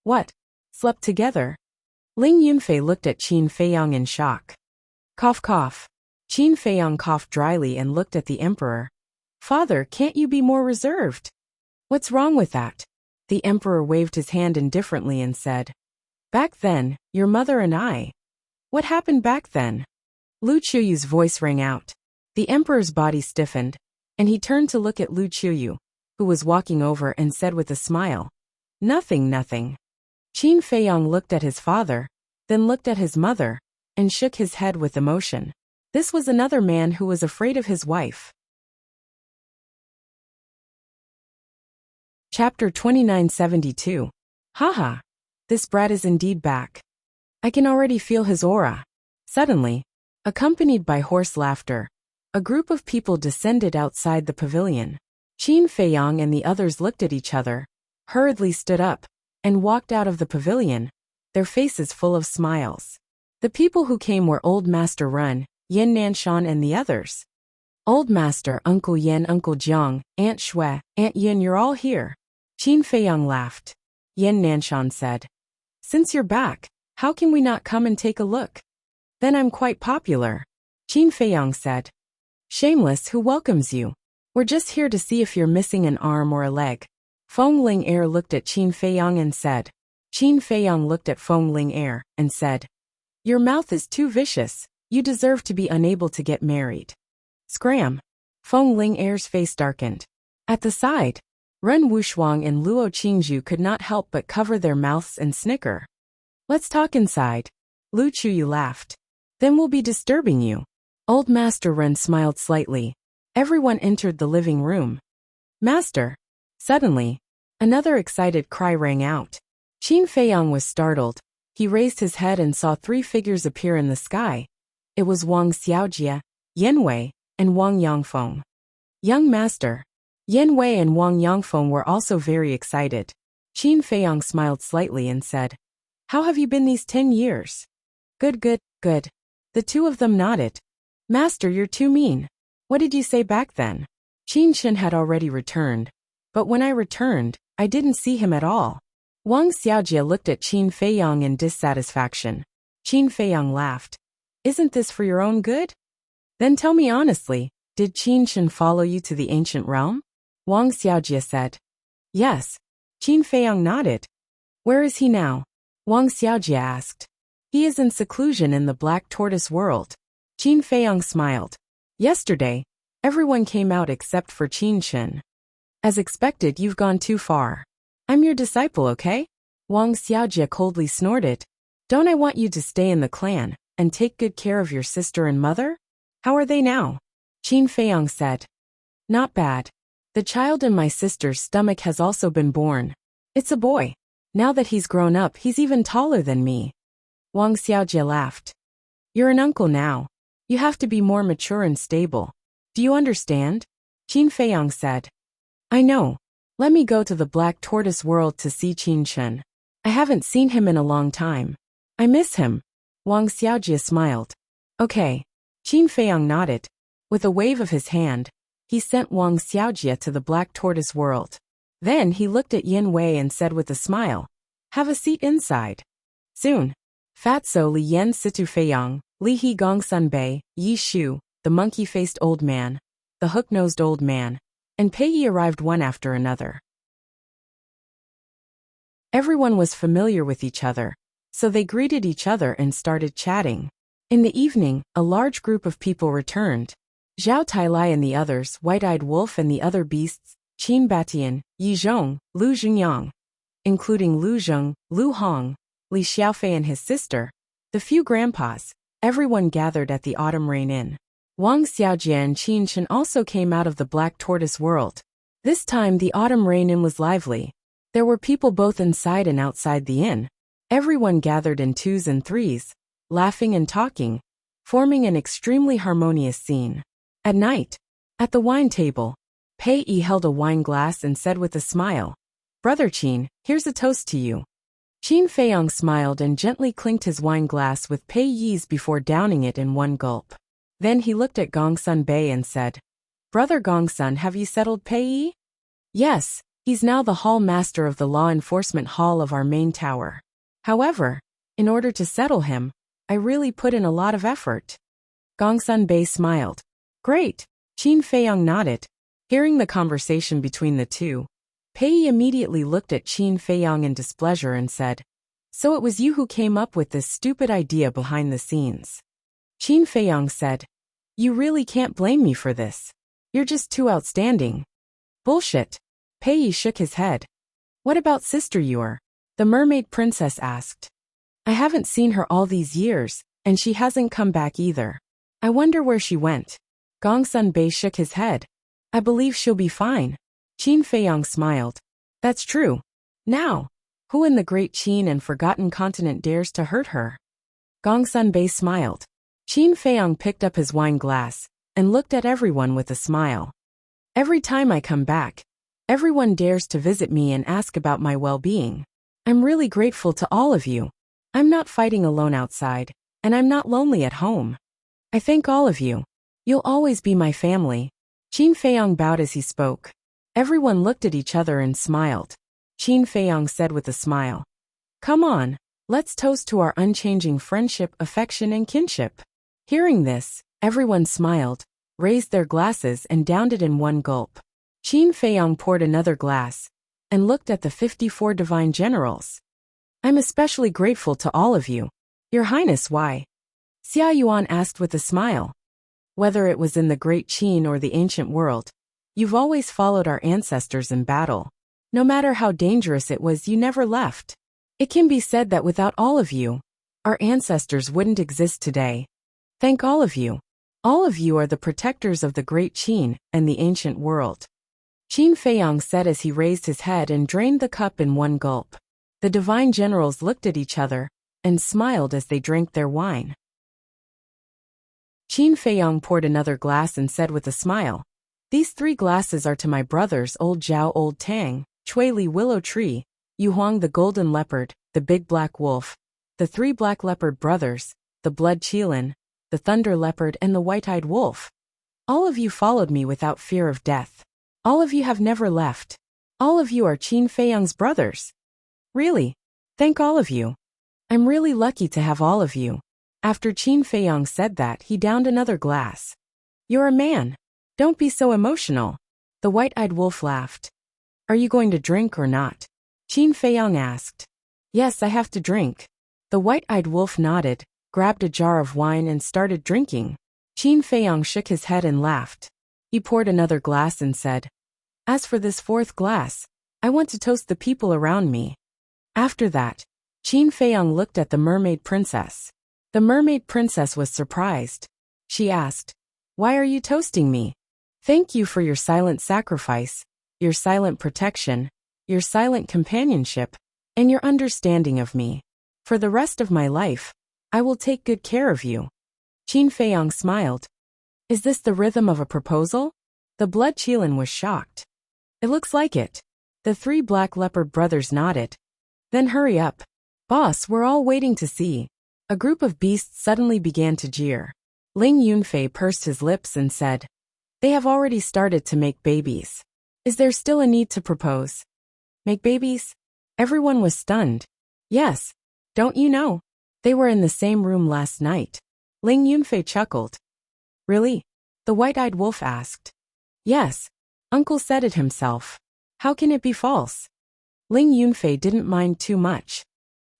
"What? Slept together?" Ling Yunfei looked at Qin Feiyang in shock. Cough, cough. Qin Feiyang coughed dryly and looked at the Emperor. "Father, can't you be more reserved?" "What's wrong with that?" The Emperor waved his hand indifferently and said, "Back then, your mother and I." "What happened back then?" Lu Chuyu's voice rang out. The Emperor's body stiffened, and he turned to look at Lu Chuyu, who was walking over, and said with a smile, Nothing. Qin Feiyang looked at his father, then looked at his mother, and shook his head with emotion. This was another man who was afraid of his wife. Chapter 2972. Haha. This brat is indeed back. I can already feel his aura. Suddenly, accompanied by hoarse laughter, a group of people descended outside the pavilion. Qin Feiyang and the others looked at each other, hurriedly stood up, and walked out of the pavilion, their faces full of smiles. The people who came were Old Master Run, Yin Nanshan and the others. Old Master, Uncle Yen, Uncle Jiang, Aunt Shui, Aunt Yin, you're all here. Qin Feiyang laughed. Yin Nanshan said, "Since you're back, how can we not come and take a look?" "Then I'm quite popular." Qin Feiyang said. "Shameless, who welcomes you? We're just here to see if you're missing an arm or a leg." Feng Ling Er looked at Qin Feiyang and said. Qin Feiyang looked at Feng Ling Er and said, "Your mouth is too vicious. You deserve to be unable to get married." Scram. Feng Ling Er's face darkened. At the side, Ren Wushuang and Luo Qingzhu could not help but cover their mouths and snicker. "Let's talk inside." Lu Chuyu laughed. "Then we'll be disturbing you." Old Master Ren smiled slightly. Everyone entered the living room. "Master." Suddenly, another excited cry rang out. Qin Feiyang was startled. He raised his head and saw three figures appear in the sky. It was Wang Xiaojie, Yan Wei, and Wang Yangfeng. "Young Master." Yan Wei and Wang Yangfeng were also very excited. Qin Feiyang smiled slightly and said, "How have you been these 10 years?" Good. The two of them nodded. "Master, you're too mean. What did you say back then?" Qin Shen had already returned, but when I returned, I didn't see him at all. Wang Xiaojie looked at Qin Feiyang in dissatisfaction. Qin Feiyang laughed. "Isn't this for your own good? Then tell me honestly, did Qin Shen follow you to the ancient realm?" Wang Xiaojie said. "Yes." Qin Feiyang nodded. "Where is he now?" Wang Xiaojie asked. "He is in seclusion in the Black Tortoise world." Qin Feiyang smiled. "Yesterday, everyone came out except for Qin Shen." As expected, you've gone too far. I'm your disciple, okay? Wang Xiaojie coldly snorted. Don't I want you to stay in the clan and take good care of your sister and mother? How are they now? Qin Feiyang said. Not bad. The child in my sister's stomach has also been born. It's a boy. Now that he's grown up, he's even taller than me. Wang Xiaojie laughed. You're an uncle now. You have to be more mature and stable. Do you understand? Qin Feiyang said. I know. Let me go to the Black Tortoise world to see Qin Shen. I haven't seen him in a long time. I miss him. Wang Xiaojie smiled. Okay. Qin Feiyang nodded. With a wave of his hand, he sent Wang Xiaojie to the Black Tortoise world. Then he looked at Yin Wei and said with a smile, have a seat inside. Soon, Fatso Li Yen Situ Feiyang, Li He Gong Sun Bei, Yi Shu, the monkey-faced old man, the hook-nosed old man, and Pei Yi arrived one after another. Everyone was familiar with each other, so they greeted each other and started chatting. In the evening, a large group of people returned. Zhao Tailai and the others, White-Eyed Wolf and the other beasts, Qin Batian, Yi Zhong, Lu Xingyang, including Lu Zheng, Lu Hong, Li Xiaofei and his sister, the few grandpas, everyone gathered at the Autumn Rain Inn. Wang Xiaojie and Qin Shen also came out of the Black Tortoise world. This time the Autumn Rain Inn was lively. There were people both inside and outside the inn. Everyone gathered in twos and threes, laughing and talking, forming an extremely harmonious scene. At night, at the wine table, Pei Yi held a wine glass and said with a smile, Brother Qin, here's a toast to you. Qin Feiyang smiled and gently clinked his wine glass with Pei Yi's before downing it in one gulp. Then he looked at Gongsun Bei and said, Brother Gongsun, have you settled Pei Yi? Yes, he's now the hall master of the law enforcement hall of our main tower. However, in order to settle him, I really put in a lot of effort. Gongsun Bei smiled. Great. Qin Feiyang nodded. Hearing the conversation between the two, Pei Yi immediately looked at Qin Feiyang in displeasure and said, So it was you who came up with this stupid idea behind the scenes. Qin Feiyang said, You really can't blame me for this. You're just too outstanding. Bullshit. Pei Yi shook his head. What about Sister Yuer? The mermaid princess asked. I haven't seen her all these years, and she hasn't come back either. I wonder where she went. Gongsun Bei shook his head. I believe she'll be fine. Qin Feiyang smiled. That's true. Now, who in the great Qin and forgotten continent dares to hurt her? Gongsun Bei smiled. Qin Feiyang picked up his wine glass and looked at everyone with a smile. Every time I come back, everyone dares to visit me and ask about my well-being. I'm really grateful to all of you. I'm not fighting alone outside, and I'm not lonely at home. I thank all of you. You'll always be my family. Qin Feiyang bowed as he spoke. Everyone looked at each other and smiled. Qin Feiyang said with a smile, Come on, let's toast to our unchanging friendship, affection, and kinship. Hearing this, everyone smiled, raised their glasses and downed it in one gulp. Qin Feiyang poured another glass and looked at the 54 divine generals. I'm especially grateful to all of you. Your Highness, why? Xia Yuan asked with a smile. Whether it was in the great Qin or the ancient world, you've always followed our ancestors in battle. No matter how dangerous it was, you never left. It can be said that without all of you, our ancestors wouldn't exist today. Thank all of you. All of you are the protectors of the great Qin and the ancient world. Qin Feiyang said as he raised his head and drained the cup in one gulp. The divine generals looked at each other and smiled as they drank their wine. Qin Feiyang poured another glass and said with a smile, These 3 glasses are to my brothers Old Zhao Old Tang, Cui Li Willow Tree, Yu Huang the Golden Leopard, the Big Black Wolf, the 3 Black Leopard brothers, the Blood Qilin, the Thunder Leopard and the White-Eyed Wolf. All of you followed me without fear of death. All of you have never left. All of you are Qin Feiyang's brothers. Really? Thank all of you. I'm really lucky to have all of you. After Qin Feiyang said that, he downed another glass. You're a man. Don't be so emotional. The White-Eyed Wolf laughed. Are you going to drink or not? Qin Feiyang asked. Yes, I have to drink. The White-Eyed Wolf nodded, grabbed a jar of wine and started drinking. Qin Feiyang shook his head and laughed. He poured another glass and said, As for this fourth glass, I want to toast the people around me. After that, Qin Feiyang looked at the mermaid princess. The mermaid princess was surprised. She asked, "Why are you toasting me?" "Thank you for your silent sacrifice, your silent protection, your silent companionship, and your understanding of me. For the rest of my life, I will take good care of you." Qin Feiyang smiled. "Is this the rhythm of a proposal?" The blood Qilin was shocked. "It looks like it." The three black leopard brothers nodded. "Then hurry up. Boss, we're all waiting to see." A group of beasts suddenly began to jeer. Ling Yunfei pursed his lips and said, "They have already started to make babies. Is there still a need to propose?" "Make babies?" Everyone was stunned. "Yes. Don't you know? They were in the same room last night." Ling Yunfei chuckled. "Really?" the white-eyed wolf asked. "Yes. Uncle said it himself. How can it be false?" Ling Yunfei didn't mind too much.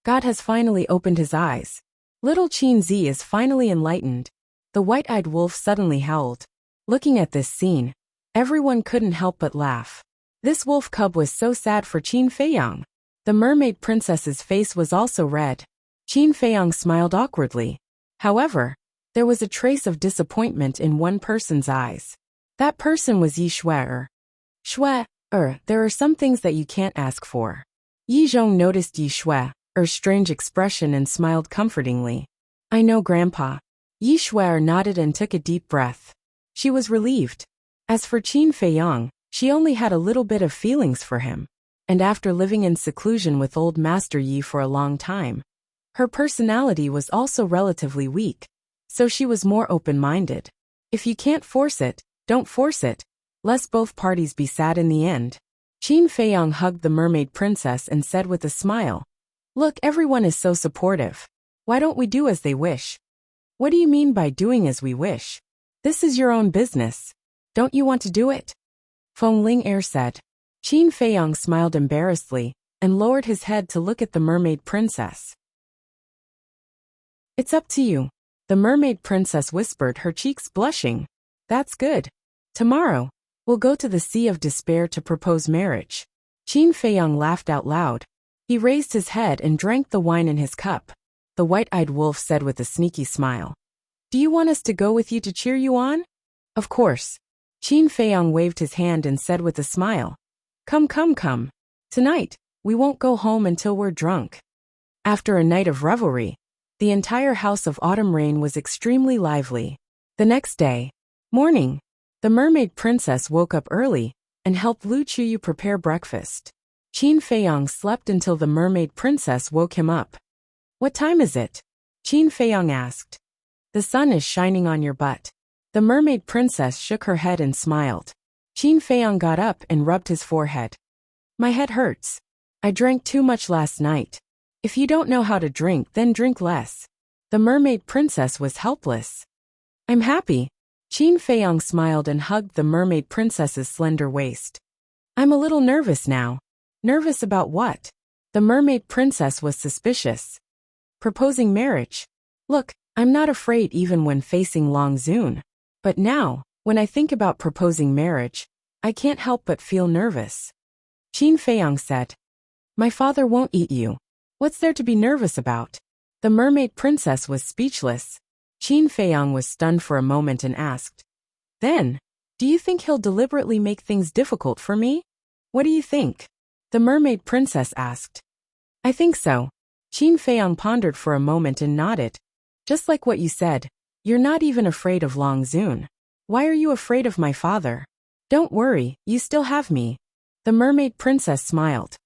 God has finally opened his eyes. Little Qin Zi is finally enlightened. The white-eyed wolf suddenly howled. Looking at this scene, everyone couldn't help but laugh. This wolf cub was so sad for Qin Feiyang. The mermaid princess's face was also red. Qin Feiyang smiled awkwardly. However, there was a trace of disappointment in one person's eyes. That person was Yi Shui. There are some things that you can't ask for. Yi Zhong noticed Yi Shui's strange expression and smiled comfortingly. "I know, Grandpa." Yi Shui nodded and took a deep breath. She was relieved. As for Qin Feiyang, she only had a little bit of feelings for him. And after living in seclusion with old Master Yi for a long time, her personality was also relatively weak, so she was more open-minded. If you can't force it, don't force it, lest both parties be sad in the end. Qin Feiyang hugged the mermaid princess and said with a smile, "Look, everyone is so supportive. Why don't we do as they wish?" "What do you mean by doing as we wish? This is your own business. Don't you want to do it?" Feng Ling said. Qin Feiyang smiled embarrassedly and lowered his head to look at the mermaid princess. "It's up to you," the mermaid princess whispered, her cheeks blushing. "That's good. Tomorrow, we'll go to the Sea of Despair to propose marriage." Qin Feiyang laughed out loud. He raised his head and drank the wine in his cup. The white-eyed wolf said with a sneaky smile, "Do you want us to go with you to cheer you on?" "Of course." Qin Feiyang waved his hand and said with a smile, Come. Tonight, we won't go home until we're drunk." After a night of revelry, the entire house of Autumn Rain was extremely lively. The next day, morning, the mermaid princess woke up early and helped Lu Chuyu prepare breakfast. Qin Feiyang slept until the mermaid princess woke him up. "What time is it?" Qin Feiyang asked. "The sun is shining on your butt." The mermaid princess shook her head and smiled. Qin Feiyang got up and rubbed his forehead. "My head hurts. I drank too much last night." "If you don't know how to drink, then drink less." The mermaid princess was helpless. "I'm happy." Qin Feiyang smiled and hugged the mermaid princess's slender waist. "I'm a little nervous now." "Nervous about what?" The mermaid princess was suspicious. "Proposing marriage. Look, I'm not afraid even when facing Long Zun. But now, when I think about proposing marriage, I can't help but feel nervous." Qin Feiyang said. "My father won't eat you. What's there to be nervous about?" The mermaid princess was speechless. Qin Feiyang was stunned for a moment and asked, "Then, do you think he'll deliberately make things difficult for me?" "What do you think?" the mermaid princess asked. "I think so." Qin Feiyang pondered for a moment and nodded. "Just like what you said, you're not even afraid of Long Zun. Why are you afraid of my father?" "Don't worry, you still have me." The mermaid princess smiled.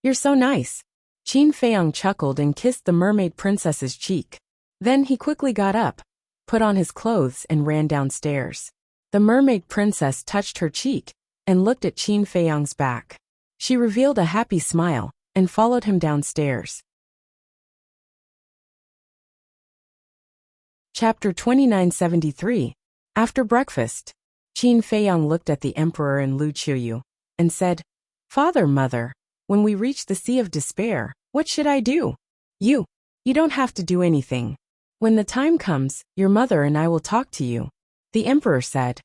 "You're so nice." Qin Feiyang chuckled and kissed the mermaid princess's cheek. Then he quickly got up, put on his clothes and ran downstairs. The mermaid princess touched her cheek and looked at Qin Feiyang's back. She revealed a happy smile and followed him downstairs. Chapter 2973. After breakfast, Qin Feiyang looked at the emperor and Lu Chuyu and said, "Father, mother, when we reach the Sea of Despair, what should I do?" You don't have to do anything. When the time comes, your mother and I will talk to you," the emperor said.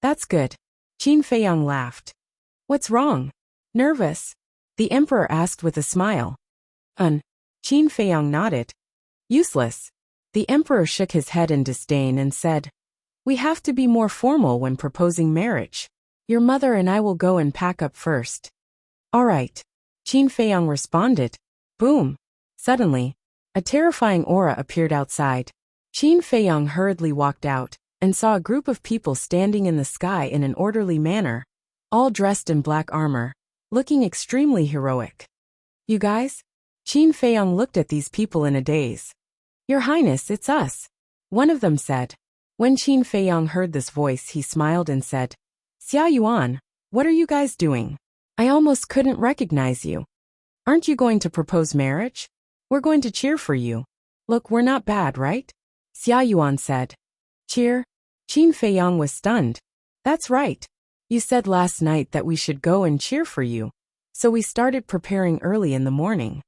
"That's good." Qin Feiyang laughed. What's wrong? Nervous? The emperor asked with a smile. Qin Feiyang nodded. Useless. The emperor shook his head in disdain and said, we have to be more formal when proposing marriage. Your mother and I will go and pack up first. All right. Qin Feiyang responded. Boom. Suddenly, a terrifying aura appeared outside. Qin Feiyang hurriedly walked out and saw a group of people standing in the sky in an orderly manner, all dressed in black armor, looking extremely heroic. You guys? Qin Feiyang looked at these people in a daze. Your Highness, it's us. One of them said. When Qin Feiyang heard this voice, he smiled and said, Xia Yuan, what are you guys doing? I almost couldn't recognize you. Aren't you going to propose marriage? We're going to cheer for you. Look, we're not bad, right? Xia Yuan said. Cheer? Qin Feiyang was stunned. That's right. You said last night that we should go and cheer for you. So we started preparing early in the morning.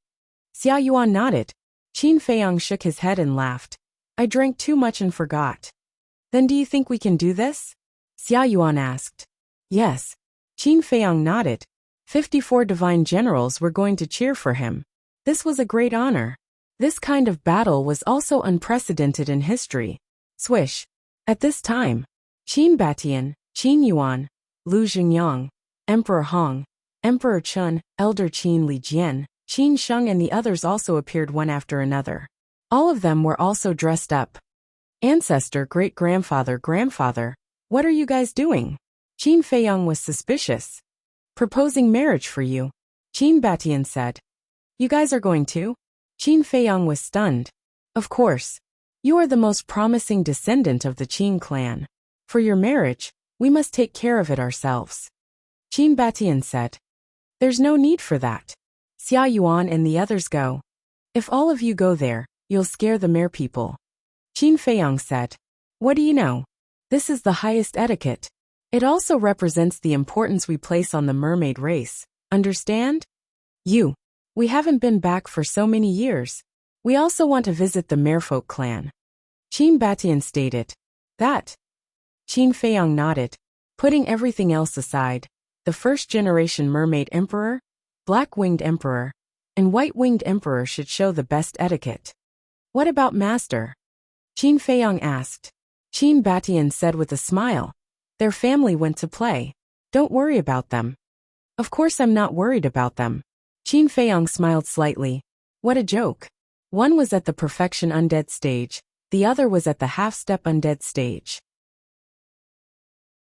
Xia Yuan nodded. Qin Feiyang shook his head and laughed. I drank too much and forgot. Then do you think we can do this? Xia Yuan asked. Yes. Qin Feiyang nodded. 54 divine generals were going to cheer for him. This was a great honor. This kind of battle was also unprecedented in history. Swish. At this time, Qin Batian, Qin Yuan, Lu Xingyang, Emperor Hong, Emperor Chun, Elder Qin Li Jian, Qin Sheng and the others also appeared one after another. All of them were also dressed up. Ancestor, great-grandfather, grandfather, what are you guys doing? Qin Feiyang was suspicious. Proposing marriage for you, Qin Batian said. You guys are going to? Qin Feiyang was stunned. Of course. You are the most promising descendant of the Qin clan. For your marriage, we must take care of it ourselves. Qin Batian said. There's no need for that. Xia Yuan and the others go. If all of you go there, you'll scare the mer people. Qin Feiyang said. What do you know? This is the highest etiquette. It also represents the importance we place on the mermaid race. Understand? We haven't been back for so many years. We also want to visit the merfolk clan. Qin Batian stated. That? Qin Feiyang nodded. Putting everything else aside, the first-generation mermaid emperor, black-winged emperor, and white-winged emperor should show the best etiquette. What about master? Qin Feiyang asked. Qin Batian said with a smile. Their family went to play. Don't worry about them. Of course I'm not worried about them. Qin Feiyang smiled slightly. What a joke. One was at the perfection undead stage, the other was at the half-step undead stage.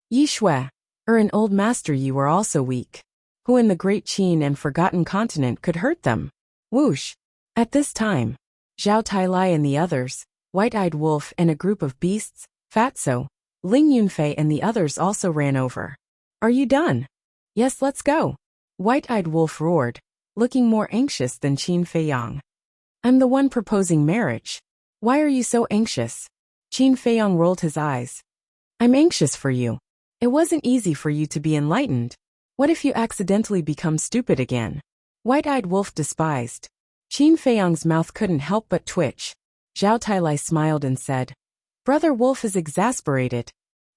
Yi Shui, an old master, you were also weak. Who in the great Qin and forgotten continent could hurt them? Whoosh. At this time, Zhao Tailai and the others, White-Eyed Wolf and a group of beasts, Fatso, Ling Yunfei and the others also ran over. Are you done? Yes, let's go. White-Eyed Wolf roared, looking more anxious than Qin Feiyang. I'm the one proposing marriage. Why are you so anxious? Qin Feiyang rolled his eyes. I'm anxious for you. It wasn't easy for you to be enlightened. What if you accidentally become stupid again? White-Eyed Wolf despised. Qin Feiyang's mouth couldn't help but twitch. Zhao Tailai smiled and said, Brother Wolf is exasperated.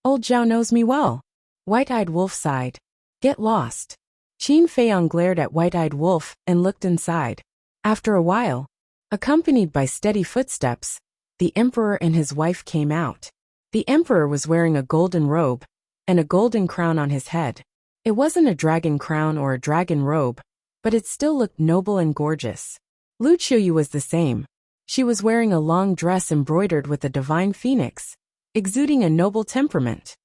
Old Zhao knows me well. White-Eyed Wolf sighed. Get lost. Qin Feiyang glared at White-Eyed Wolf and looked inside. After a while, accompanied by steady footsteps, the emperor and his wife came out. The emperor was wearing a golden robe and a golden crown on his head. It wasn't a dragon crown or a dragon robe, but it still looked noble and gorgeous. Lu Qiuyu was the same. She was wearing a long dress embroidered with a divine phoenix, exuding a noble temperament.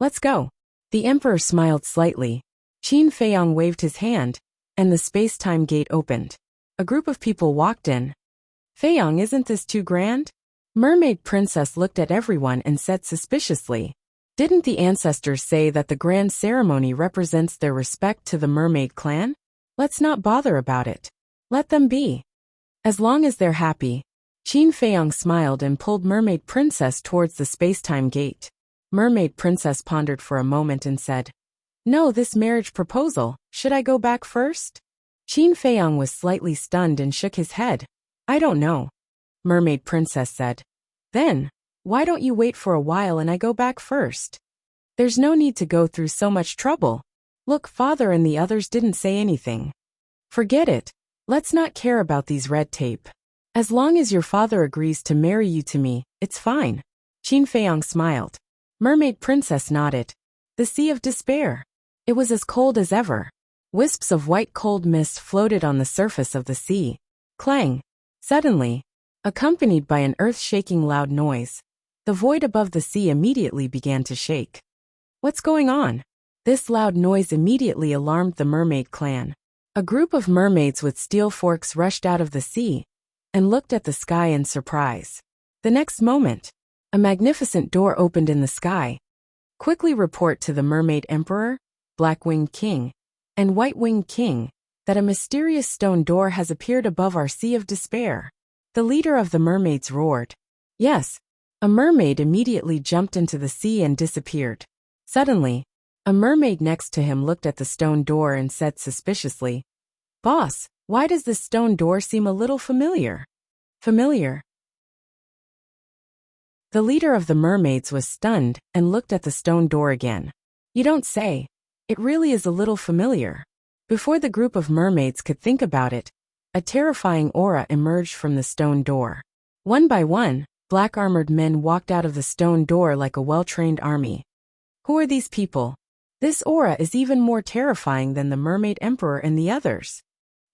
Let's go. The emperor smiled slightly. Qin Feiyang waved his hand, and the space-time gate opened. A group of people walked in. Feiyang, isn't this too grand? Mermaid Princess looked at everyone and said suspiciously, Didn't the ancestors say that the grand ceremony represents their respect to the mermaid clan? Let's not bother about it. Let them be. As long as they're happy. Qin Feiyang smiled and pulled Mermaid Princess towards the space-time gate. Mermaid Princess pondered for a moment and said, No, this marriage proposal, should I go back first? Qin Feiyang was slightly stunned and shook his head. I don't know. Mermaid Princess said. Then, why don't you wait for a while and I go back first? There's no need to go through so much trouble. Look, father and the others didn't say anything. Forget it. Let's not care about these red tape. As long as your father agrees to marry you to me, it's fine. Qin Feiyang smiled. Mermaid Princess nodded. The Sea of Despair. It was as cold as ever. Wisps of white cold mist floated on the surface of the sea. Clang. Suddenly, accompanied by an earth-shaking loud noise, the void above the sea immediately began to shake. What's going on? This loud noise immediately alarmed the mermaid clan. A group of mermaids with steel forks rushed out of the sea and looked at the sky in surprise. The next moment, a magnificent door opened in the sky. Quickly report to the Mermaid Emperor, Black-Winged King, and White-Winged King that a mysterious stone door has appeared above our Sea of Despair. The leader of the mermaids roared. Yes. A mermaid immediately jumped into the sea and disappeared. Suddenly, a mermaid next to him looked at the stone door and said suspiciously, Boss, why does this stone door seem a little familiar? Familiar? The leader of the mermaids was stunned and looked at the stone door again. You don't say. It really is a little familiar. Before the group of mermaids could think about it, a terrifying aura emerged from the stone door. One by one, black-armored men walked out of the stone door like a well-trained army. Who are these people? This aura is even more terrifying than the Mermaid Emperor and the others.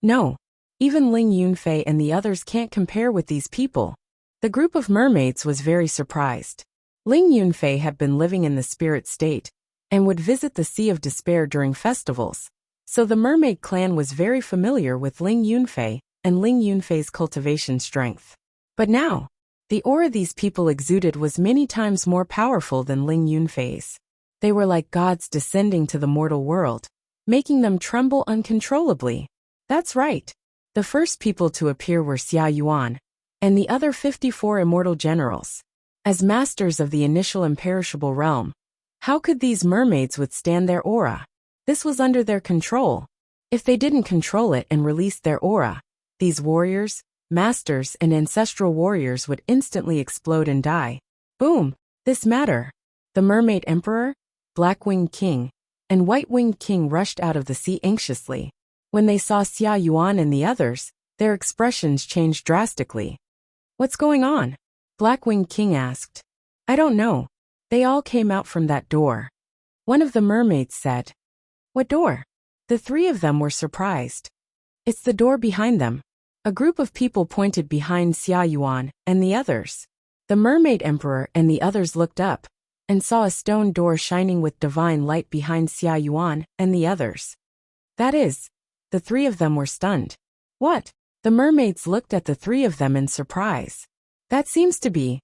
No, even Ling Yunfei and the others can't compare with these people. The group of mermaids was very surprised. Ling Yunfei had been living in the spirit state and would visit the Sea of Despair during festivals, so the mermaid clan was very familiar with Ling Yunfei and Ling Yunfei's cultivation strength. But now, the aura these people exuded was many times more powerful than Ling Yunfei's. They were like gods descending to the mortal world, making them tremble uncontrollably. That's right. The first people to appear were Xia Yuan and the other 54 immortal generals. As masters of the initial imperishable realm, how could these mermaids withstand their aura? This was under their control. If they didn't control it and released their aura, these warriors, masters and ancestral warriors would instantly explode and die. Boom! This matter. The Mermaid Emperor, Black-Winged King, and White-Winged King rushed out of the sea anxiously. When they saw Xia Yuan and the others, their expressions changed drastically. What's going on? Black-Winged King asked. I don't know. They all came out from that door. One of the mermaids said. What door? The three of them were surprised. It's the door behind them. A group of people pointed behind Xia Yuan and the others. The Mermaid Emperor and the others looked up and saw a stone door shining with divine light behind Xia Yuan and the others. That is, the three of them were stunned. What? The mermaids looked at the three of them in surprise. That seems to be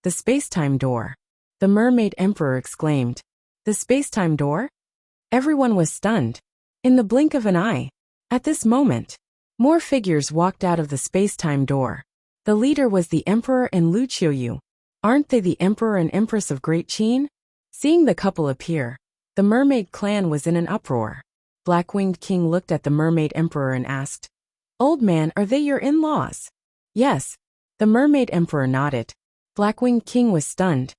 the space-time door. The Mermaid Emperor exclaimed. The space-time door? Everyone was stunned. In the blink of an eye. At this moment, more figures walked out of the space-time door. The leader was the Emperor and Lu Qiuyu. Aren't they the Emperor and Empress of Great Qin? Seeing the couple appear, the mermaid clan was in an uproar. Black-Winged King looked at the Mermaid Emperor and asked, Old man, are they your in-laws? Yes. The Mermaid Emperor nodded. Black-Winged King was stunned.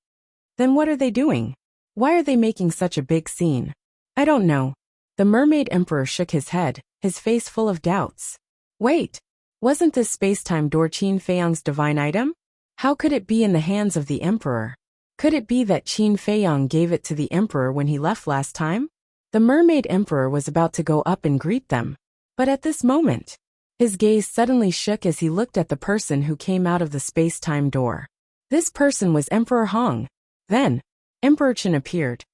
Then what are they doing? Why are they making such a big scene? I don't know. The Mermaid Emperor shook his head, his face full of doubts. Wait. Wasn't this space-time door Qin Feiyang's divine item? How could it be in the hands of the Emperor? Could it be that Qin Feiyang gave it to the Emperor when he left last time? The Mermaid Emperor was about to go up and greet them. But at this moment, his gaze suddenly shook as he looked at the person who came out of the space-time door. This person was Emperor Hong. Then, Emperor Chen appeared.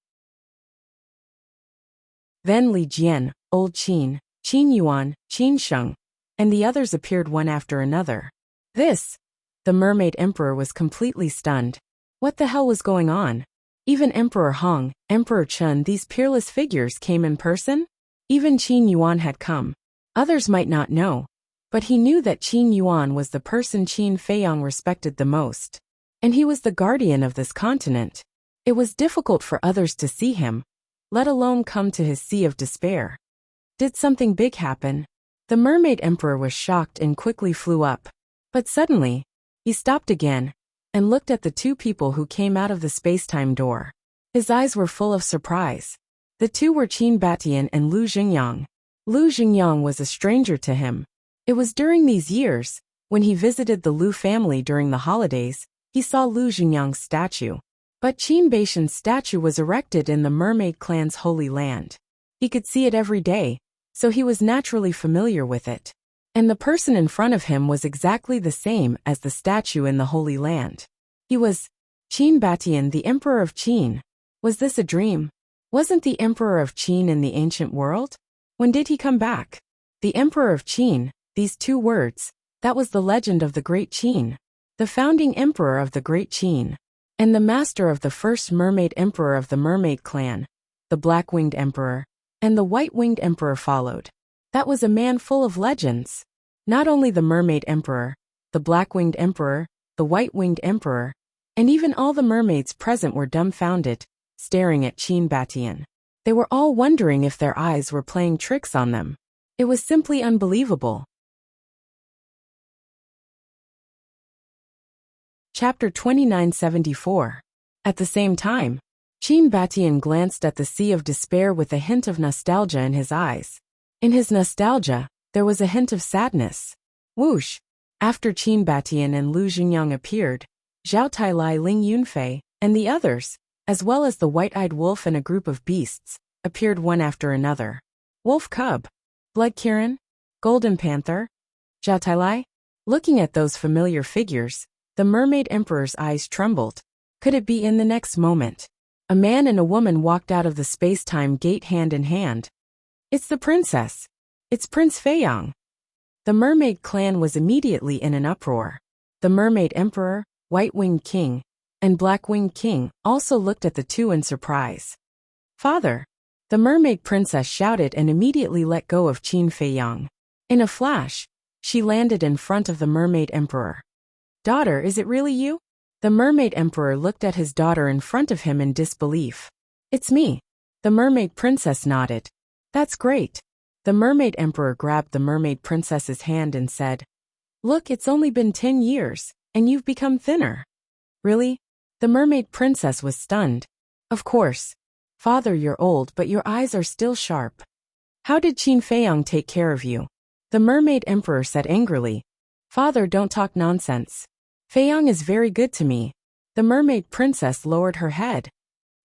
Then Li Jian, Old Qin, Qin Yuan, Qin Sheng, and the others appeared one after another. The Mermaid Emperor was completely stunned. What the hell was going on? Even Emperor Hong, Emperor Chen, these peerless figures came in person? Even Qin Yuan had come. Others might not know, but he knew that Qin Yuan was the person Qin Feiyang respected the most. And he was the guardian of this continent. It was difficult for others to see him, let alone come to his Sea of Despair. Did something big happen? The Mermaid Emperor was shocked and quickly flew up. But suddenly, he stopped again and looked at the two people who came out of the space-time door. His eyes were full of surprise. The two were Qin Batian and Lu Xingyang. Lu Xingyang was a stranger to him. It was during these years, when he visited the Lu family during the holidays, he saw Lu Xingyang's statue. But Qin Batian's statue was erected in the mermaid clan's holy land. He could see it every day, so he was naturally familiar with it. And the person in front of him was exactly the same as the statue in the Holy Land. He was Qin Batian, the Emperor of Qin. Was this a dream? Wasn't the Emperor of Qin in the ancient world? When did he come back? The Emperor of Qin, these two words, that was the legend of the Great Qin, the founding emperor of the Great Qin, and the master of the first mermaid emperor of the mermaid clan, the black-winged emperor, and the white-winged emperor followed. That was a man full of legends. Not only the mermaid emperor, the black-winged emperor, the white-winged emperor, and even all the mermaids present were dumbfounded, staring at Qin Batian. They were all wondering if their eyes were playing tricks on them. It was simply unbelievable. Chapter 2974. At the same time, Qin Batian glanced at the sea of despair with a hint of nostalgia in his eyes. In his nostalgia, there was a hint of sadness. Whoosh! After Qin Batian and Lu Xingyang appeared, Zhao Tailai, Ling Yunfei, and the others, as well as the white-eyed wolf and a group of beasts, appeared one after another. Wolf Cub, Blood Kirin, Golden Panther, Zhao Tailai. Looking at those familiar figures, the mermaid emperor's eyes trembled. Could it be in the next moment? A man and a woman walked out of the space-time gate hand in hand. It's the princess. It's Prince Feiyang. The mermaid clan was immediately in an uproar. The mermaid emperor, white-winged king, and black-winged king also looked at the two in surprise. Father! The mermaid princess shouted and immediately let go of Qin Feiyang. In a flash, she landed in front of the mermaid emperor. Daughter, is it really you? The mermaid emperor looked at his daughter in front of him in disbelief. It's me. The mermaid princess nodded. That's great. The mermaid emperor grabbed the mermaid princess's hand and said, Look, it's only been 10 years, and you've become thinner. Really? The mermaid princess was stunned. Of course. Father, you're old, but your eyes are still sharp. How did Qin Feiyang take care of you? The mermaid emperor said angrily. Father, don't talk nonsense. Feiyang is very good to me. The mermaid princess lowered her head.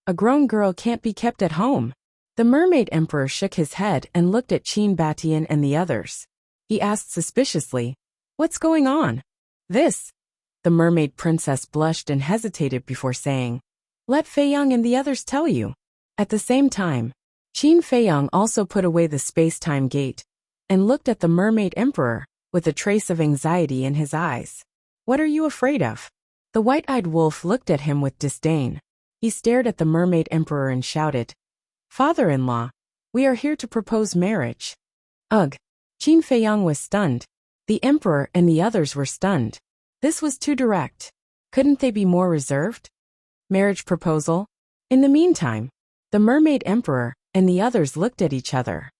A grown girl can't be kept at home. The mermaid emperor shook his head and looked at Qin Batian and the others. He asked suspiciously, What's going on? This. The mermaid princess blushed and hesitated before saying, Let Feiyang and the others tell you. At the same time, Qin Feiyang also put away the space-time gate and looked at the mermaid emperor with a trace of anxiety in his eyes. What are you afraid of? The white-eyed wolf looked at him with disdain. He stared at the mermaid emperor and shouted, Father-in-law, we are here to propose marriage. Ugh. Qin Feiyang was stunned. The emperor and the others were stunned. This was too direct. Couldn't they be more reserved? Marriage proposal? In the meantime, the mermaid emperor and the others looked at each other.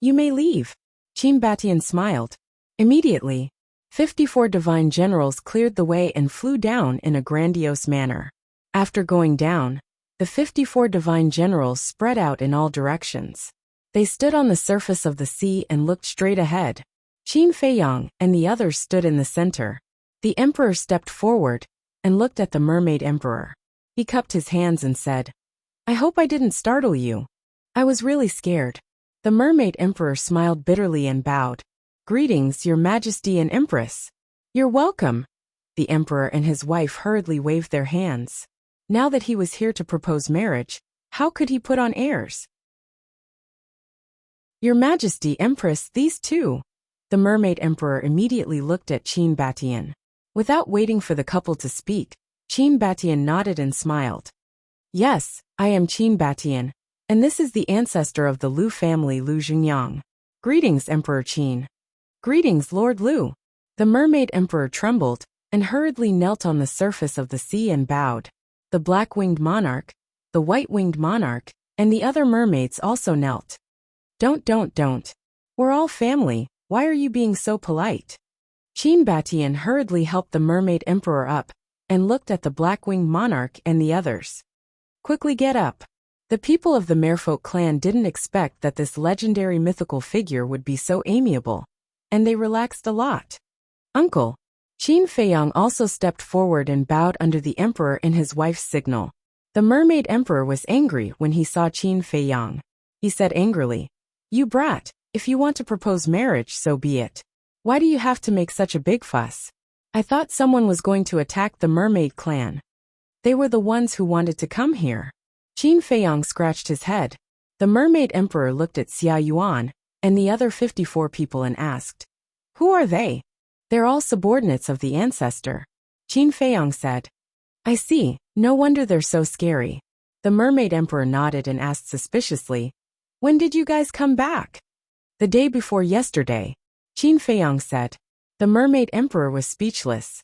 You may leave. Qin Batian smiled. Immediately, 54 divine generals cleared the way and flew down in a grandiose manner. After going down, the 54 divine generals spread out in all directions. They stood on the surface of the sea and looked straight ahead. Qin Feiyang and the others stood in the center. The emperor stepped forward and looked at the mermaid emperor. He cupped his hands and said, I hope I didn't startle you. I was really scared. The mermaid emperor smiled bitterly and bowed. Greetings, your majesty and empress. You're welcome. The emperor and his wife hurriedly waved their hands. Now that he was here to propose marriage, how could he put on airs? Your majesty, empress, these two. The mermaid emperor immediately looked at Qin Batian. Without waiting for the couple to speak, Qin Batian nodded and smiled. Yes, I am Qin Batian, and this is the ancestor of the Lu family, Lu Xingyang. Greetings, Emperor Qin. Greetings, Lord Lu. The mermaid emperor trembled and hurriedly knelt on the surface of the sea and bowed. The black-winged monarch, the white-winged monarch, and the other mermaids also knelt. Don't. We're all family, why are you being so polite? Qin Batian hurriedly helped the mermaid emperor up and looked at the black-winged monarch and the others. Quickly get up. The people of the Merfolk clan didn't expect that this legendary mythical figure would be so amiable, and they relaxed a lot. Uncle. Qin Feiyang also stepped forward and bowed under the emperor and his wife's signal. The mermaid emperor was angry when he saw Qin Feiyang. He said angrily, "You brat, if you want to propose marriage, so be it. Why do you have to make such a big fuss? I thought someone was going to attack the mermaid clan. They were the ones who wanted to come here." Qin Feiyang scratched his head. The mermaid emperor looked at Xia Yuan and the other 54 people and asked, "Who are they?" "They're all subordinates of the ancestor," Qin Feiyang said. "I see, no wonder they're so scary." The mermaid emperor nodded and asked suspiciously, "When did you guys come back?" "The day before yesterday," Qin Feiyang said. The mermaid emperor was speechless.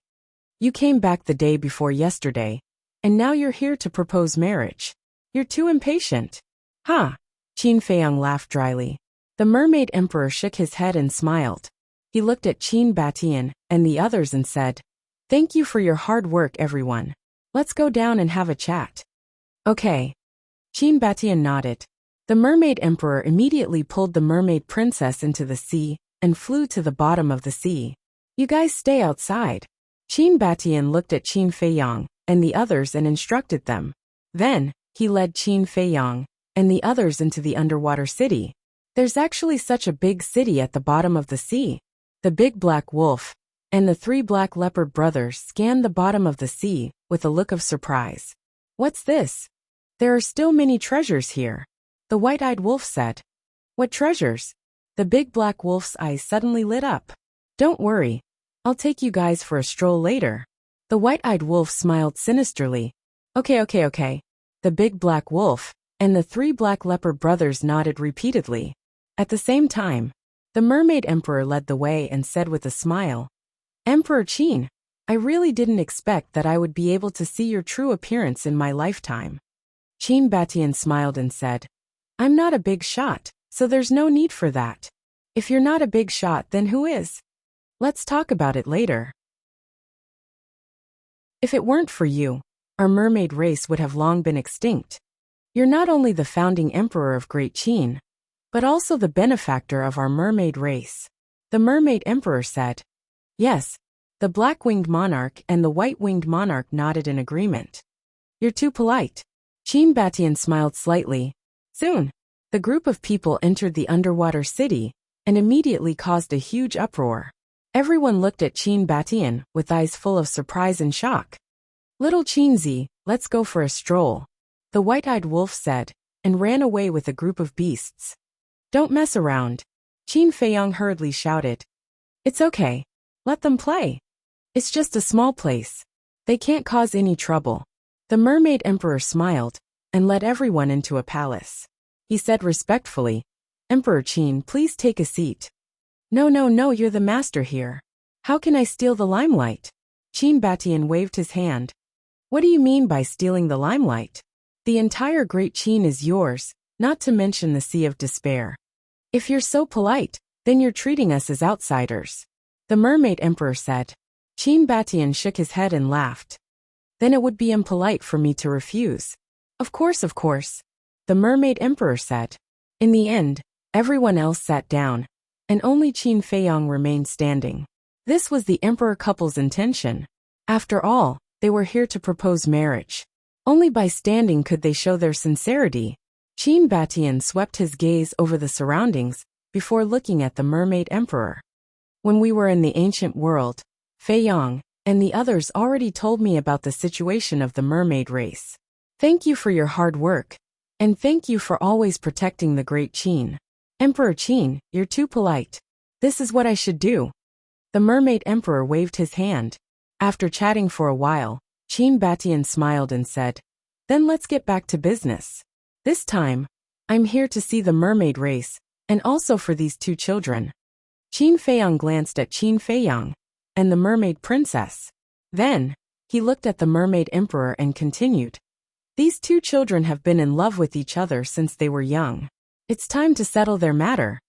"You came back the day before yesterday, and now you're here to propose marriage. You're too impatient." "Huh?" Qin Feiyang laughed dryly. The mermaid emperor shook his head and smiled. He looked at Qin Batian and the others and said, "Thank you for your hard work, everyone. Let's go down and have a chat." "Okay." Qin Batian nodded. The mermaid emperor immediately pulled the mermaid princess into the sea and flew to the bottom of the sea. "You guys stay outside." Qin Batian looked at Qin Feiyang and the others and instructed them. Then, he led Qin Feiyang and the others into the underwater city. There's actually such a big city at the bottom of the sea. The big black wolf and the 3 black leopard brothers scanned the bottom of the sea with a look of surprise. "What's this? There are still many treasures here," the white-eyed wolf said. "What treasures?" The big black wolf's eyes suddenly lit up. "Don't worry. I'll take you guys for a stroll later." The white-eyed wolf smiled sinisterly. Okay. The big black wolf and the 3 black leopard brothers nodded repeatedly. At the same time, the mermaid emperor led the way and said with a smile, "Emperor Qin, I really didn't expect that I would be able to see your true appearance in my lifetime." Qin Batian smiled and said, "I'm not a big shot, so there's no need for that. If you're not a big shot, then who is? Let's talk about it later. If it weren't for you, our mermaid race would have long been extinct. You're not only the founding emperor of Great Qin, but also the benefactor of our mermaid race." The mermaid emperor said. Yes, the black-winged monarch and the white-winged monarch nodded in agreement. "You're too polite." Qin Batian smiled slightly. Soon, the group of people entered the underwater city and immediately caused a huge uproar. Everyone looked at Qin Batian with eyes full of surprise and shock. "Little Qinzi, let's go for a stroll," the white-eyed wolf said, and ran away with a group of beasts. "Don't mess around," Qin Feiyang hurriedly shouted. "It's okay. Let them play. It's just a small place. They can't cause any trouble." The mermaid emperor smiled and led everyone into a palace. He said respectfully, "Emperor Qin, please take a seat." No, you're the master here. How can I steal the limelight?" Qin Batian waved his hand. "What do you mean by stealing the limelight? The entire Great Qin is yours, not to mention the Sea of Despair. If you're so polite, then you're treating us as outsiders," the mermaid emperor said. Qin Batian shook his head and laughed. "Then it would be impolite for me to refuse." Of course, the mermaid emperor said. In the end, everyone else sat down, and only Qin Feiyang remained standing. This was the emperor couple's intention. After all, they were here to propose marriage. Only by standing could they show their sincerity. Qin Batian swept his gaze over the surroundings before looking at the mermaid emperor. "When we were in the ancient world, Feiyang and the others already told me about the situation of the mermaid race. Thank you for your hard work, and thank you for always protecting the Great Qin. Emperor Qin, you're too polite. This is what I should do." The mermaid emperor waved his hand. After chatting for a while, Qin Batian smiled and said, "Then let's get back to business. This time, I'm here to see the mermaid race, and also for these 2 children." Qin Feiyang glanced at Qin Feiyang and the mermaid princess. Then, he looked at the mermaid emperor and continued, "These 2 children have been in love with each other since they were young. It's time to settle their matter."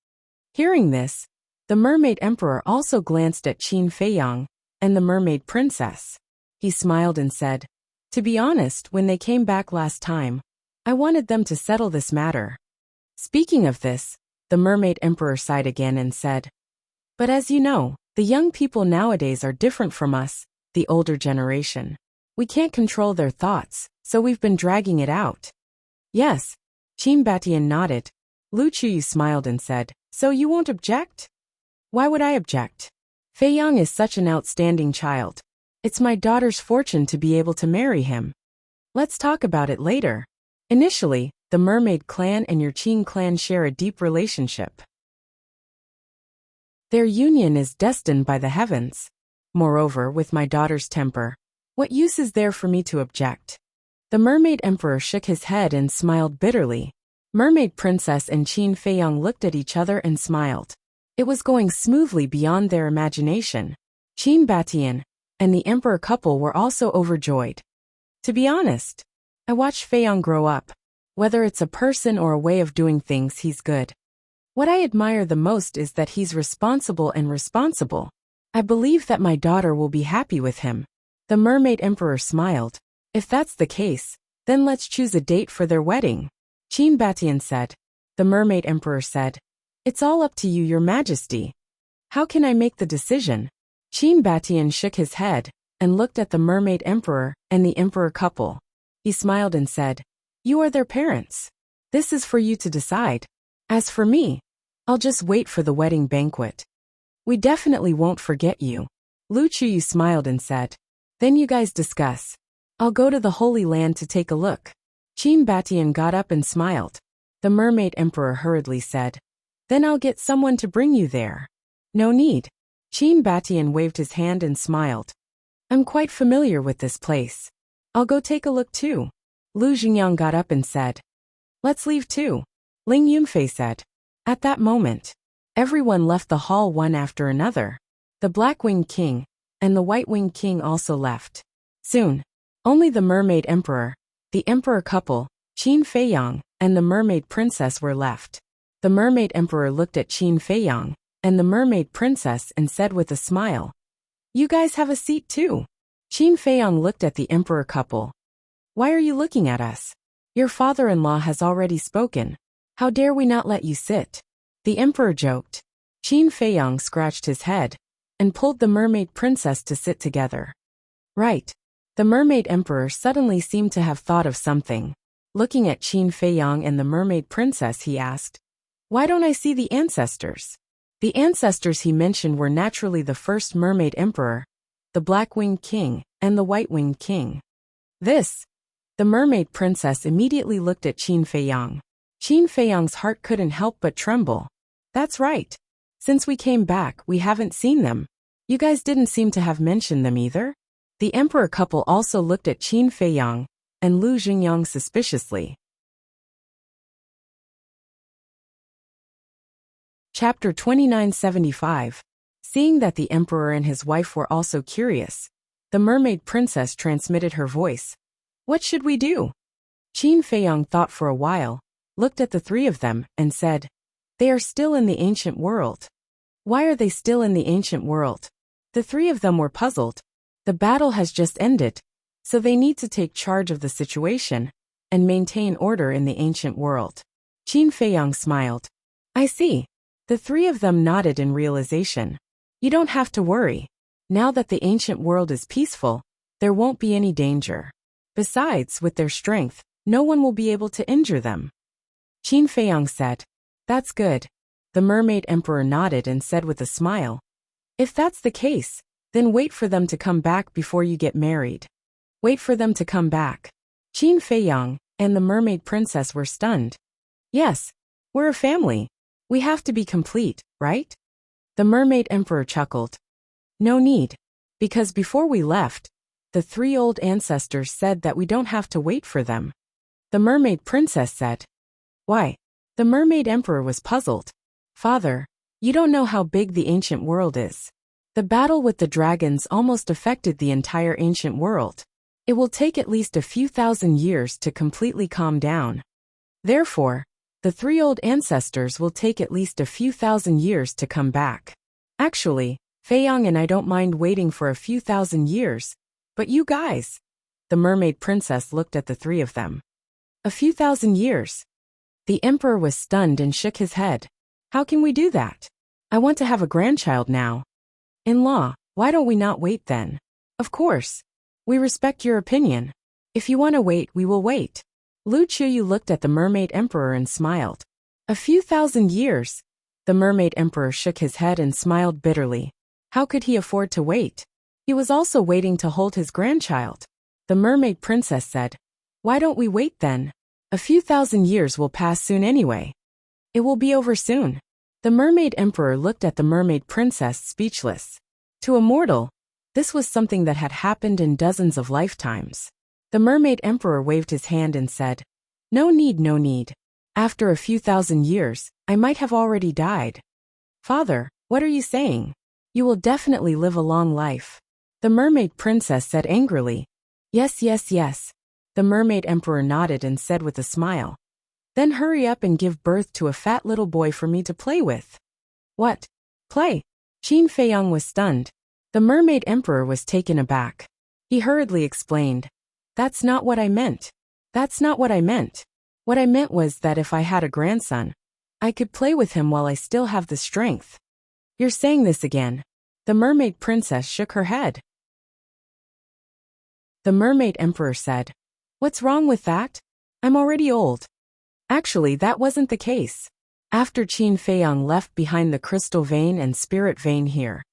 Hearing this, the mermaid emperor also glanced at Qin Feiyang and the mermaid princess. He smiled and said, "To be honest, when they came back last time, I wanted them to settle this matter. Speaking of this, the Mermaid Emperor sighed again and said, but as you know, the young people nowadays are different from us, the older generation. We can't control their thoughts, so we've been dragging it out. Yes. Qin Batian nodded. Lu Chuyu smiled and said, so you won't object? Why would I object? Fei Yang is such an outstanding child. It's my daughter's fortune to be able to marry him. Let's talk about it later. Initially, the Mermaid clan and your Qin clan share a deep relationship. Their union is destined by the heavens. Moreover, with my daughter's temper, what use is there for me to object? The Mermaid Emperor shook his head and smiled bitterly. Mermaid Princess and Qin Feiyang looked at each other and smiled. It was going smoothly beyond their imagination. Qin Batian and the Emperor couple were also overjoyed. To be honest, I watched Feiyang grow up. Whether it's a person or a way of doing things, he's good. What I admire the most is that he's responsible and responsible. I believe that my daughter will be happy with him. The Mermaid Emperor smiled. If that's the case, then let's choose a date for their wedding. Qin Batian said. The Mermaid Emperor said, it's all up to you, Your Majesty. How can I make the decision? Qin Batian shook his head and looked at the Mermaid Emperor and the Emperor couple. He smiled and said, you are their parents. This is for you to decide. As for me, I'll just wait for the wedding banquet. We definitely won't forget you. Lu Chuyu smiled and said, then you guys discuss. I'll go to the Holy Land to take a look. Qin Batian got up and smiled. The Mermaid Emperor hurriedly said, then I'll get someone to bring you there. No need. Qin Batian waved his hand and smiled. I'm quite familiar with this place. I'll go take a look too. Lu Xingyang got up and said, let's leave too. Ling Yunfei said. At that moment, everyone left the hall one after another. The Black-Winged King and the White-Winged King also left. Soon, only the Mermaid Emperor, the Emperor couple, Qin Feiyang, and the Mermaid Princess were left. The Mermaid Emperor looked at Qin Feiyang and the Mermaid Princess and said with a smile, you guys have a seat too. Qin Feiyang looked at the Emperor couple. Why are you looking at us? Your father-in-law has already spoken. How dare we not let you sit? The Emperor joked. Qin Feiyang scratched his head and pulled the Mermaid Princess to sit together. Right. The Mermaid Emperor suddenly seemed to have thought of something. Looking at Qin Feiyang and the Mermaid Princess, he asked, why don't I see the ancestors? The ancestors he mentioned were naturally the first Mermaid Emperor, the Black-Winged King, and the White-Winged King. The Mermaid Princess immediately looked at Qin Feiyang. Qin Feiyang's heart couldn't help but tremble. That's right. Since we came back, we haven't seen them. You guys didn't seem to have mentioned them either. The Emperor couple also looked at Qin Feiyang and Lu Xingyang suspiciously. Chapter 2975. Seeing that the Emperor and his wife were also curious, the Mermaid Princess transmitted her voice. What should we do? Qin Feiyang thought for a while, looked at the three of them, and said, they are still in the ancient world. Why are they still in the ancient world? The three of them were puzzled. The battle has just ended, so they need to take charge of the situation and maintain order in the ancient world. Qin Feiyang smiled. I see. The three of them nodded in realization. You don't have to worry. Now that the ancient world is peaceful, there won't be any danger. Besides, with their strength, no one will be able to injure them. Qin Feiyang said, that's good. The Mermaid Emperor nodded and said with a smile, if that's the case, then wait for them to come back before you get married. Wait for them to come back. Qin Feiyang and the Mermaid Princess were stunned. Yes, we're a family. We have to be complete, right? The Mermaid Emperor chuckled. No need. Because before we left, the three old ancestors said that we don't have to wait for them. The Mermaid Princess said. Why? The Mermaid Emperor was puzzled. Father, you don't know how big the ancient world is. The battle with the dragons almost affected the entire ancient world. It will take at least a few thousand years to completely calm down. Therefore, the three old ancestors will take at least a few thousand years to come back. Actually, Feiyang and I don't mind waiting for a few thousand years. But you guys. The Mermaid Princess looked at the three of them. A few thousand years. The emperor was stunned and shook his head. How can we do that? I want to have a grandchild now. In-law, why don't we not wait then? Of course. We respect your opinion. If you want to wait, we will wait. Lu Chuyu looked at the mermaid emperor and smiled. A few thousand years. The mermaid emperor shook his head and smiled bitterly. How could he afford to wait? He was also waiting to hold his grandchild. The mermaid princess said, why don't we wait then? A few thousand years will pass soon anyway. It will be over soon. The mermaid emperor looked at the mermaid princess speechless. To a mortal, this was something that had happened in dozens of lifetimes. The mermaid emperor waved his hand and said, no need, no need. After a few thousand years, I might have already died. Father, what are you saying? You will definitely live a long life. The mermaid princess said angrily. Yes, yes, yes. The mermaid emperor nodded and said with a smile. Then hurry up and give birth to a fat little boy for me to play with. What? Play? Qin Feiyang was stunned. The mermaid emperor was taken aback. He hurriedly explained. That's not what I meant. That's not what I meant. What I meant was that if I had a grandson, I could play with him while I still have the strength. You're saying this again. The mermaid princess shook her head. The mermaid emperor said, what's wrong with that? I'm already old. Actually, that wasn't the case. After Qin Feiyang left behind the crystal vein and spirit vein here,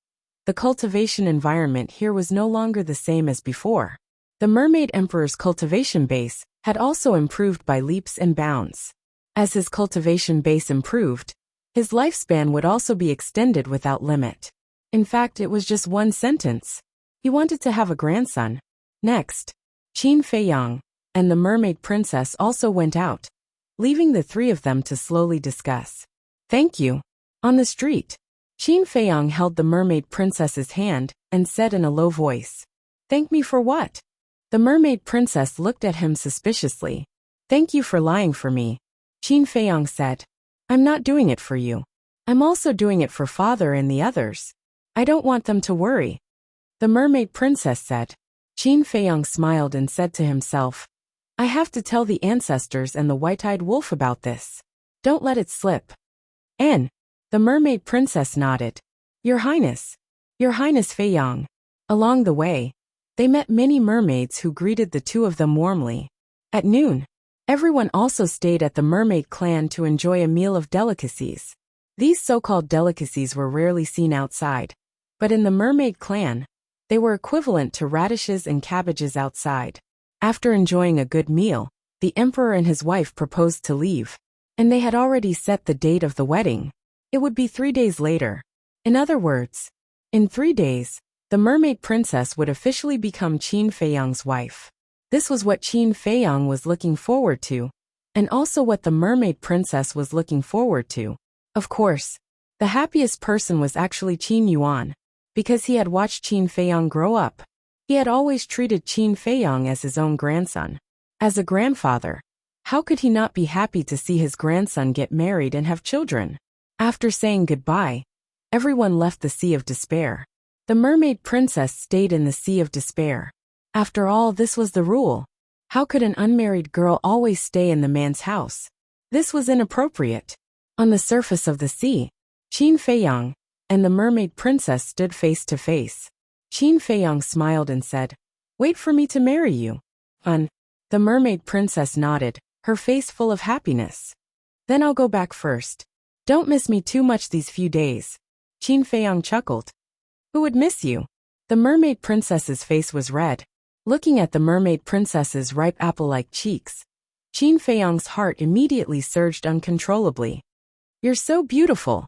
the cultivation environment here was no longer the same as before. The mermaid emperor's cultivation base had also improved by leaps and bounds. As his cultivation base improved, his lifespan would also be extended without limit. In fact, it was just one sentence. He wanted to have a grandson. Next, Qin Feiyang and the mermaid princess also went out, leaving the three of them to slowly discuss. Thank you. On the street, Qin Feiyang held the mermaid princess's hand and said in a low voice, thank me for what? The mermaid princess looked at him suspiciously. Thank you for lying for me. Qin Feiyang said, I'm not doing it for you. I'm also doing it for father and the others. I don't want them to worry. The mermaid princess said. Qin Feiyang smiled and said to himself, I have to tell the ancestors and the white-eyed wolf about this. Don't let it slip. And the mermaid princess nodded. Your Highness Feiyang. Along the way, they met many mermaids who greeted the two of them warmly. At noon, everyone also stayed at the mermaid clan to enjoy a meal of delicacies. These so-called delicacies were rarely seen outside, but in the mermaid clan, they were equivalent to radishes and cabbages outside. After enjoying a good meal, the emperor and his wife proposed to leave, and they had already set the date of the wedding. It would be 3 days later. In other words, in 3 days, the mermaid princess would officially become Qin Feiyang's wife. This was what Qin Feiyang was looking forward to, and also what the mermaid princess was looking forward to. Of course, the happiest person was actually Qin Yuan, because he had watched Qin Feiyang grow up. He had always treated Qin Feiyang as his own grandson. As a grandfather, how could he not be happy to see his grandson get married and have children? After saying goodbye, everyone left the Sea of Despair. The mermaid princess stayed in the Sea of Despair. After all, this was the rule. How could an unmarried girl always stay in the man's house? This was inappropriate. On the surface of the sea, Qin Feiyang and the mermaid princess stood face to face. Qin Feiyang smiled and said, wait for me to marry you. The mermaid princess nodded, her face full of happiness. Then I'll go back first. Don't miss me too much these few days. Qin Feiyang chuckled. Who would miss you? The mermaid princess's face was red. Looking at the mermaid princess's ripe apple-like cheeks, Qin Feiyang's heart immediately surged uncontrollably. You're so beautiful.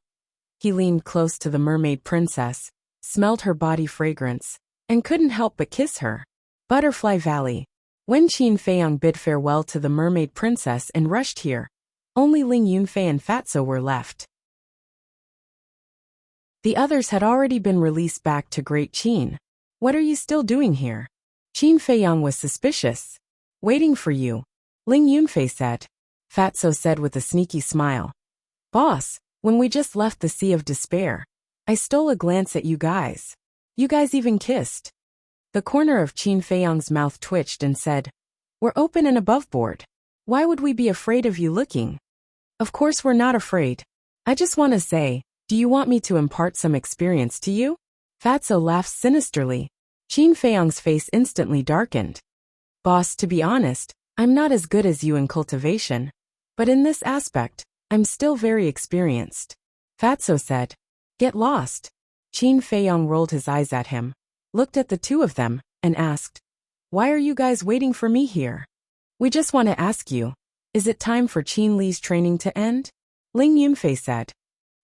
He leaned close to the mermaid princess, smelled her body fragrance, and couldn't help but kiss her. Butterfly Valley. When Qin Feiyang bid farewell to the mermaid princess and rushed here, only Ling Yunfei and Fatso were left. The others had already been released back to Great Qin. What are you still doing here? Qin Feiyang was suspicious. Waiting for you, Ling Yunfei said. Fatso said with a sneaky smile. Boss, when we just left the Sea of Despair, I stole a glance at you guys. You guys even kissed. The corner of Qin Feiyang's mouth twitched and said, we're open and above board. Why would we be afraid of you looking? Of course we're not afraid. I just want to say, do you want me to impart some experience to you? Fatso laughed sinisterly. Qin Feiyang's face instantly darkened. Boss, to be honest, I'm not as good as you in cultivation. But in this aspect, I'm still very experienced. Fatso said. Get lost. Qin Feiyang rolled his eyes at him, looked at the two of them, and asked, why are you guys waiting for me here? We just want to ask you, is it time for Qin Li's training to end? Ling Yunfei said.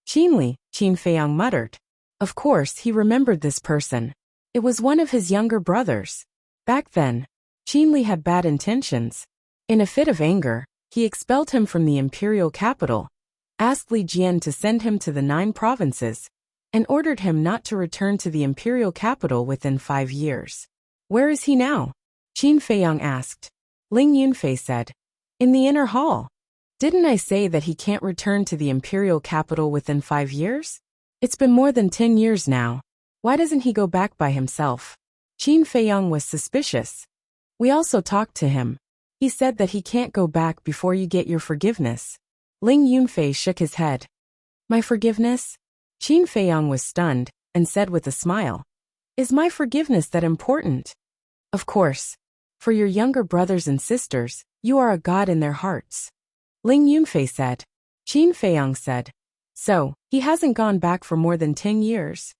Qin Li, Qin Feiyang muttered. Of course he remembered this person. It was one of his younger brothers. Back then, Qin Li had bad intentions. In a fit of anger, he expelled him from the imperial capital, asked Li Jian to send him to the 9 provinces, and ordered him not to return to the imperial capital within 5 years. Where is he now? Qin Feiyang asked. Ling Yunfei said. In the inner hall. Didn't I say that he can't return to the imperial capital within 5 years? It's been more than 10 years now. Why doesn't he go back by himself? Qin Feiyang was suspicious. We also talked to him. He said that he can't go back before you get your forgiveness. Ling Yunfei shook his head. My forgiveness? Qin Feiyang was stunned, and said with a smile. Is my forgiveness that important? Of course. For your younger brothers and sisters, you are a god in their hearts. Ling Yunfei said. Qin Feiyang said. So, he hasn't gone back for more than 10 years?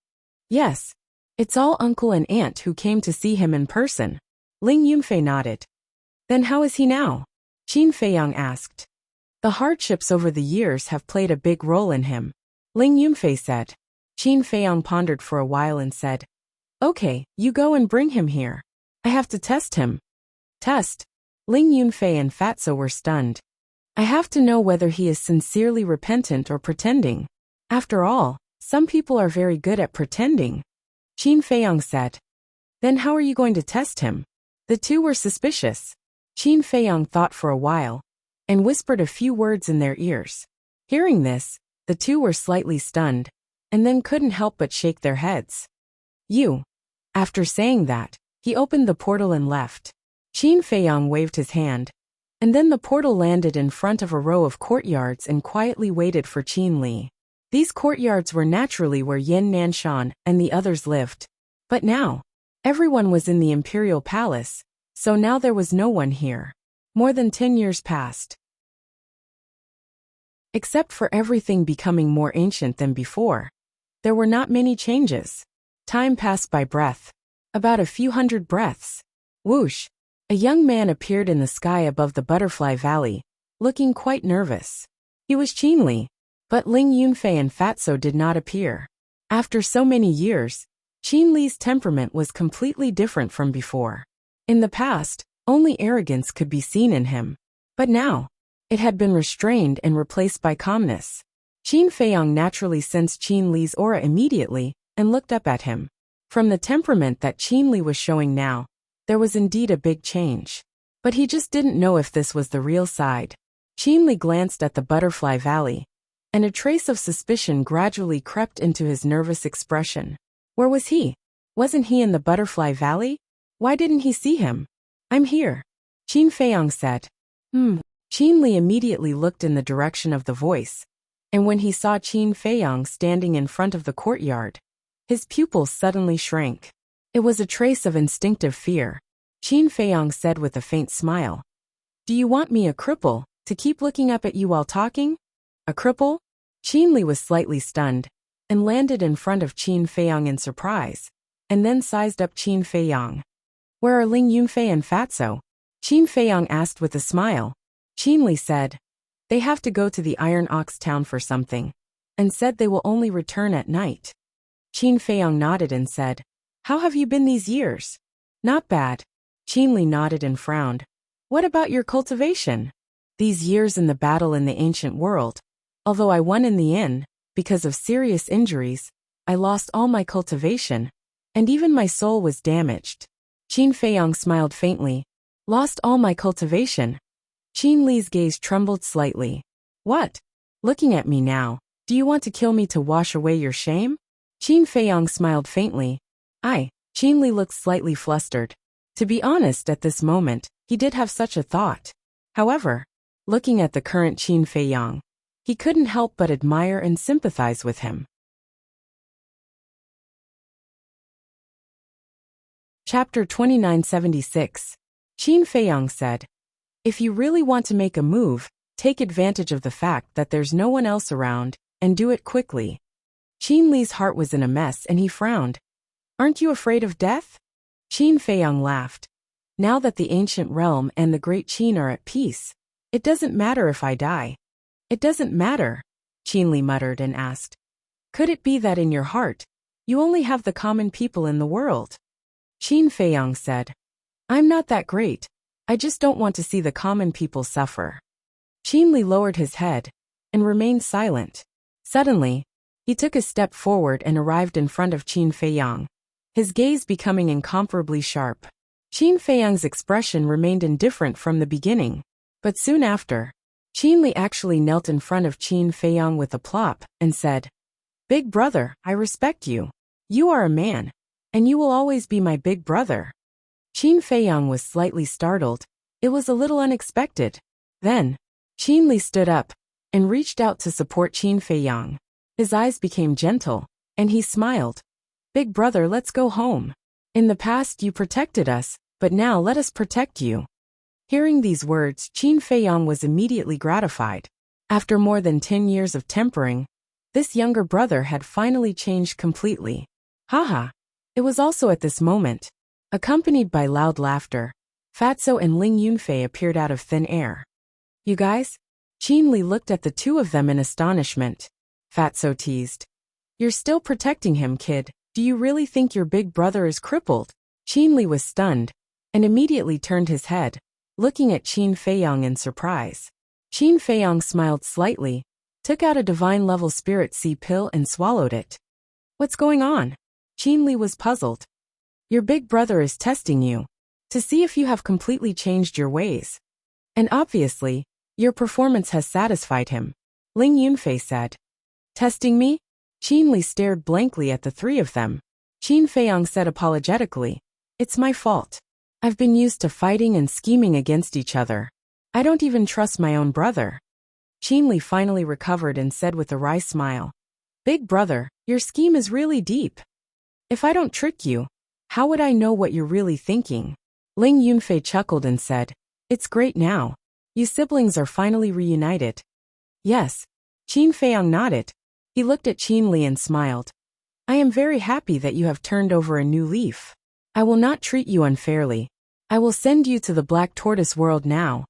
Yes. It's all uncle and aunt who came to see him in person. Ling Yunfei nodded. Then how is he now? Qin Feiyang asked. The hardships over the years have played a big role in him. Ling Yunfei said. Qin Feiyang pondered for a while and said. Okay, you go and bring him here. I have to test him. Test? Ling Yunfei and Fatso were stunned. I have to know whether he is sincerely repentant or pretending. After all, some people are very good at pretending. Qin Feiyang said. Then how are you going to test him? The two were suspicious. Qin Feiyang thought for a while, and whispered a few words in their ears. Hearing this, the two were slightly stunned, and then couldn't help but shake their heads. You. After saying that, he opened the portal and left. Qin Feiyang waved his hand, and then the portal landed in front of a row of courtyards and quietly waited for Qin Li. These courtyards were naturally where Yin Nanshan and the others lived. But now, everyone was in the imperial palace, so now there was no one here. More than 10 years passed. Except for everything becoming more ancient than before. There were not many changes. Time passed by breath. About a few hundred breaths. Whoosh! A young man appeared in the sky above the Butterfly Valley, looking quite nervous. He was Qin Li, but Ling Yunfei and Fatso did not appear. After so many years, Qin Li's temperament was completely different from before. In the past, only arrogance could be seen in him. But now, it had been restrained and replaced by calmness. Qin Feiyang naturally sensed Qin Li's aura immediately and looked up at him. From the temperament that Qin Li was showing now, there was indeed a big change. But he just didn't know if this was the real side. Qin Li glanced at the Butterfly Valley, and a trace of suspicion gradually crept into his nervous expression. Where was he? Wasn't he in the Butterfly Valley? Why didn't he see him? I'm here. Qin Feiyang said. Qin Li immediately looked in the direction of the voice, and when he saw Qin Feiyang standing in front of the courtyard, his pupils suddenly shrank. It was a trace of instinctive fear. Qin Feiyang said with a faint smile. Do you want me, a cripple, to keep looking up at you while talking? A cripple? Qin Li was slightly stunned, and landed in front of Qin Feiyang in surprise, and then sized up Qin Feiyang. Where are Ling Yunfei and Fatso? Qin Feiyang asked with a smile. Qin Li said. They have to go to the Iron Ox town for something, and said they will only return at night. Qin Feiyang nodded and said. How have you been these years? Not bad. Qin Li nodded and frowned. What about your cultivation? These years in the battle in the ancient world, although I won in the end, because of serious injuries, I lost all my cultivation, and even my soul was damaged. Qin Feiyang smiled faintly. Lost all my cultivation. Qin Li's gaze trembled slightly. What? Looking at me now, do you want to kill me to wash away your shame? Qin Feiyang smiled faintly. Qin Li looked slightly flustered. To be honest, at this moment, he did have such a thought. However, Looking at the current Qin Feiyang, he couldn't help but admire and sympathize with him. Chapter 2976. Qin Feiyang said, "If you really want to make a move, take advantage of the fact that there's no one else around, and do it quickly." Qin Li's heart was in a mess and he frowned. "Aren't you afraid of death?" Qin Feiyang laughed. "Now that the ancient realm and the great Qin are at peace, it doesn't matter if I die." "It doesn't matter," Qin Li muttered and asked, "Could it be that in your heart, you only have the common people in the world?" Qin Feiyang said, "I'm not that great. I just don't want to see the common people suffer." Qin Li lowered his head and remained silent. Suddenly, he took a step forward and arrived in front of Qin Feiyang, his gaze becoming incomparably sharp. Qin Feiyang's expression remained indifferent from the beginning, but soon after, Qin Li actually knelt in front of Qin Feiyang with a plop and said, "Big brother, I respect you. You are a man, and you will always be my big brother." Qin Feiyang was slightly startled. It was a little unexpected. Then, Qin Li stood up and reached out to support Qin Feiyang. His eyes became gentle, and he smiled. "Big brother, let's go home. In the past you protected us, but now let us protect you." Hearing these words, Qin Feiyang was immediately gratified. After more than 10 years of tempering, this younger brother had finally changed completely. Haha! It was also at this moment, accompanied by loud laughter, Fatso and Ling Yunfei appeared out of thin air. "You guys?" Qin Li looked at the two of them in astonishment. Fatso teased, "You're still protecting him, kid. Do you really think your big brother is crippled?" Qin Li was stunned, and immediately turned his head, looking at Qin Feiyang in surprise. Qin Feiyang smiled slightly, took out a divine-level spirit seed pill and swallowed it. "What's going on?" Qin Li was puzzled. "Your big brother is testing you, to see if you have completely changed your ways. And obviously, your performance has satisfied him," Ling Yunfei said. "Testing me?" Qin Li stared blankly at the three of them. Qin Feiyang said apologetically, "It's my fault. I've been used to fighting and scheming against each other. I don't even trust my own brother." Qin Li finally recovered and said with a wry smile, "Big brother, your scheme is really deep. If I don't trick you, how would I know what you're really thinking?" Ling Yunfei chuckled and said, "It's great now. You siblings are finally reunited." "Yes." Qin Feiyang nodded. He looked at Qin Li and smiled. "I am very happy that you have turned over a new leaf. I will not treat you unfairly. I will send you to the Black Tortoise world now."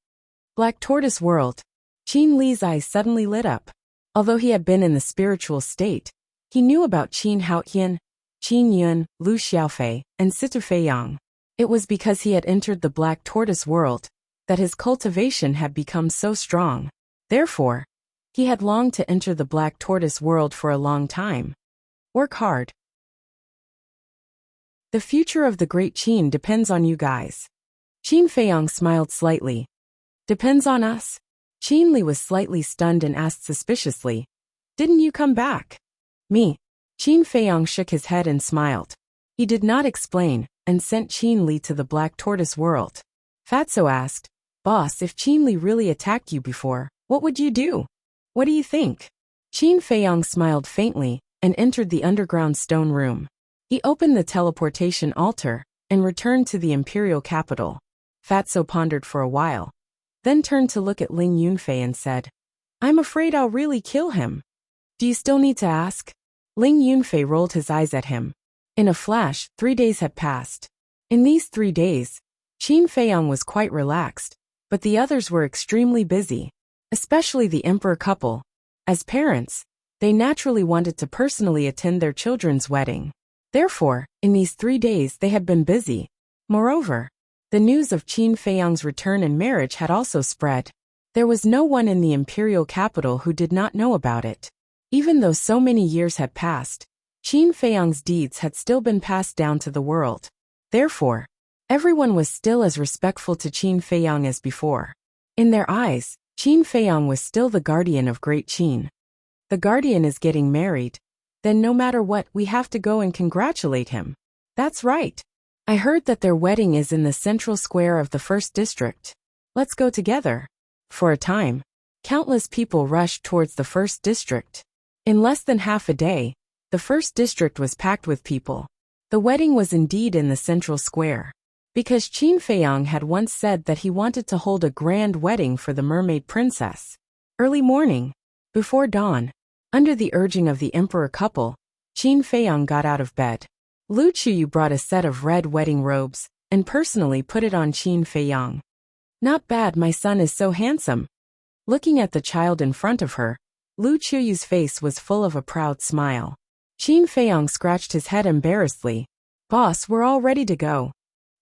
Black Tortoise world. Qin Li's eyes suddenly lit up. Although he had been in the spiritual state, he knew about Qin Haotian, Qin Yun, Lu Xiaofei, and Situ Feiyang. It was because he had entered the Black Tortoise world that his cultivation had become so strong. Therefore, he had longed to enter the Black Tortoise world for a long time. Work hard. The future of the Great Qin depends on you guys. Qin Feiyang smiled slightly. "Depends on us?" Qin Li was slightly stunned and asked suspiciously, "Didn't you come back?" "Me." Qin Feiyang shook his head and smiled. He did not explain, and sent Qin Li to the Black Tortoise world. Fatso asked, "Boss, if Qin Li really attacked you before, what would you do? What do you think?" Qin Feiyang smiled faintly, and entered the underground stone room. He opened the teleportation altar, and returned to the imperial capital. Fatso pondered for a while, then turned to look at Ling Yunfei and said, "I'm afraid I'll really kill him. Do you still need to ask?" Ling Yunfei rolled his eyes at him. In a flash, 3 days had passed. In these 3 days, Qin Feiyang was quite relaxed, but the others were extremely busy, especially the emperor couple. As parents, they naturally wanted to personally attend their children's wedding. Therefore, in these 3 days they had been busy. Moreover, the news of Qin Feiyang's return and marriage had also spread. There was no one in the imperial capital who did not know about it. Even though so many years had passed, Qin Feiyang's deeds had still been passed down to the world. Therefore, everyone was still as respectful to Qin Feiyang as before. In their eyes, Qin Feiyang was still the guardian of Great Qin. The guardian is getting married. Then no matter what, we have to go and congratulate him. That's right. I heard that their wedding is in the central square of the first district. Let's go together. For a time, countless people rushed towards the first district. In less than half a day, the first district was packed with people. The wedding was indeed in the central square. Because Qin Feiyang had once said that he wanted to hold a grand wedding for the mermaid princess. Early morning, before dawn, under the urging of the emperor couple, Qin Feiyang got out of bed. Lu Chuyu brought a set of red wedding robes and personally put it on Qin Feiyang. Not bad, my son is so handsome. Looking at the child in front of her, Lu Chuyu's face was full of a proud smile. Qin Feiyang scratched his head embarrassedly. Boss, we're all ready to go.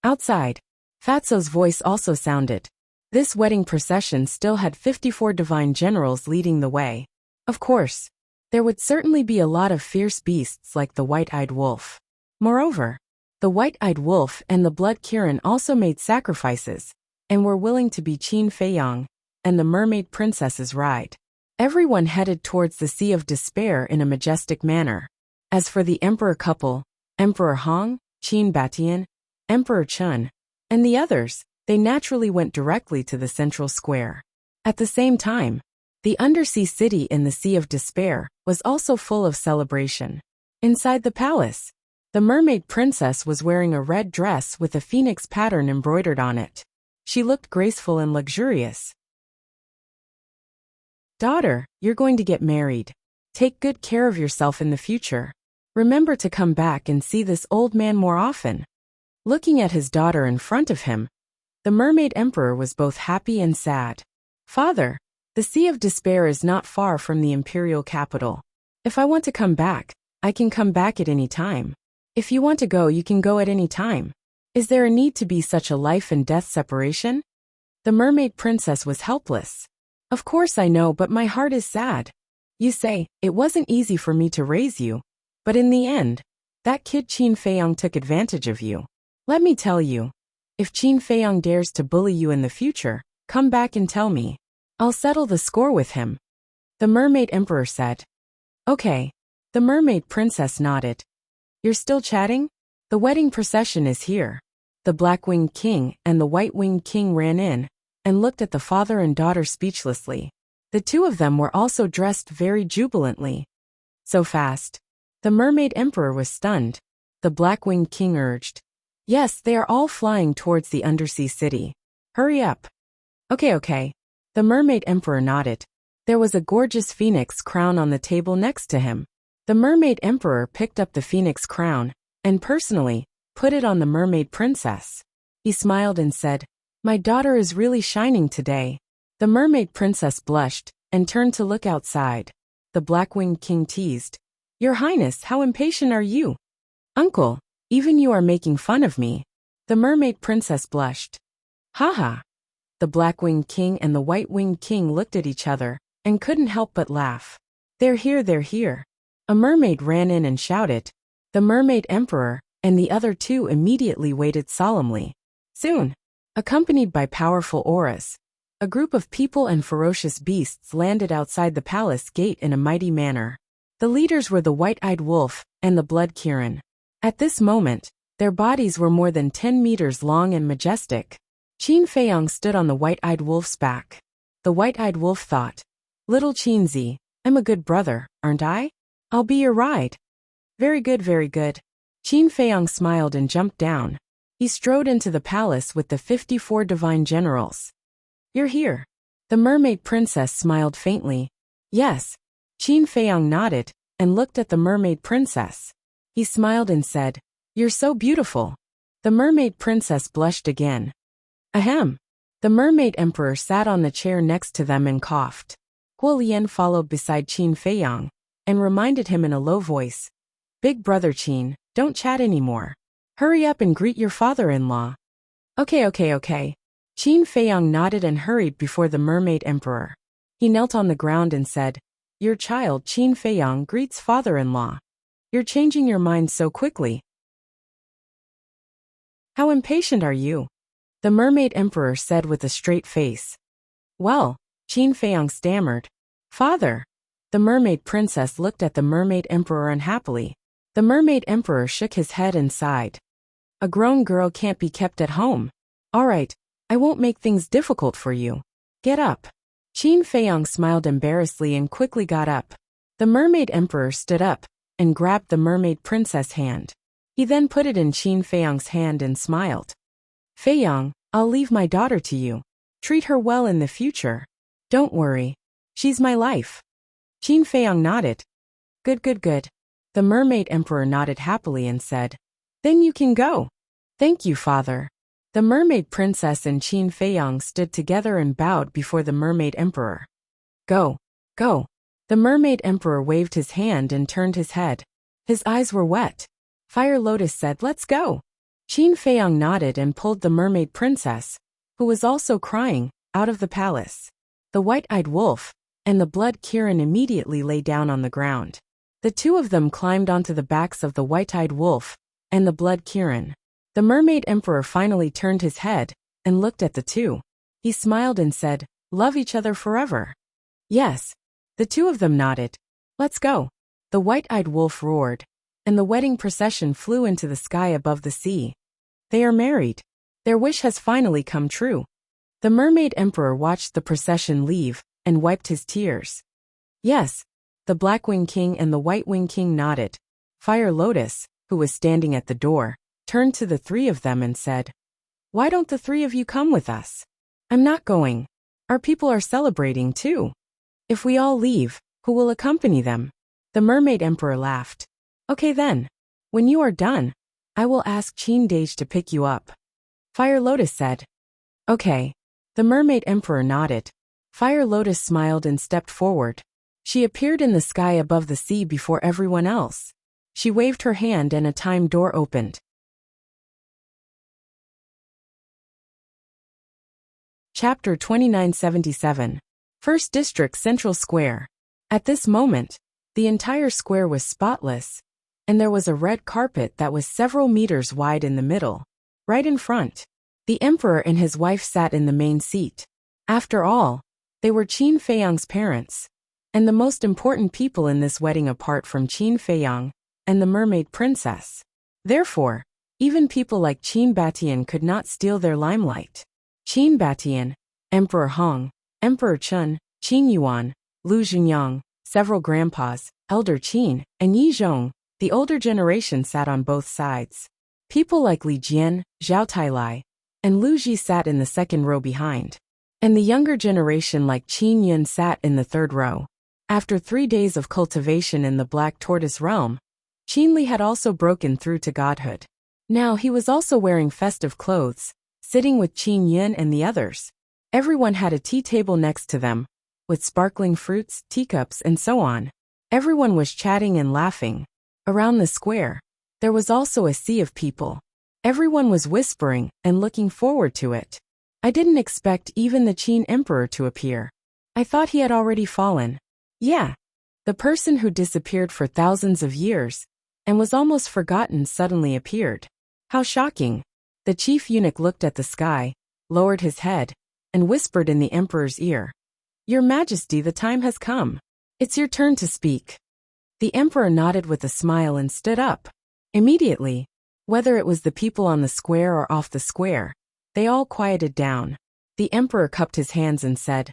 Outside, Fatso's voice also sounded. This wedding procession still had 54 divine generals leading the way. Of course, there would certainly be a lot of fierce beasts like the white-eyed wolf. Moreover, the white-eyed wolf and the blood Kirin also made sacrifices, and were willing to be Qin Feiyang and the mermaid princess's ride. Everyone headed towards the Sea of Despair in a majestic manner. As for the emperor couple, Emperor Hong, Qin Batian, Emperor Chun, and the others, they naturally went directly to the central square. At the same time, the undersea city in the Sea of Despair was also full of celebration. Inside the palace, the mermaid princess was wearing a red dress with a phoenix pattern embroidered on it. She looked graceful and luxurious. Daughter, you're going to get married. Take good care of yourself in the future. Remember to come back and see this old man more often. Looking at his daughter in front of him, the mermaid emperor was both happy and sad. Father, the Sea of Despair is not far from the imperial capital. If I want to come back, I can come back at any time. If you want to go, you can go at any time. Is there a need to be such a life and death separation? The mermaid princess was helpless. Of course I know, but my heart is sad. You say, it wasn't easy for me to raise you, but in the end, that kid Qin Feiyang took advantage of you. Let me tell you, if Qin Feiyang dares to bully you in the future, come back and tell me. I'll settle the score with him. The mermaid emperor said. Okay. The mermaid princess nodded. You're still chatting? The wedding procession is here. The black-winged king and the white-winged king ran in and looked at the father and daughter speechlessly. The two of them were also dressed very jubilantly. So fast. The mermaid emperor was stunned. The black-winged king urged. Yes, they are all flying towards the undersea city. Hurry up. Okay. The mermaid emperor nodded. There was a gorgeous phoenix crown on the table next to him. The mermaid emperor picked up the phoenix crown and personally put it on the mermaid princess. He smiled and said, My daughter is really shining today. The mermaid princess blushed and turned to look outside. The black-winged king teased. Your Highness, how impatient are you? Uncle, even you are making fun of me. The mermaid princess blushed. Haha. The black-winged king and the white-winged king looked at each other and couldn't help but laugh. They're here. A mermaid ran in and shouted. The mermaid emperor and the other two immediately waited solemnly. Soon, accompanied by powerful auras, a group of people and ferocious beasts landed outside the palace gate in a mighty manner. The leaders were the white-eyed wolf and the blood Kirin. At this moment, their bodies were more than 10 meters long and majestic. Qin Feiyang stood on the white-eyed wolf's back. The white-eyed wolf thought, Little Qinzi, I'm a good brother, aren't I? I'll be your ride. Very good. Qin Feiyang smiled and jumped down. He strode into the palace with the 54 divine generals. You're here. The mermaid princess smiled faintly. Yes. Qin Feiyang nodded and looked at the mermaid princess. He smiled and said, You're so beautiful. The mermaid princess blushed again. Ahem. The mermaid emperor sat on the chair next to them and coughed. Huo Lian followed beside Qin Feiyang and reminded him in a low voice, Big brother Qin, don't chat anymore. Hurry up and greet your father-in-law. Okay. Qin Feiyang nodded and hurried before the mermaid emperor. He knelt on the ground and said, Your child Qin Feiyang greets father-in-law. You're changing your mind so quickly. How impatient are you? The mermaid emperor said with a straight face. Well, Qin Feiyang stammered. Father. The mermaid princess looked at the mermaid emperor unhappily. The mermaid emperor shook his head and sighed. A grown girl can't be kept at home. All right, I won't make things difficult for you. Get up. Qin Feiyang smiled embarrassedly and quickly got up. The mermaid emperor stood up and grabbed the mermaid princess' hand. He then put it in Qin Feiyang's hand and smiled. Feiyang, I'll leave my daughter to you. Treat her well in the future. Don't worry. She's my life. Qin Feiyang nodded. Good, good, good. The mermaid emperor nodded happily and said, Then you can go. Thank you, father. The mermaid princess and Qin Feiyang stood together and bowed before the mermaid emperor. Go, go. The mermaid emperor waved his hand and turned his head. His eyes were wet. Fire Lotus said, Let's go. Qin Feiyang nodded and pulled the mermaid princess, who was also crying, out of the palace. The white-eyed wolf and the blood Kirin immediately lay down on the ground. The two of them climbed onto the backs of the white-eyed wolf and the blood Kirin. The mermaid emperor finally turned his head and looked at the two. He smiled and said, Love each other forever. Yes. The two of them nodded. Let's go. The white-eyed wolf roared, and the wedding procession flew into the sky above the sea. They are married. Their wish has finally come true. The mermaid emperor watched the procession leave and wiped his tears. Yes. The Blackwing King and the White-Wing King nodded. Fire Lotus, who was standing at the door, turned to the three of them and said, Why don't the three of you come with us? I'm not going. Our people are celebrating too. If we all leave, who will accompany them? The mermaid emperor laughed. Okay then. When you are done, I will ask Qin Dage to pick you up. Fire Lotus said. Okay. The mermaid emperor nodded. Fire Lotus smiled and stepped forward. She appeared in the sky above the sea before everyone else. She waved her hand and a time door opened. Chapter 2977. First District Central Square. At this moment, the entire square was spotless, and there was a red carpet that was several meters wide in the middle. Right in front, the emperor and his wife sat in the main seat. After all, they were Qin Feiyang's parents, and the most important people in this wedding apart from Qin Feiyang and the mermaid princess. Therefore, even people like Qin Batian could not steal their limelight. Qin Batian, Emperor Hong, Emperor Chun, Qin Yuan, Lu Xingyang, several grandpas, Elder Qin, and Yi Zhong, the older generation sat on both sides. People like Li Jian, Zhao Tailai, and Lu Ji sat in the second row behind. And the younger generation like Qin Yun sat in the third row. After 3 days of cultivation in the Black Tortoise realm, Qin Li had also broken through to godhood. Now he was also wearing festive clothes, sitting with Qin Yun and the others. Everyone had a tea table next to them, with sparkling fruits, teacups, and so on. Everyone was chatting and laughing. Around the square, there was also a sea of people. Everyone was whispering and looking forward to it. I didn't expect even the Qin Emperor to appear. I thought he had already fallen. Yeah. The person who disappeared for thousands of years and was almost forgotten suddenly appeared. How shocking. The chief eunuch looked at the sky, lowered his head, and whispered in the emperor's ear. Your Majesty, the time has come. It's your turn to speak. The emperor nodded with a smile and stood up. Immediately, whether it was the people on the square or off the square, they all quieted down. The emperor cupped his hands and said,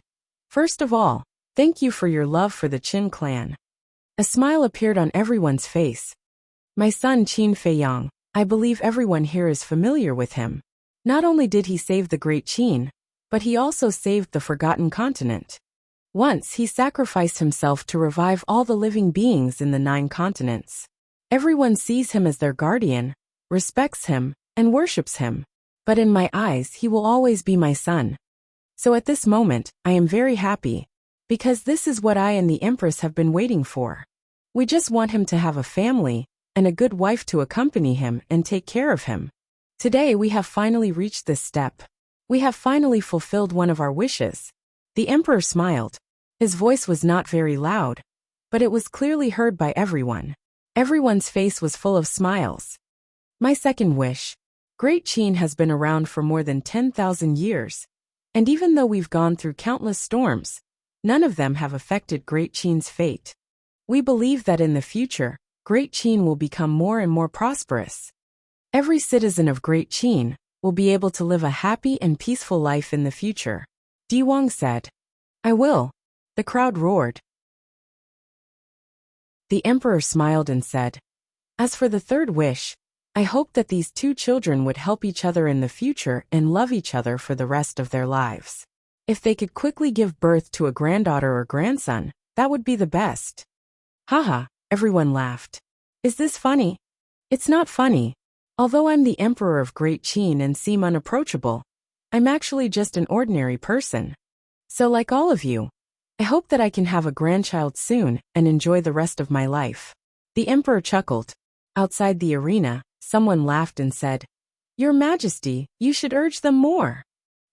First of all, thank you for your love for the Qin clan. A smile appeared on everyone's face. My son Qin Feiyang, I believe everyone here is familiar with him. Not only did he save the great Qin, but he also saved the forgotten continent. Once he sacrificed himself to revive all the living beings in the 9 continents. Everyone sees him as their guardian, respects him, and worships him. But in my eyes he will always be my son. So at this moment, I am very happy, because this is what I and the Empress have been waiting for. We just want him to have a family, and a good wife to accompany him and take care of him. Today we have finally reached this step. We have finally fulfilled one of our wishes. The emperor smiled. His voice was not very loud, but it was clearly heard by everyone. Everyone's face was full of smiles. My second wish. Great Qin has been around for more than 10,000 years, and even though we've gone through countless storms, none of them have affected Great Qin's fate. We believe that in the future, Great Qin will become more and more prosperous. Every citizen of Great Qin will be able to live a happy and peaceful life in the future. Di Wang said. I will. The crowd roared. The emperor smiled and said, as for the third wish, I hope that these two children would help each other in the future and love each other for the rest of their lives. If they could quickly give birth to a granddaughter or grandson, that would be the best. Haha, everyone laughed. Is this funny? It's not funny. Although I'm the emperor of Great Qin and seem unapproachable, I'm actually just an ordinary person. So like all of you, I hope that I can have a grandchild soon and enjoy the rest of my life. The emperor chuckled. Outside the arena, someone laughed and said, Your Majesty, you should urge them more.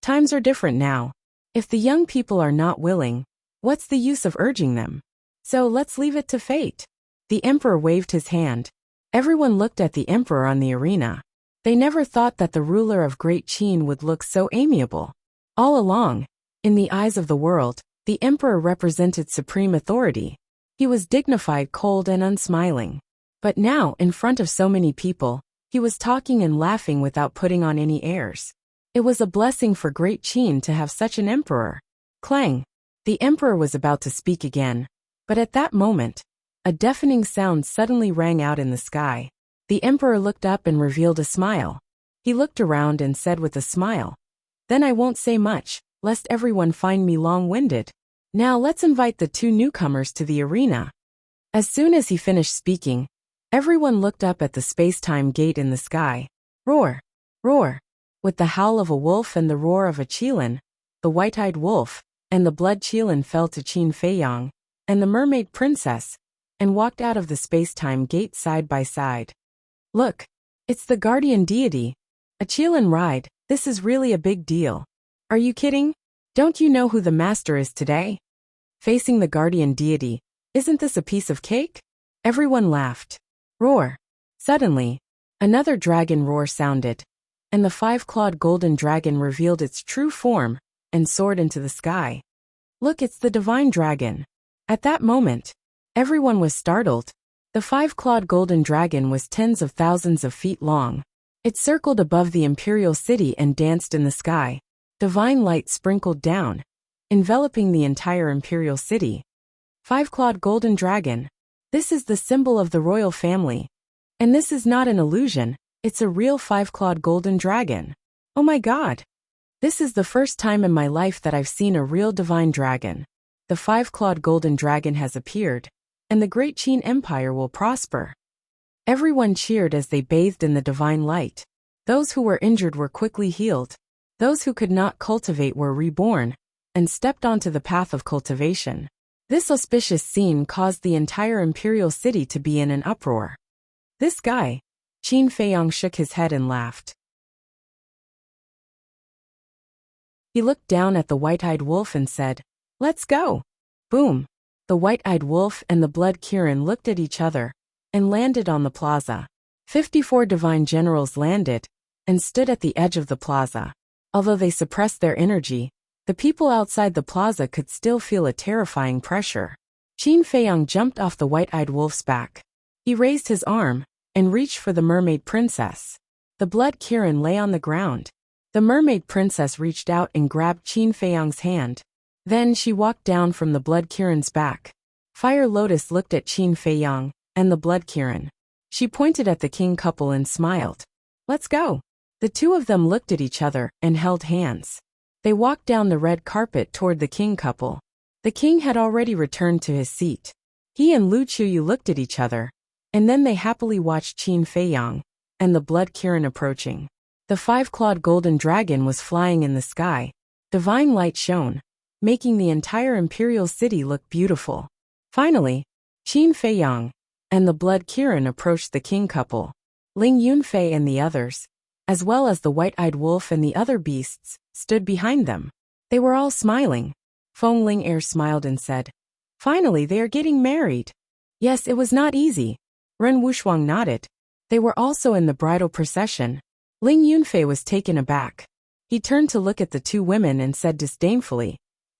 Times are different now. If the young people are not willing, what's the use of urging them? So let's leave it to fate. The emperor waved his hand. Everyone looked at the emperor on the arena. They never thought that the ruler of Great Qin would look so amiable. All along, in the eyes of the world, the emperor represented supreme authority. He was dignified, cold, and unsmiling. But now, in front of so many people, he was talking and laughing without putting on any airs. It was a blessing for Great Qin to have such an emperor. Clang! The emperor was about to speak again. But at that moment, a deafening sound suddenly rang out in the sky. The emperor looked up and revealed a smile. He looked around and said with a smile, Then I won't say much, lest everyone find me long-winded. Now let's invite the two newcomers to the arena. As soon as he finished speaking, everyone looked up at the space-time gate in the sky. Roar! Roar! With the howl of a wolf and the roar of a Qilin, the white-eyed wolf, and the blood Qilin fell to Qin Feiyang, and the mermaid princess, and walked out of the space-time gate side by side. Look! It's the guardian deity. A Qilin ride, this is really a big deal. Are you kidding? Don't you know who the master is today? Facing the guardian deity, isn't this a piece of cake? Everyone laughed. Roar! Suddenly, another dragon roar sounded, and the five-clawed golden dragon revealed its true form and soared into the sky. Look, it's the divine dragon. At that moment, everyone was startled. The five-clawed golden dragon was tens of thousands of feet long. It circled above the imperial city and danced in the sky. Divine light sprinkled down, enveloping the entire imperial city. Five-clawed golden dragon. This is the symbol of the royal family. And this is not an illusion, it's a real five-clawed golden dragon. Oh my god! This is the first time in my life that I've seen a real divine dragon. The five-clawed golden dragon has appeared, and the Great Qin Empire will prosper. Everyone cheered as they bathed in the divine light. Those who were injured were quickly healed. Those who could not cultivate were reborn, and stepped onto the path of cultivation. This auspicious scene caused the entire imperial city to be in an uproar. This guy, Qin Feiyang shook his head and laughed. He looked down at the white-eyed wolf and said, Let's go! Boom! The white-eyed wolf and the blood Kirin looked at each other and landed on the plaza. 54 divine generals landed and stood at the edge of the plaza. Although they suppressed their energy, the people outside the plaza could still feel a terrifying pressure. Qin Feiyang jumped off the white-eyed wolf's back. He raised his arm and reached for the mermaid princess. The blood Kirin lay on the ground. The mermaid princess reached out and grabbed Qin Feiyang's hand. Then she walked down from the blood Kirin's back. Fire Lotus looked at Qin Feiyang and the blood Kirin. She pointed at the king couple and smiled. Let's go. The two of them looked at each other and held hands. They walked down the red carpet toward the king couple. The king had already returned to his seat. He and Lu Chuyu looked at each other, and then they happily watched Qin Feiyang and the blood Kirin approaching. The five-clawed golden dragon was flying in the sky. Divine light shone, making the entire imperial city look beautiful. Finally, Qin Feiyang and the blood Kirin approached the king couple. Ling Yunfei and the others, as well as the white-eyed wolf and the other beasts, stood behind them. They were all smiling. Feng Ling smiled and said, Finally, they are getting married. Yes, it was not easy. Ren Wushuang nodded. They were also in the bridal procession. Ling Yunfei was taken aback. He turned to look at the two women and said disdainfully,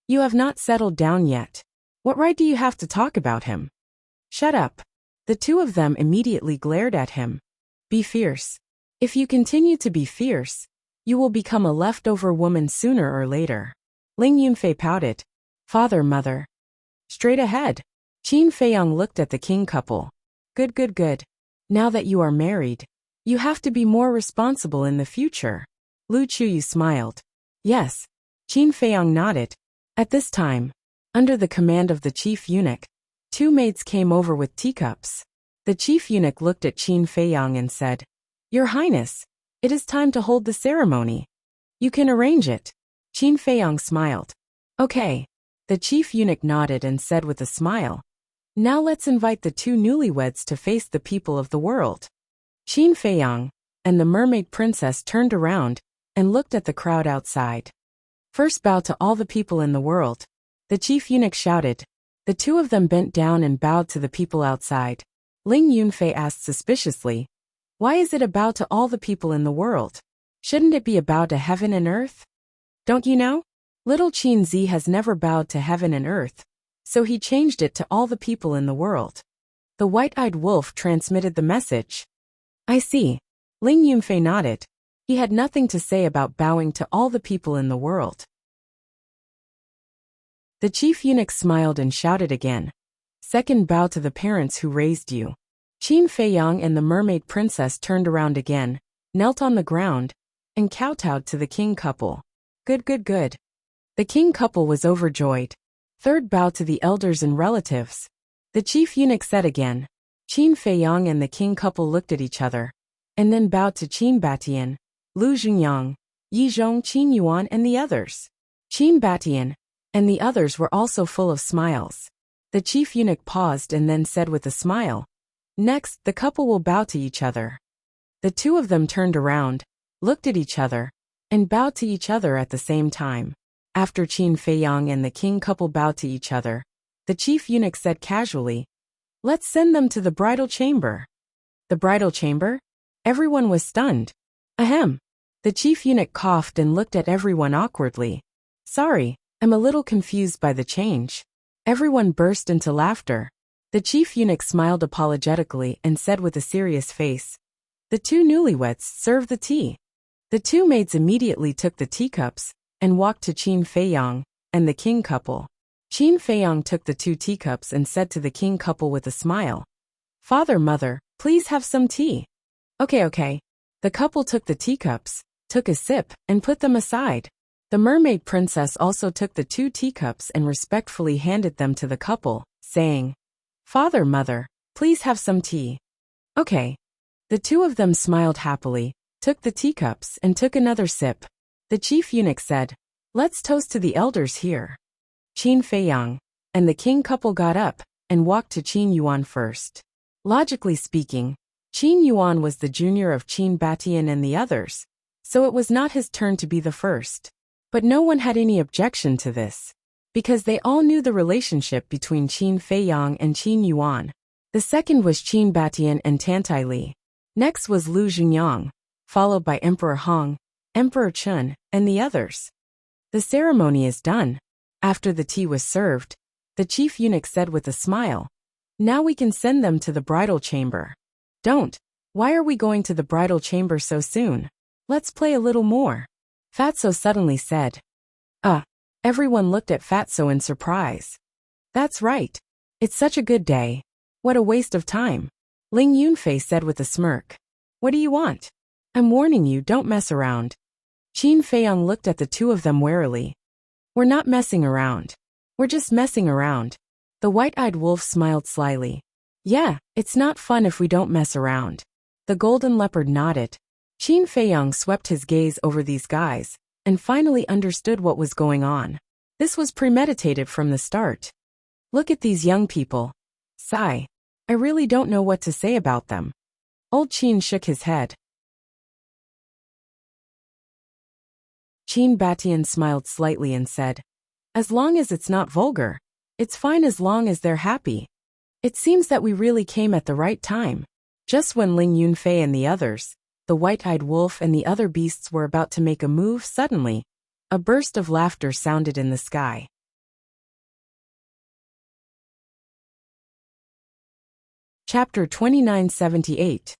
You have not settled down yet. What right do you have to talk about him? Shut up. The two of them immediately glared at him. Be fierce. If you continue to be fierce, you will become a leftover woman sooner or later. Ling Yunfei pouted. Father, mother. Straight ahead. Qin Feiyang looked at the king couple. Good, good, good. Now that you are married, you have to be more responsible in the future. Lu Chuyu smiled. Yes. Qin Feiyang nodded. At this time, under the command of the chief eunuch, 2 maids came over with teacups. The chief eunuch looked at Qin Feiyang and said, Your Highness, it is time to hold the ceremony. You can arrange it. Qin Feiyang smiled. Okay. The chief eunuch nodded and said with a smile, Now let's invite the 2 newlyweds to face the people of the world. Qin Feiyang and the mermaid princess turned around and looked at the crowd outside. First bow to all the people in the world. The chief eunuch shouted. The 2 of them bent down and bowed to the people outside. Ling Yunfei asked suspiciously, Why is it a bow to all the people in the world? Shouldn't it be a bow to heaven and earth? Don't you know? Little Qin Zi has never bowed to heaven and earth, so he changed it to all the people in the world. The white-eyed wolf transmitted the message. I see. Ling Yunfei nodded. He had nothing to say about bowing to all the people in the world. The chief eunuch smiled and shouted again. Second bow to the parents who raised you. Qin Feiyang and the mermaid princess turned around again, knelt on the ground, and kowtowed to the king couple. Good, good, good. The king couple was overjoyed. Third bow to the elders and relatives. The chief eunuch said again. Qin Feiyang and the king couple looked at each other, and then bowed to Qin Batian, Lu Zhengyang, Yi Zhong, Qin Yuan and the others. Qin Batian and the others were also full of smiles. The chief eunuch paused and then said with a smile, Next, the couple will bow to each other. The 2 of them turned around, looked at each other, and bowed to each other at the same time. After Qin Feiyang and the king couple bowed to each other, the chief eunuch said casually, Let's send them to the bridal chamber. The bridal chamber? Everyone was stunned. Ahem. The chief eunuch coughed and looked at everyone awkwardly. Sorry, I'm a little confused by the change. Everyone burst into laughter. The chief eunuch smiled apologetically and said with a serious face, The 2 newlyweds serve the tea. The 2 maids immediately took the teacups and walked to Qin Feiyang and the king couple. Qin Feiyang took the 2 teacups and said to the king couple with a smile, Father, mother, please have some tea. Okay. The couple took the teacups, took a sip, and put them aside. The mermaid princess also took the 2 teacups and respectfully handed them to the couple, saying, Father, mother, please have some tea. Okay. The 2 of them smiled happily, took the teacups and took another sip. The chief eunuch said, Let's toast to the elders here. Qin Feiyang and the king couple got up and walked to Qin Yuan first. Logically speaking, Qin Yuan was the junior of Qin Batian and the others, so it was not his turn to be the first. But no one had any objection to this, because they all knew the relationship between Qin Feiyang and Qin Yuan. The second was Qin Batian and Tantai Li. Next was Lu Zhengyang, followed by Emperor Hong, Emperor Chun, and the others. The ceremony is done. After the tea was served, the chief eunuch said with a smile, Now we can send them to the bridal chamber. Don't. Why are we going to the bridal chamber so soon? Let's play a little more. Fatso suddenly said. Everyone looked at Fatso in surprise. That's right. It's such a good day. What a waste of time. Ling Yunfei said with a smirk. What do you want? I'm warning you, don't mess around. Qin Feiyang looked at the 2 of them warily. We're not messing around. We're just messing around. The white-eyed wolf smiled slyly. Yeah, it's not fun if we don't mess around. The golden leopard nodded. Qin Feiyang swept his gaze over these guys, and finally understood what was going on. This was premeditated from the start. Look at these young people. Sigh. I really don't know what to say about them. Old Qin shook his head. Qin Batian smiled slightly and said, As long as it's not vulgar, it's fine as long as they're happy. It seems that we really came at the right time. Just when Ling Yunfei and the others, the white-eyed wolf and the other beasts were about to make a move, suddenly, a burst of laughter sounded in the sky. Chapter 2978.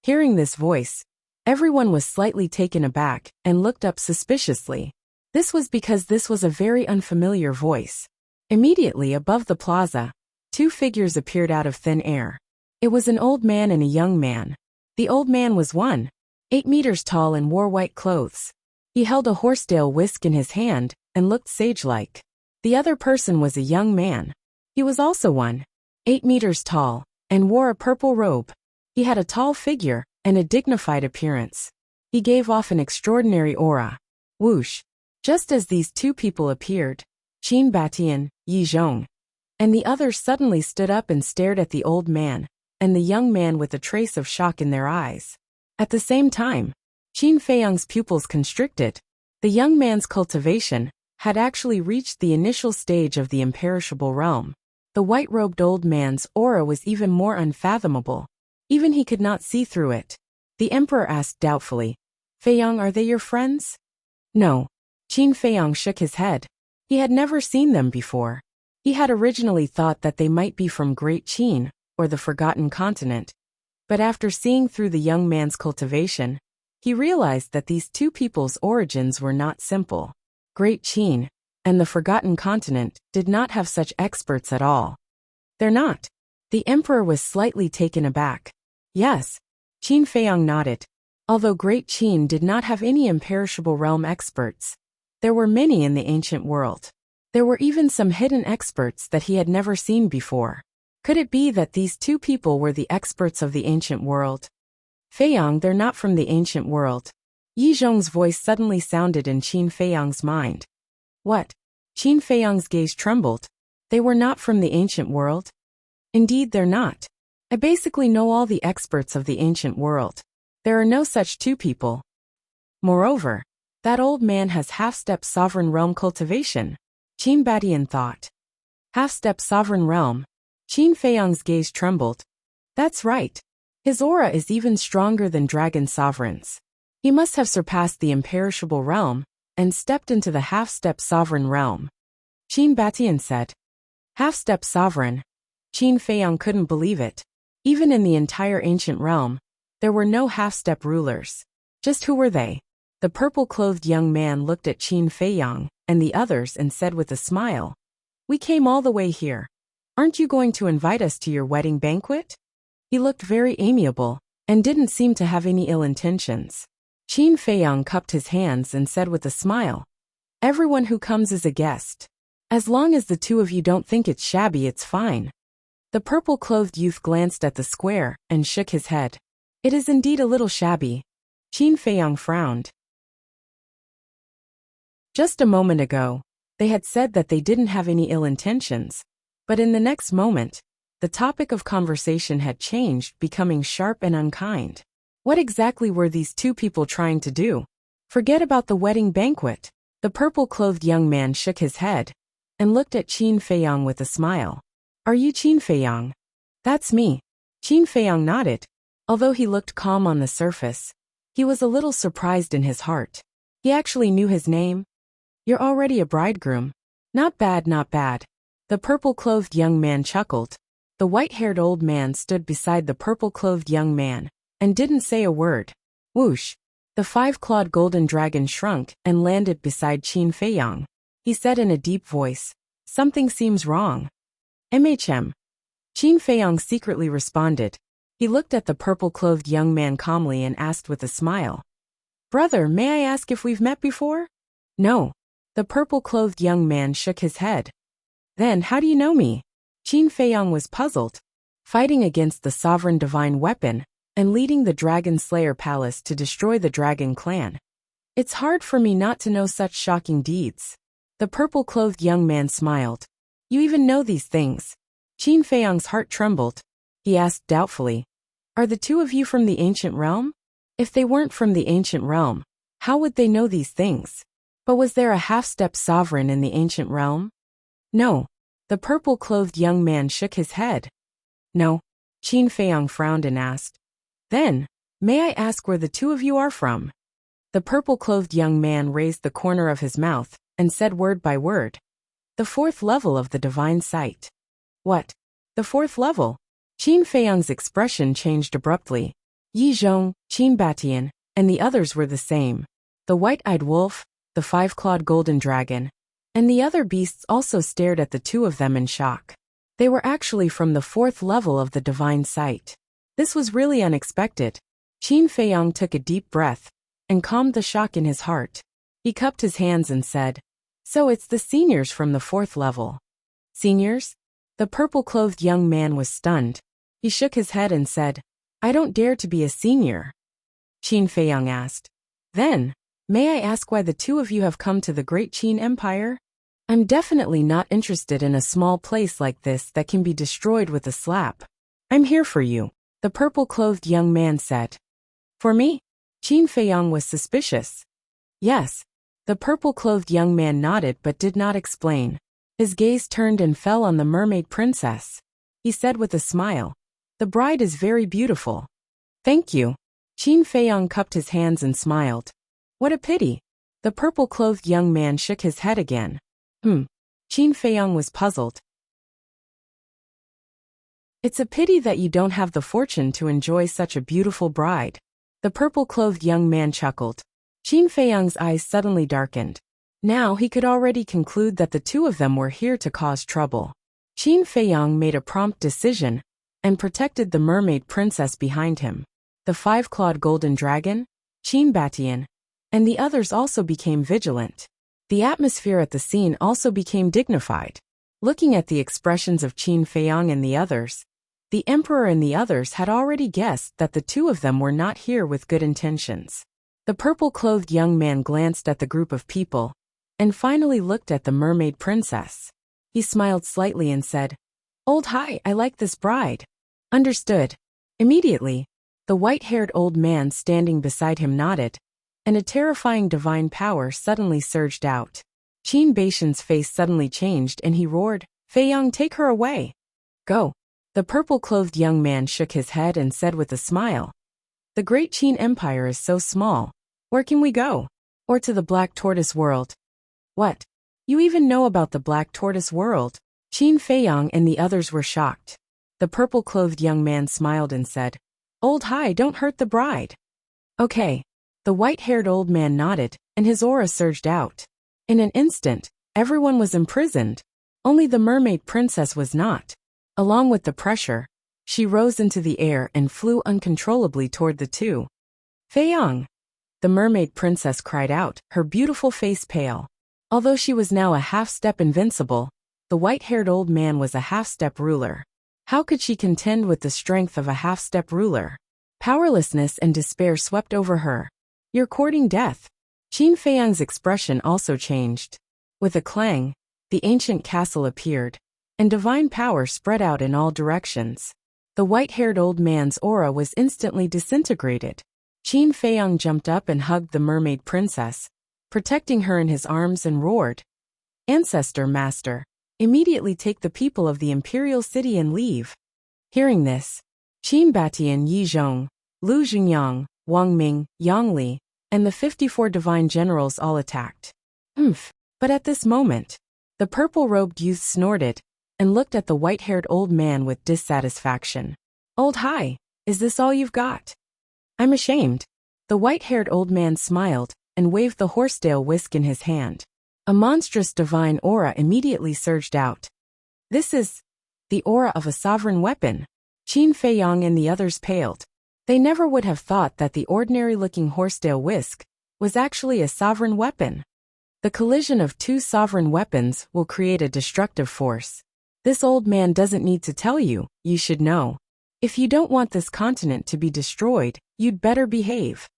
Hearing this voice, everyone was slightly taken aback and looked up suspiciously. This was because this was a very unfamiliar voice. Immediately above the plaza, two figures appeared out of thin air. It was an old man and a young man. The old man was 8 meters tall and wore white clothes. He held a horsetail whisk in his hand and looked sage-like. The other person was a young man. He was also 8 meters tall and wore a purple robe. He had a tall figure and a dignified appearance. He gave off an extraordinary aura. Whoosh! Just as these two people appeared, Qin Batian, Yi Zhong, and the others suddenly stood up and stared at the old man and the young man with a trace of shock in their eyes. At the same time, Qin Feiyang's pupils constricted. The young man's cultivation had actually reached the initial stage of the imperishable realm. The white-robed old man's aura was even more unfathomable. Even he could not see through it. The emperor asked doubtfully, "Feiyang, are they your friends?" No. Qin Feiyang shook his head. He had never seen them before. He had originally thought that they might be from Great Qin, or the Forgotten Continent. But after seeing through the young man's cultivation, he realized that these two people's origins were not simple. Great Qin and the Forgotten Continent did not have such experts at all. They're not. The emperor was slightly taken aback. Yes. Qin Feiyang nodded. Although Great Qin did not have any imperishable realm experts, there were many in the ancient world. There were even some hidden experts that he had never seen before. Could it be that these two people were the experts of the ancient world? Feiyang, they're not from the ancient world. Yi Zhong's voice suddenly sounded in Qin Feiyang's mind. What? Qin Feiyang's gaze trembled. They were not from the ancient world? Indeed, they're not. I basically know all the experts of the ancient world. There are no such two people. Moreover, that old man has half-step sovereign realm cultivation, Qin Batian thought. Half-step sovereign realm. Qin Feiyang's gaze trembled. That's right. His aura is even stronger than dragon sovereigns. He must have surpassed the imperishable realm and stepped into the half-step sovereign realm. Qin Batian said. Half-step sovereign. Qin Feiyang couldn't believe it. Even in the entire ancient realm, there were no half-step rulers. Just who were they? The purple-clothed young man looked at Qin Feiyang and the others and said with a smile, "We came all the way here. Aren't you going to invite us to your wedding banquet?" He looked very amiable and didn't seem to have any ill intentions. Qin Feiyang cupped his hands and said with a smile, "Everyone who comes is a guest. As long as the two of you don't think it's shabby, it's fine." The purple-clothed youth glanced at the square and shook his head. "It is indeed a little shabby." Qin Feiyang frowned. Just a moment ago, they had said that they didn't have any ill intentions, but in the next moment, the topic of conversation had changed, becoming sharp and unkind. What exactly were these two people trying to do? Forget about the wedding banquet. The purple-clothed young man shook his head and looked at Qin Feiyang with a smile. "Are you Qin Feiyang?" "That's me." Qin Feiyang nodded. Although he looked calm on the surface, he was a little surprised in his heart. He actually knew his name. "You're already a bridegroom." "Not bad, not bad." The purple-clothed young man chuckled. The white-haired old man stood beside the purple-clothed young man and didn't say a word. Whoosh! The five-clawed golden dragon shrunk and landed beside Qin Feiyang. He said in a deep voice, "Something seems wrong." "MHM." Qin Feiyang secretly responded. He looked at the purple-clothed young man calmly and asked with a smile, "Brother, may I ask if we've met before?" "No." The purple-clothed young man shook his head. "Then how do you know me?" Qin Feiyang was puzzled. Fighting against the sovereign divine weapon and leading the Dragon Slayer Palace to destroy the Dragon Clan. It's hard for me not to know such shocking deeds. The purple-clothed young man smiled. "You even know these things." Qin Feiyang's heart trembled. He asked doubtfully, "Are the two of you from the ancient realm?" If they weren't from the ancient realm, how would they know these things? But was there a half-step sovereign in the ancient realm? No. The purple-clothed young man shook his head. No. Qin Feiyang frowned and asked, "Then, may I ask where the two of you are from?" The purple-clothed young man raised the corner of his mouth and said word by word, "The 4th level of the divine sight." "What? The 4th level?" Qin Feiyang's expression changed abruptly. Yi Zhong, Qin Batian, and the others were the same. The white-eyed wolf, the five-clawed golden dragon, and the other beasts also stared at the two of them in shock. They were actually from the fourth level of the divine sight. This was really unexpected. Qin Feiyang took a deep breath and calmed the shock in his heart. He cupped his hands and said, "So it's the seniors from the fourth level." Seniors? The purple-clothed young man was stunned. He shook his head and said, "I don't dare to be a senior." Qin Feiyang asked, "Then, may I ask why the two of you have come to the Great Qin Empire? I'm definitely not interested in a small place like this that can be destroyed with a slap. I'm here for you," the purple-clothed young man said. "For me?" Qin Feiyang was suspicious. "Yes." The purple-clothed young man nodded but did not explain. His gaze turned and fell on the mermaid princess. He said with a smile, "The bride is very beautiful." "Thank you." Qin Feiyang cupped his hands and smiled. "What a pity." The purple-clothed young man shook his head again. Qin Feiyang was puzzled. "It's a pity that you don't have the fortune to enjoy such a beautiful bride." The purple-clothed young man chuckled. Qin Feiyang's eyes suddenly darkened. Now he could already conclude that the two of them were here to cause trouble. Qin Feiyang made a prompt decision and protected the mermaid princess behind him. The five-clawed golden dragon, Qin Batian, and the others also became vigilant. The atmosphere at the scene also became dignified. Looking at the expressions of Qin Feiyang and the others, the emperor and the others had already guessed that the two of them were not here with good intentions. The purple-clothed young man glanced at the group of people and finally looked at the mermaid princess. He smiled slightly and said, "Old Hai, I like this bride." "Understood." Immediately, the white-haired old man standing beside him nodded, and a terrifying divine power suddenly surged out. Qin Batian's face suddenly changed and he roared, "Feiyang, take her away." "Go." The purple-clothed young man shook his head and said with a smile, "The Great Qin Empire is so small. Where can we go? Or to the Black Tortoise world?" "What? You even know about the Black Tortoise world?" Qin Feiyang and the others were shocked. The purple-clothed young man smiled and said, "Old Hai, don't hurt the bride." "Okay." The white-haired old man nodded, and his aura surged out. In an instant, everyone was imprisoned. Only the mermaid princess was not. Along with the pressure, she rose into the air and flew uncontrollably toward the two. "Feiyang!" The mermaid princess cried out, her beautiful face pale. Although she was now a half-step invincible, the white-haired old man was a half-step ruler. How could she contend with the strength of a half-step ruler? Powerlessness and despair swept over her. "You're courting death." Qin Feiyang's expression also changed. With a clang, the ancient castle appeared, and divine power spread out in all directions. The white-haired old man's aura was instantly disintegrated. Qin Feiyang jumped up and hugged the mermaid princess, protecting her in his arms and roared, "Ancestor Master, immediately take the people of the imperial city and leave." Hearing this, Qin Batian, Yi Zhong, Lu Xingyang, Wang Ming, Yang Li, and the 54 divine generals all attacked. But at this moment, the purple-robed youth snorted and looked at the white-haired old man with dissatisfaction. "Old Hai, is this all you've got?" "I'm ashamed." The white-haired old man smiled and waved the horsetail whisk in his hand. A monstrous divine aura immediately surged out. "This is the aura of a sovereign weapon." Qin Feiyang and the others paled. They never would have thought that the ordinary-looking horsetail whisk was actually a sovereign weapon. The collision of two sovereign weapons will create a destructive force. This old man doesn't need to tell you, you should know. If you don't want this continent to be destroyed, you'd better behave.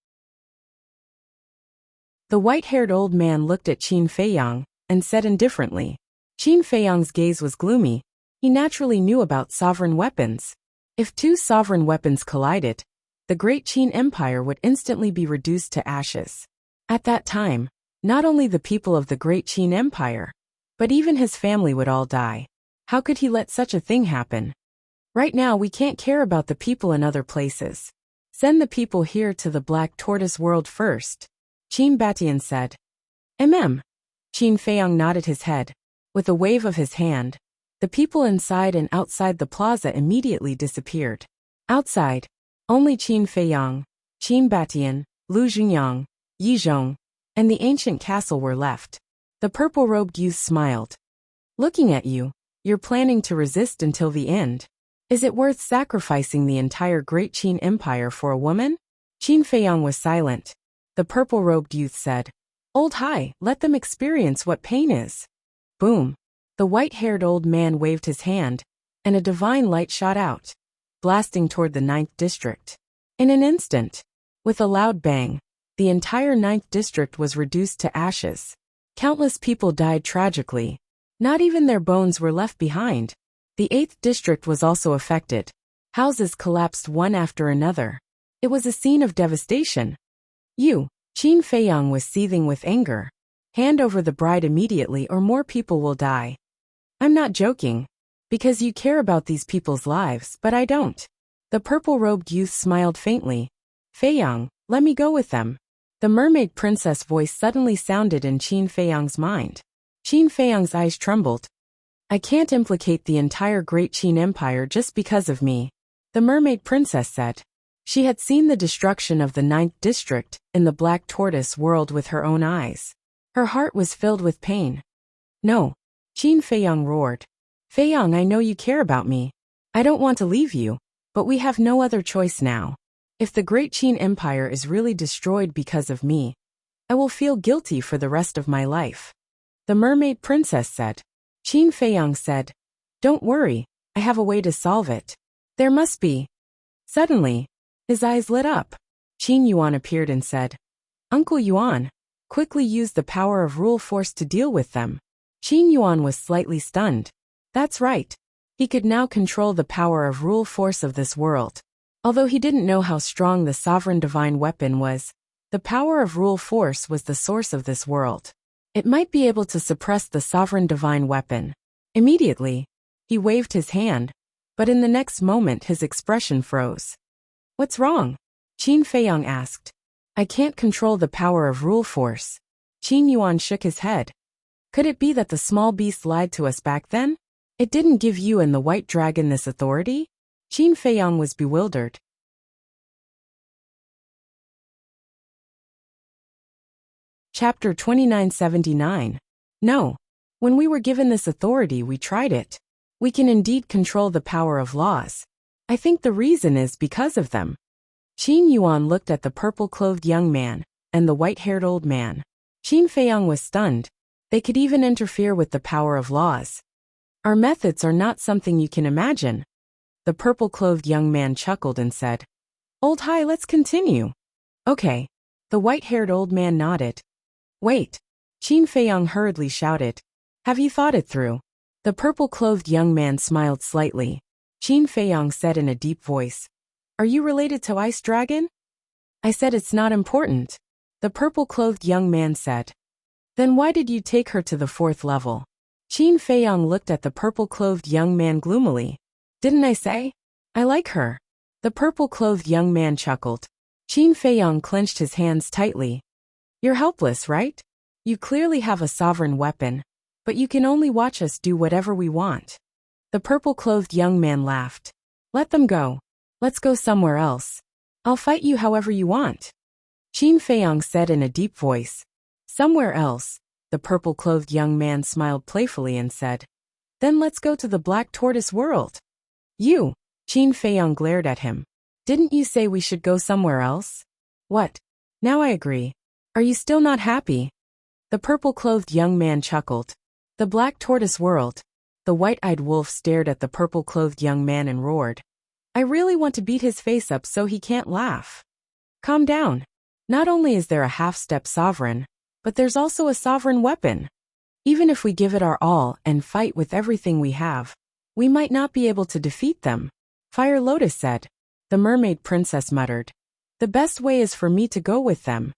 The white-haired old man looked at Qin Feiyang and said indifferently. Qin Feiyang's gaze was gloomy. He naturally knew about sovereign weapons. If two sovereign weapons collided, the Great Qin Empire would instantly be reduced to ashes. At that time, not only the people of the Great Qin Empire, but even his family would all die. How could he let such a thing happen? "Right now we can't care about the people in other places. Send the people here to the Black Tortoise world first," Qin Batian said. Qin Feiyang nodded his head. With a wave of his hand, the people inside and outside the plaza immediately disappeared. Outside, only Qin Feiyang, Qin Batian, Lu Xingyang, Yi Zhong, and the ancient castle were left. The purple-robed youth smiled. Looking at you, you're planning to resist until the end. Is it worth sacrificing the entire Great Qin Empire for a woman? Qin Feiyang was silent. The purple-robed youth said, Old Hai, let them experience what pain is. Boom. The white-haired old man waved his hand, and a divine light shot out, blasting toward the 9th district. In an instant, with a loud bang, the entire 9th district was reduced to ashes. Countless people died tragically. Not even their bones were left behind. The 8th district was also affected. Houses collapsed one after another. It was a scene of devastation. Qin Feiyang was seething with anger. Hand over the bride immediately or more people will die. I'm not joking. Because you care about these people's lives, but I don't. The purple-robed youth smiled faintly. Feiyang, let me go with them. The mermaid princess voice suddenly sounded in Qin Feiyang's mind. Qin Feiyang's eyes trembled. I can't implicate the entire Great Qin Empire just because of me, the mermaid princess said. She had seen the destruction of the 9th district in the Black Tortoise world with her own eyes. Her heart was filled with pain. No, Qin Feiyang roared. Feiyang, I know you care about me. I don't want to leave you, but we have no other choice now. If the Great Qin Empire is really destroyed because of me, I will feel guilty for the rest of my life. The mermaid princess said. Qin Feiyang said, Don't worry, I have a way to solve it. There must be. Suddenly, his eyes lit up. Qin Yuan appeared and said, Uncle Yuan, quickly use the power of rule force to deal with them. Qin Yuan was slightly stunned. That's right. He could now control the power of rule force of this world. Although he didn't know how strong the sovereign divine weapon was, the power of rule force was the source of this world. It might be able to suppress the sovereign divine weapon. Immediately, he waved his hand, but in the next moment his expression froze. What's wrong? Qin Feiyang asked. I can't control the power of rule force. Qin Yuan shook his head. Could it be that the small beast lied to us back then? It didn't give you and the white dragon this authority? Qin Feiyang was bewildered. Chapter 2979. No. When we were given this authority, we tried it. We can indeed control the power of laws. I think the reason is because of them. Qin Yuan looked at the purple-clothed young man and the white-haired old man. Qin Feiyang was stunned. They could even interfere with the power of laws. Our methods are not something you can imagine. The purple-clothed young man chuckled and said, Old Hai, let's continue. Okay. The white-haired old man nodded. Wait. Qin Feiyang hurriedly shouted. Have you thought it through? The purple-clothed young man smiled slightly. Qin Feiyang said in a deep voice, Are you related to Ice Dragon? I said it's not important. The purple-clothed young man said. Then why did you take her to the 4th level? Qin Feiyang looked at the purple-clothed young man gloomily. Didn't I say? I like her. The purple-clothed young man chuckled. Qin Feiyang clenched his hands tightly. You're helpless, right? You clearly have a sovereign weapon, but you can only watch us do whatever we want. The purple-clothed young man laughed. Let them go. Let's go somewhere else. I'll fight you however you want. Qin Feiyang said in a deep voice. Somewhere else. The purple-clothed young man smiled playfully and said. Then let's go to the Black Tortoise world. You. Qin Feiyang glared at him. Didn't you say we should go somewhere else? What? Now I agree. Are you still not happy? The purple-clothed young man chuckled. The Black Tortoise world. The white-eyed wolf stared at the purple-clothed young man and roared. I really want to beat his face up so he can't laugh. Calm down. Not only is there a half-step sovereign, but there's also a sovereign weapon. Even if we give it our all and fight with everything we have, we might not be able to defeat them. Fire Lotus said. The mermaid princess muttered. The best way is for me to go with them.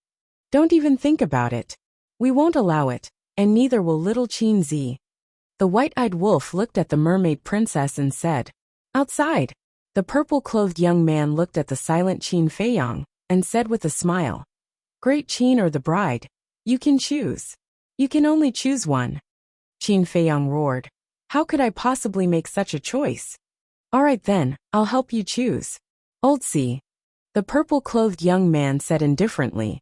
Don't even think about it. We won't allow it, and neither will little Qin Zi. The white-eyed wolf looked at the mermaid princess and said, Outside. The purple-clothed young man looked at the silent Qin Feiyang and said with a smile, Great Qin or the bride, you can choose. You can only choose one. Qin Feiyang roared, How could I possibly make such a choice? All right then, I'll help you choose. Old Si. The purple-clothed young man said indifferently.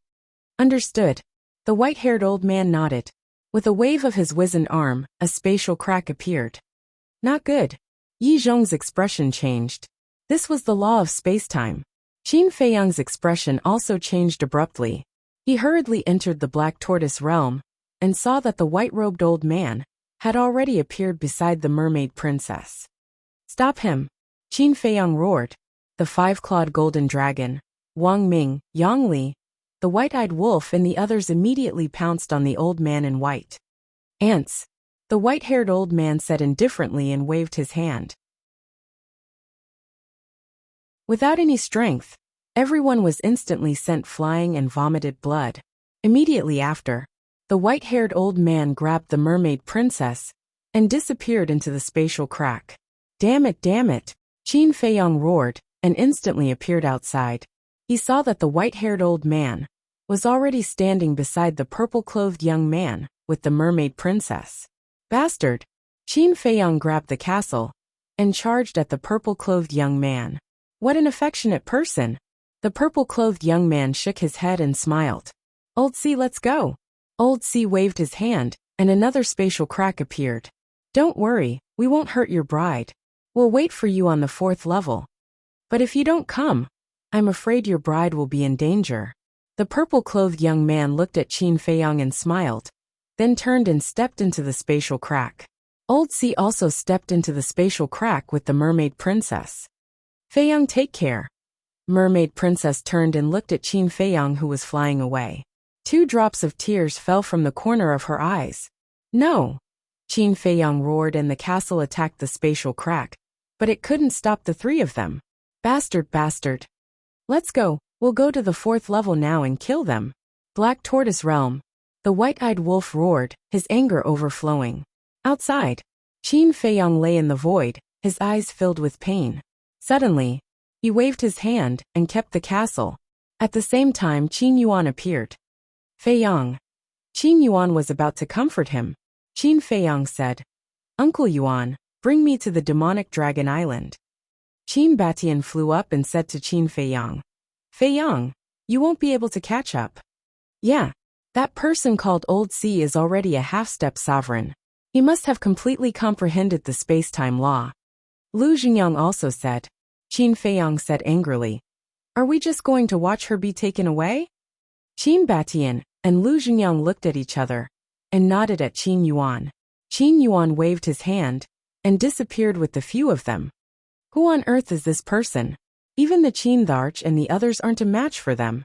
Understood. The white-haired old man nodded. With a wave of his wizened arm, a spatial crack appeared. Not good. Yi Zhong's expression changed. This was the law of space-time. Qin Feiyang's expression also changed abruptly. He hurriedly entered the Black Tortoise realm and saw that the white-robed old man had already appeared beside the mermaid princess. Stop him! Qin Feiyang roared. The five-clawed golden dragon, Wang Ming, Yang Li, the white-eyed wolf and the others immediately pounced on the old man in white. Ants! The white-haired old man said indifferently and waved his hand. Without any strength, everyone was instantly sent flying and vomited blood. Immediately after, the white-haired old man grabbed the mermaid princess and disappeared into the spatial crack. Damn it, damn it! Qin Feiyang roared and instantly appeared outside. He saw that the white-haired old man was already standing beside the purple-clothed young man with the mermaid princess. Bastard! Qin Feiyang grabbed the castle and charged at the purple-clothed young man. What an affectionate person! The purple-clothed young man shook his head and smiled. Old C, let's go! Old C waved his hand, and another spatial crack appeared. Don't worry, we won't hurt your bride. We'll wait for you on the 4th level. But if you don't come, I'm afraid your bride will be in danger. The purple-clothed young man looked at Qin Feiyang and smiled, then turned and stepped into the spatial crack. Old C also stepped into the spatial crack with the mermaid princess. Feiyang, take care. Mermaid princess turned and looked at Qin Feiyang who was flying away. 2 drops of tears fell from the corner of her eyes. No! Qin Feiyang roared and the castle attacked the spatial crack, but it couldn't stop the 3 of them. Bastard, bastard. Let's go, we'll go to the 4th level now and kill them. Black Tortoise Realm. The white-eyed wolf roared, his anger overflowing. Outside, Qin Feiyang lay in the void, his eyes filled with pain. Suddenly, he waved his hand and kept the castle. At the same time Qin Yuan appeared. Feiyang. Qin Yuan was about to comfort him. Qin Feiyang said, Uncle Yuan, bring me to the demonic dragon island. Qin Batian flew up and said to Qin Feiyang, Feiyang, you won't be able to catch up. Yeah, that person called Old C is already a half-step sovereign. He must have completely comprehended the space-time law. Lu Xingyang also said. Qin Feiyang said angrily, Are we just going to watch her be taken away? Qin Batian and Lu Xingyang looked at each other and nodded at Qin Yuan. Qin Yuan waved his hand and disappeared with the few of them. Who on earth is this person? Even the Qin Tharch and the others aren't a match for them.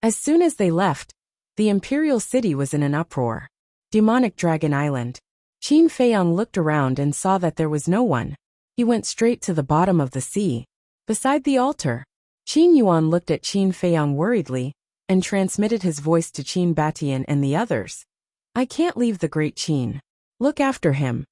As soon as they left, the imperial city was in an uproar. Demonic Dragon Island. Qin Feiyang looked around and saw that there was no one. He went straight to the bottom of the sea. Beside the altar, Qin Yuan looked at Qin Feiyang worriedly and transmitted his voice to Qin Batian and the others. I can't leave the great Qin. Look after him.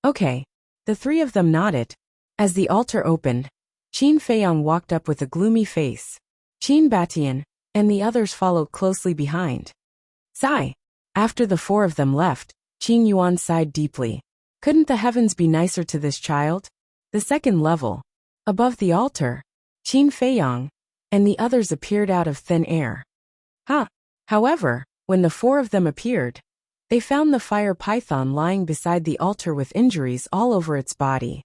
Okay. The 3 of them nodded. As the altar opened, Qin Feiyang walked up with a gloomy face. Qin Batian and the others followed closely behind. Sigh. After the 4 of them left, Qin Yuan sighed deeply. Couldn't the heavens be nicer to this child? The 2nd level. Above the altar, Qin Feiyang and the others appeared out of thin air. However, when the 4 of them appeared, they found the fire python lying beside the altar with injuries all over its body.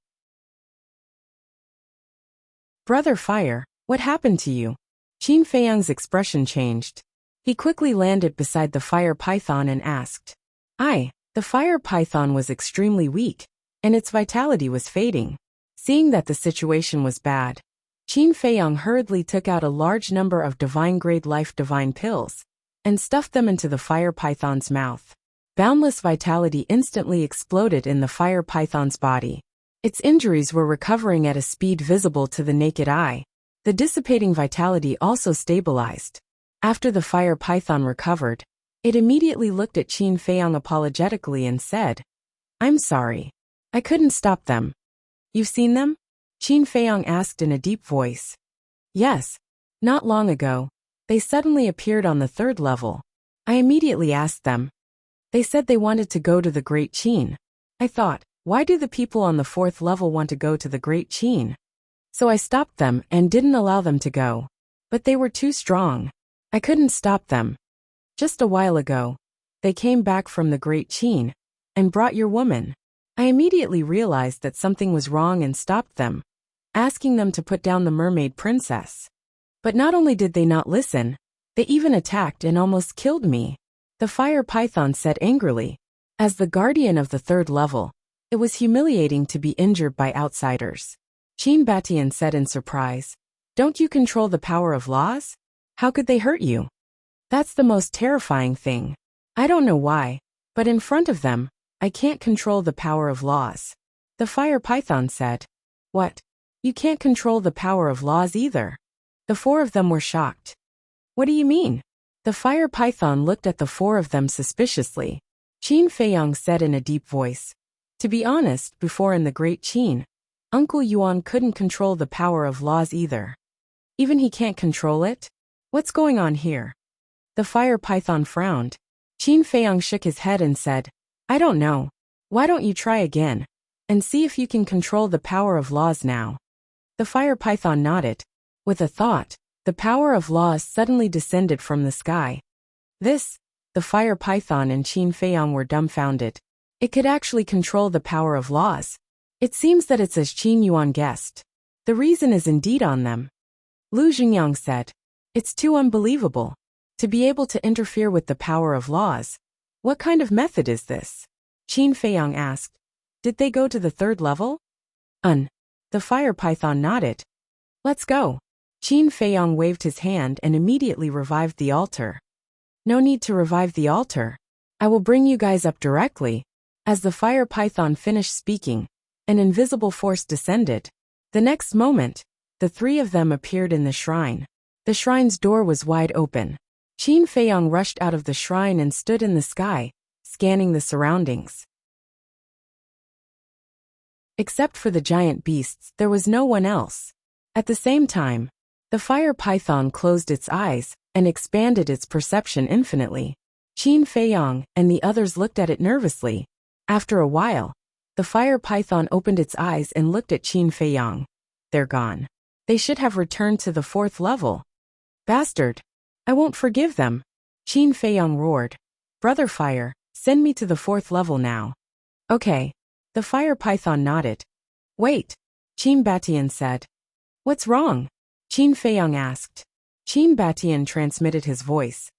Brother Fire, what happened to you? Qin Feiyang's expression changed. He quickly landed beside the fire python and asked. The fire python was extremely weak, and its vitality was fading. Seeing that the situation was bad, Qin Feiyang hurriedly took out a large number of divine-grade life divine pills and stuffed them into the fire python's mouth. Boundless vitality instantly exploded in the fire python's body. Its injuries were recovering at a speed visible to the naked eye. The dissipating vitality also stabilized. After the fire python recovered, it immediately looked at Qin Feiyang apologetically and said, I'm sorry. I couldn't stop them. You've seen them? Qin Feiyang asked in a deep voice. Yes. Not long ago, they suddenly appeared on the 3rd level. I immediately asked them. They said they wanted to go to the Great Qin. I thought, why do the people on the 4th level want to go to the Great Qin? So I stopped them and didn't allow them to go. But they were too strong. I couldn't stop them. Just a while ago, they came back from the Great Qin and brought your woman. I immediately realized that something was wrong and stopped them, asking them to put down the mermaid princess. But not only did they not listen, they even attacked and almost killed me, the fire python said angrily. As the guardian of the third level, it was humiliating to be injured by outsiders. Qin Batian said in surprise, "Don't you control the power of laws? How could they hurt you?" That's the most terrifying thing. I don't know why, but in front of them, I can't control the power of laws. The fire python said. What? You can't control the power of laws either? The four of them were shocked. What do you mean? The fire python looked at the four of them suspiciously. Qin Feiyang said in a deep voice. To be honest, before in the Great Qin, Uncle Yuan couldn't control the power of laws either. Even he can't control it? What's going on here? The fire python frowned. Qin Feiyang shook his head and said, I don't know. Why don't you try again and see if you can control the power of laws now? The fire python nodded. With a thought, the power of laws suddenly descended from the sky. The fire python and Qin Feiyang were dumbfounded. It could actually control the power of laws. It seems that it's as Qin Yuan guessed. The reason is indeed on them. Lu Xingyang said. It's too unbelievable. To be able to interfere with the power of laws. What kind of method is this? Qin Feiyang asked. Did they go to the third level? The fire python nodded. Let's go. Qin Feiyang waved his hand and immediately revived the altar. No need to revive the altar. I will bring you guys up directly. As the fire python finished speaking, an invisible force descended. The next moment, the three of them appeared in the shrine. The shrine's door was wide open. Qin Feiyang rushed out of the shrine and stood in the sky, scanning the surroundings. Except for the giant beasts, there was no one else. At the same time, the fire python closed its eyes and expanded its perception infinitely. Qin Feiyang and the others looked at it nervously. After a while, the fire python opened its eyes and looked at Qin Feiyang. They're gone. They should have returned to the fourth level. Bastard! I won't forgive them. Qin Feiyang roared. Brother Fire, send me to the fourth level now. Okay. The fire python nodded. Wait. Qin Batian said. What's wrong? Qin Feiyang asked. Qin Batian transmitted his voice.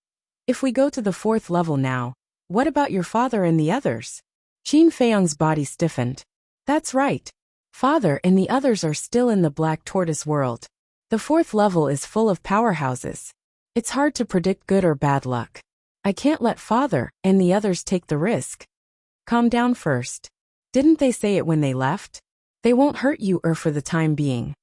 If we go to the fourth level now, what about your father and the others? Qin Feiyang's body stiffened. That's right. Father and the others are still in the Black Tortoise world. The fourth level is full of powerhouses. It's hard to predict good or bad luck. I can't let Father and the others take the risk. Calm down first. Didn't they say it when they left? They won't hurt you or for the time being.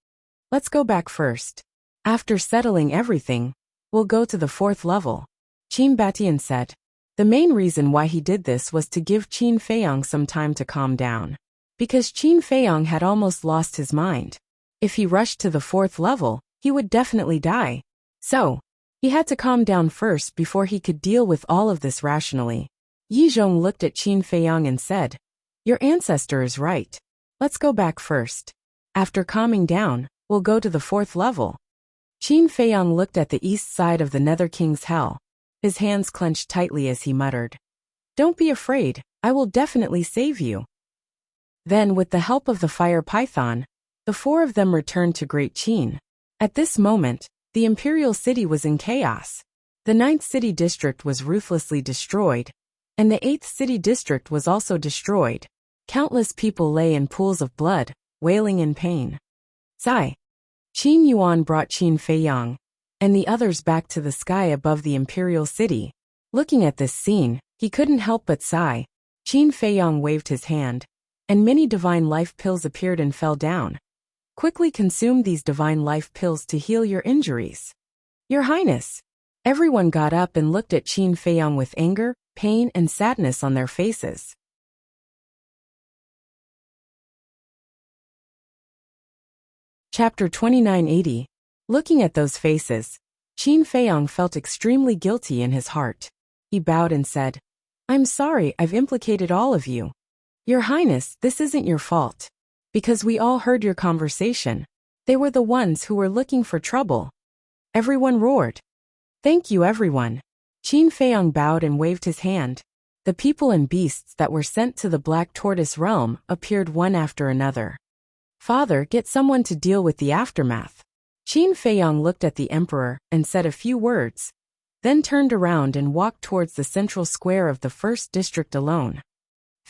Let's go back first. After settling everything, we'll go to the fourth level. Qin Batian said. The main reason why he did this was to give Qin Feiyang some time to calm down. Because Qin Feiyang had almost lost his mind. If he rushed to the fourth level, he would definitely die. So, he had to calm down first before he could deal with all of this rationally. Yi Zhong looked at Qin Feiyang and said, Your ancestor is right. Let's go back first. After calming down, we'll go to the fourth level. Qin Feiyang looked at the east side of the Nether King's hell. His hands clenched tightly as he muttered. Don't be afraid, I will definitely save you. Then with the help of the fire python, the four of them returned to Great Qin. At this moment, the imperial city was in chaos. The 9th city district was ruthlessly destroyed, and the 8th city district was also destroyed. Countless people lay in pools of blood, wailing in pain. Sigh. Qin Yuan brought Qin Feiyang and the others back to the sky above the imperial city. Looking at this scene, he couldn't help but sigh. Qin Feiyang waved his hand, and many divine life pills appeared and fell down. Quickly consume these divine life pills to heal your injuries. Your Highness! Everyone got up and looked at Qin Feiyang with anger, pain and sadness on their faces. Chapter 2980. Looking at those faces, Qin Feiyang felt extremely guilty in his heart. He bowed and said, I'm sorry I've implicated all of you. Your Highness, this isn't your fault. Because we all heard your conversation. They were the ones who were looking for trouble. Everyone roared. Thank you everyone. Qin Feiyang bowed and waved his hand. The people and beasts that were sent to the Black Tortoise realm appeared one after another. Father, get someone to deal with the aftermath. Qin Feiyang looked at the emperor and said a few words, then turned around and walked towards the central square of the first district alone.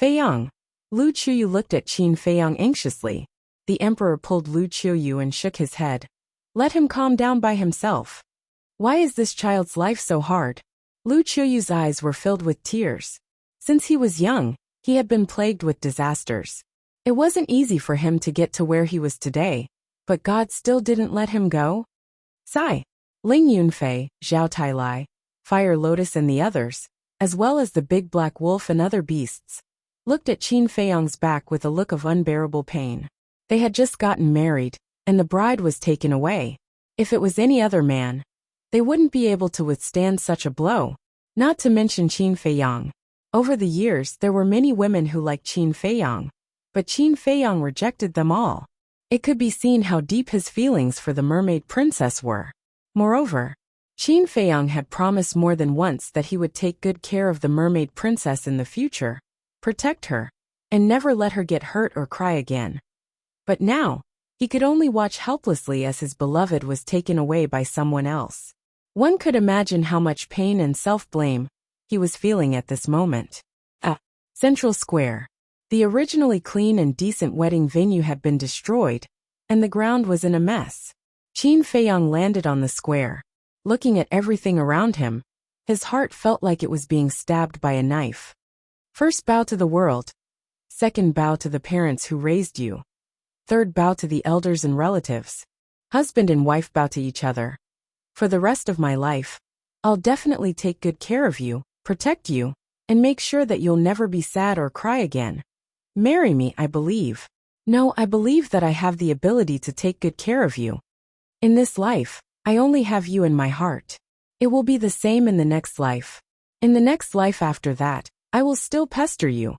Feiyang. Lu Qiuyu looked at Qin Feiyang anxiously. The emperor pulled Lu Qiuyu and shook his head. Let him calm down by himself. Why is this child's life so hard? Lu Qiuyu's eyes were filled with tears. Since he was young, he had been plagued with disasters. It wasn't easy for him to get to where he was today, but God still didn't let him go. Sai, Ling Yunfei, Zhao Tailai, Fire Lotus and the others, as well as the big black wolf and other beasts, looked at Qin Feiyang's back with a look of unbearable pain. They had just gotten married, and the bride was taken away. If it was any other man, they wouldn't be able to withstand such a blow, not to mention Qin Feiyang. Over the years there were many women who liked Qin Feiyang, but Qin Feiyang rejected them all. It could be seen how deep his feelings for the mermaid princess were. Moreover, Qin Feiyang had promised more than once that he would take good care of the mermaid princess in the future, protect her, and never let her get hurt or cry again. But now, he could only watch helplessly as his beloved was taken away by someone else. One could imagine how much pain and self-blame he was feeling at this moment. Central Square. The originally clean and decent wedding venue had been destroyed, and the ground was in a mess. Qin Feiyang landed on the square. Looking at everything around him, his heart felt like it was being stabbed by a knife. First bow to the world. Second bow to the parents who raised you. Third bow to the elders and relatives. Husband and wife bow to each other. For the rest of my life, I'll definitely take good care of you, protect you, and make sure that you'll never be sad or cry again. Marry me, I believe. No, I believe that I have the ability to take good care of you. In this life, I only have you in my heart. It will be the same in the next life. In the next life after that, I will still pester you.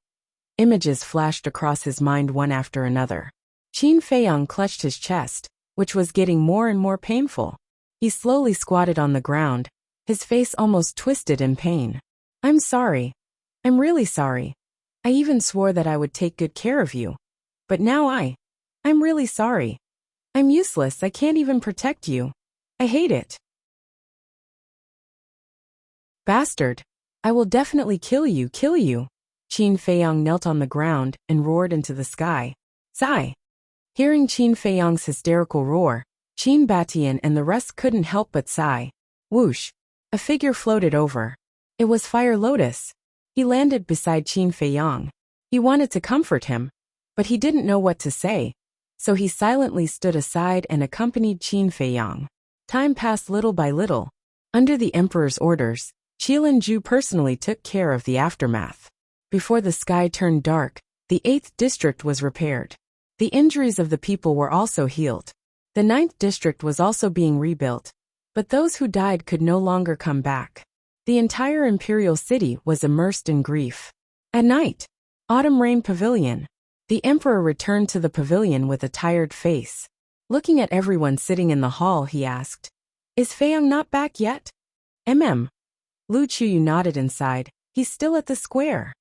Images flashed across his mind one after another. Qin Feiyang clutched his chest, which was getting more and more painful. He slowly squatted on the ground, his face almost twisted in pain. I'm sorry. I'm really sorry. I even swore that I would take good care of you. But now I'm really sorry. I'm useless, I can't even protect you. I hate it. Bastard. I will definitely kill you. Qin Feiyang knelt on the ground and roared into the sky. Sigh. Hearing Qin Feiyang's hysterical roar, Qin Batian and the rest couldn't help but sigh. Whoosh. A figure floated over. It was Fire Lotus. He landed beside Qin Feiyang. He wanted to comfort him, but he didn't know what to say, so he silently stood aside and accompanied Qin Feiyang. Time passed little by little. Under the emperor's orders, Qilin Ju personally took care of the aftermath. Before the sky turned dark, the 8th district was repaired. The injuries of the people were also healed. The 9th district was also being rebuilt, but those who died could no longer come back. The entire imperial city was immersed in grief. At night, Autumn Rain Pavilion. The emperor returned to the pavilion with a tired face. Looking at everyone sitting in the hall, he asked, Is Feiyang not back yet? Lu Qiuyu nodded inside. He's still at the square.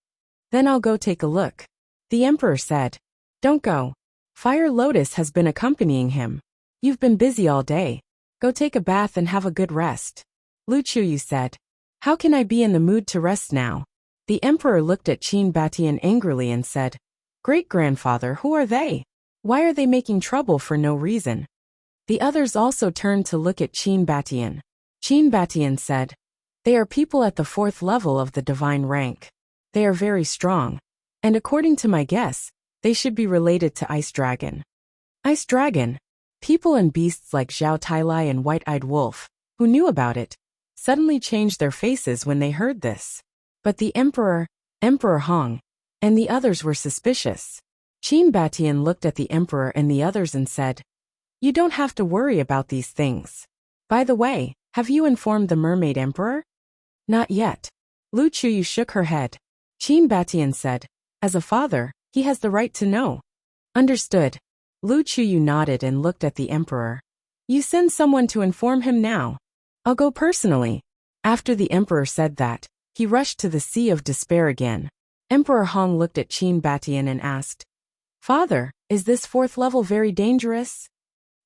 Then I'll go take a look. The emperor said. Don't go. Fire Lotus has been accompanying him. You've been busy all day. Go take a bath and have a good rest. Lu Qiuyu said. How can I be in the mood to rest now? The emperor looked at Qin Batian angrily and said, Great-grandfather, who are they? Why are they making trouble for no reason? The others also turned to look at Qin Batian. Qin Batian said, They are people at the 4th level of the divine rank. They are very strong, and according to my guess, they should be related to Ice Dragon. Ice Dragon? People and beasts like Zhao Tailai and White-Eyed Wolf, who knew about it, suddenly changed their faces when they heard this. But the Emperor Hong, and the others were suspicious. Qin Batian looked at the Emperor and the others and said, You don't have to worry about these things. By the way, have you informed the Mermaid Emperor? Not yet. Lu Qiuyu shook her head. Qin Batian said, As a father, he has the right to know. Understood. Lu Qiuyu nodded and looked at the Emperor. You send someone to inform him now. I'll go personally. After the emperor said that, he rushed to the Sea of Despair again. Emperor Hong looked at Qin Batian and asked, "Father, is this 4th level very dangerous?"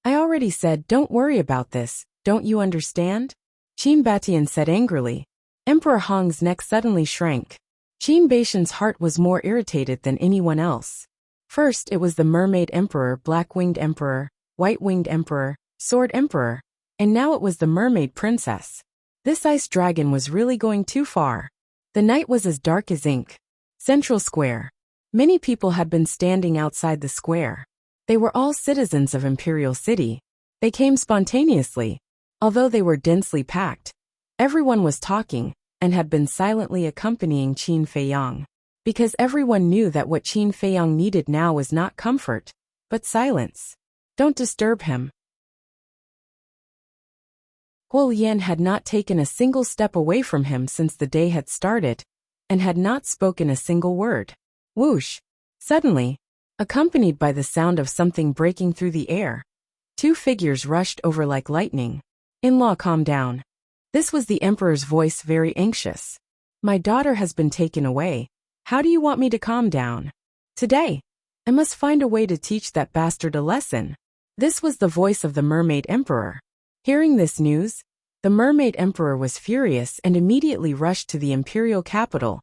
"I already said don't worry about this, don't you understand?" Qin Batian said angrily. Emperor Hong's neck suddenly shrank. Qin Batian's heart was more irritated than anyone else. First it was the Mermaid Emperor, Black-Winged Emperor, White-Winged Emperor, Sword Emperor, and now it was the Mermaid Princess. This ice dragon was really going too far. The night was as dark as ink. Central Square. Many people had been standing outside the square. They were all citizens of Imperial City. They came spontaneously. Although they were densely packed, everyone was talking and had been silently accompanying Qin Feiyang. Because everyone knew that what Qin Feiyang needed now was not comfort, but silence. Don't disturb him. Huo Yan had not taken a single step away from him since the day had started, and had not spoken a single word. Whoosh! Suddenly, accompanied by the sound of something breaking through the air, 2 figures rushed over like lightning. "In-law, calm down." This was the emperor's voice, very anxious. "My daughter has been taken away. How do you want me to calm down? Today, I must find a way to teach that bastard a lesson." This was the voice of the Mermaid Emperor. Hearing this news, the Mermaid Emperor was furious and immediately rushed to the imperial capital,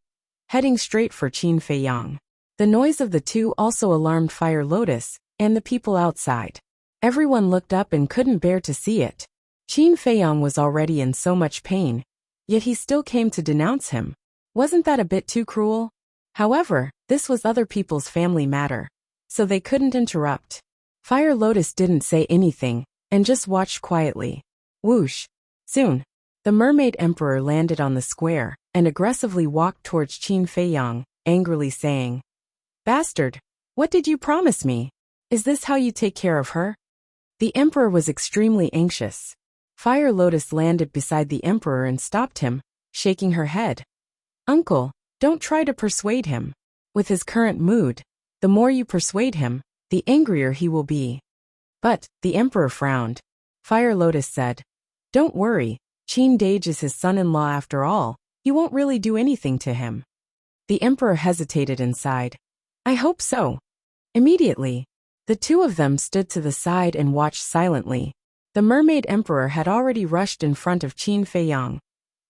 heading straight for Qin Feiyang. The noise of the two also alarmed Fire Lotus and the people outside. Everyone looked up and couldn't bear to see it. Qin Feiyang was already in so much pain, yet he still came to denounce him. Wasn't that a bit too cruel? However, this was other people's family matter, so they couldn't interrupt. Fire Lotus didn't say anything, and just watched quietly. Whoosh! Soon, the Mermaid Emperor landed on the square, and aggressively walked towards Qin Feiyang, angrily saying, "Bastard! What did you promise me? Is this how you take care of her?" The Emperor was extremely anxious. Fire Lotus landed beside the Emperor and stopped him, shaking her head. "Uncle, don't try to persuade him. With his current mood, the more you persuade him, the angrier he will be." But, the Emperor frowned. Fire Lotus said, "Don't worry, Qin Dage is his son-in-law after all, he won't really do anything to him." The Emperor hesitated and sighed. "I hope so." Immediately, the two of them stood to the side and watched silently. The Mermaid Emperor had already rushed in front of Qin Feiyang,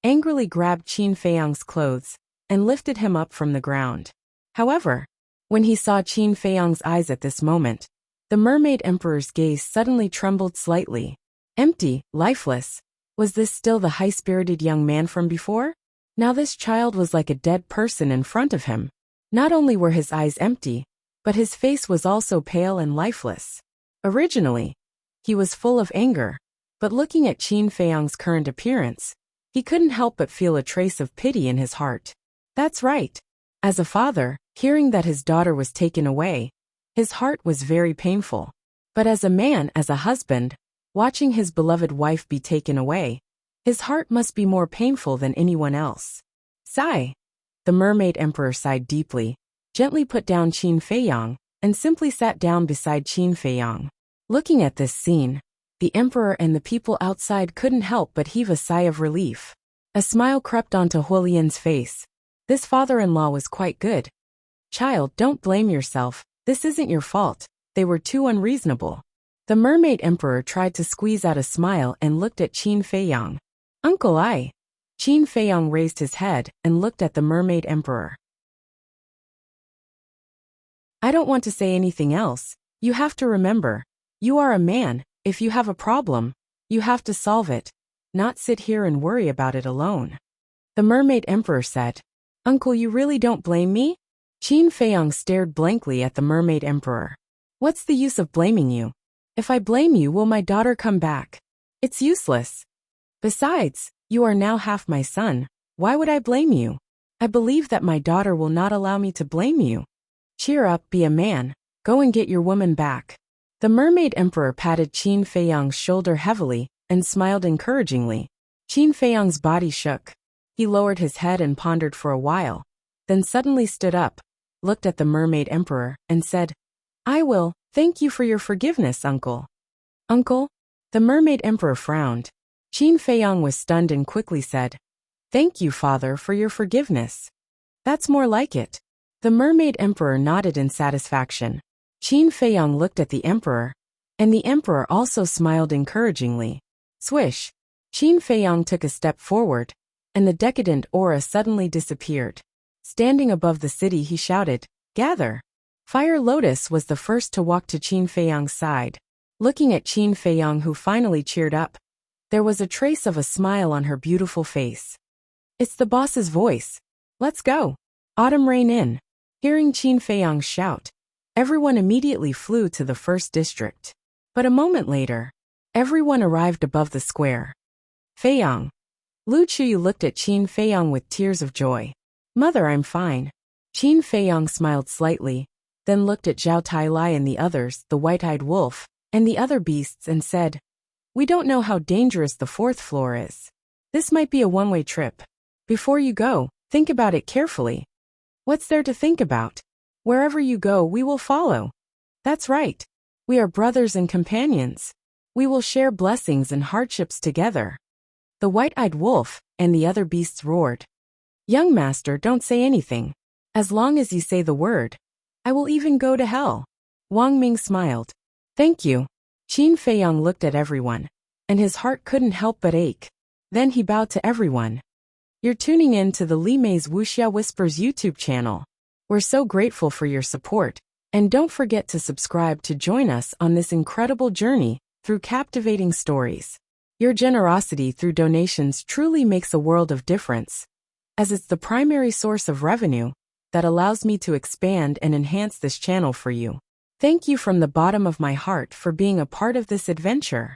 angrily grabbed Qin Feiyang's clothes, and lifted him up from the ground. However, when he saw Qin Feiyang's eyes at this moment, the Mermaid Emperor's gaze suddenly trembled slightly. Empty, lifeless. Was this still the high-spirited young man from before? Now this child was like a dead person in front of him. Not only were his eyes empty, but his face was also pale and lifeless. Originally, he was full of anger, but looking at Qin Feiyang's current appearance, he couldn't help but feel a trace of pity in his heart. That's right. As a father, hearing that his daughter was taken away, his heart was very painful. But as a man, as a husband, watching his beloved wife be taken away, his heart must be more painful than anyone else. Sigh. The Mermaid Emperor sighed deeply, gently put down Qin Feiyang, and simply sat down beside Qin Feiyang. Looking at this scene, the Emperor and the people outside couldn't help but heave a sigh of relief. A smile crept onto Huolian's face. This father-in-law was quite good. "Child, don't blame yourself. This isn't your fault. They were too unreasonable." The Mermaid Emperor tried to squeeze out a smile and looked at Qin Feiyang. "Uncle, I." Qin Feiyang raised his head and looked at the Mermaid Emperor. "I don't want to say anything else. You have to remember, you are a man. If you have a problem, you have to solve it, not sit here and worry about it alone." The Mermaid Emperor said, "Uncle, you really don't blame me?" Qin Feiyang stared blankly at the Mermaid Emperor. "What's the use of blaming you? If I blame you, will my daughter come back? It's useless. Besides, you are now half my son. Why would I blame you? I believe that my daughter will not allow me to blame you. Cheer up, be a man. Go and get your woman back." The Mermaid Emperor patted Qin Feiyang's shoulder heavily and smiled encouragingly. Qin Feiyang's body shook. He lowered his head and pondered for a while, then suddenly stood up, looked at the Mermaid Emperor, and said, "I will. Thank you for your forgiveness, uncle." "Uncle?" The Mermaid Emperor frowned. Qin Feiyang was stunned and quickly said, Thank you, Father, for your forgiveness. That's more like it. The mermaid emperor nodded in satisfaction. Qin Feiyang looked at the emperor, and the emperor also smiled encouragingly. Swish! Qin Feiyang took a step forward, and the decadent aura suddenly disappeared. Standing above the city, he shouted, "Gather!" Fire Lotus was the first to walk to Qin Feiyang's side. Looking at Qin Feiyang, who finally cheered up, there was a trace of a smile on her beautiful face. It's the boss's voice. Let's go. Autumn rain in. Hearing Qin Feiyang shout, everyone immediately flew to the first district. But a moment later, everyone arrived above the square. Feiyang. Lu Chuyu looked at Qin Feiyang with tears of joy. Mother, I'm fine. Qin Feiyang smiled slightly, then looked at Zhao Tailai and the others, the white-eyed wolf, and the other beasts, and said, We don't know how dangerous the fourth floor is. This might be a one-way trip. Before you go, think about it carefully. What's there to think about? Wherever you go, we will follow. That's right. We are brothers and companions. We will share blessings and hardships together. The white-eyed wolf and the other beasts roared. Young master, don't say anything. As long as you say the word, I will even go to hell. Wang Ming smiled. Thank you. Qin Feiyang looked at everyone, and his heart couldn't help but ache. Then he bowed to everyone. You're tuning in to the Li Mei's Wuxia Whispers YouTube channel. We're so grateful for your support, and don't forget to subscribe to join us on this incredible journey through captivating stories. Your generosity through donations truly makes a world of difference, as it's the primary source of revenue that allows me to expand and enhance this channel for you. Thank you from the bottom of my heart for being a part of this adventure.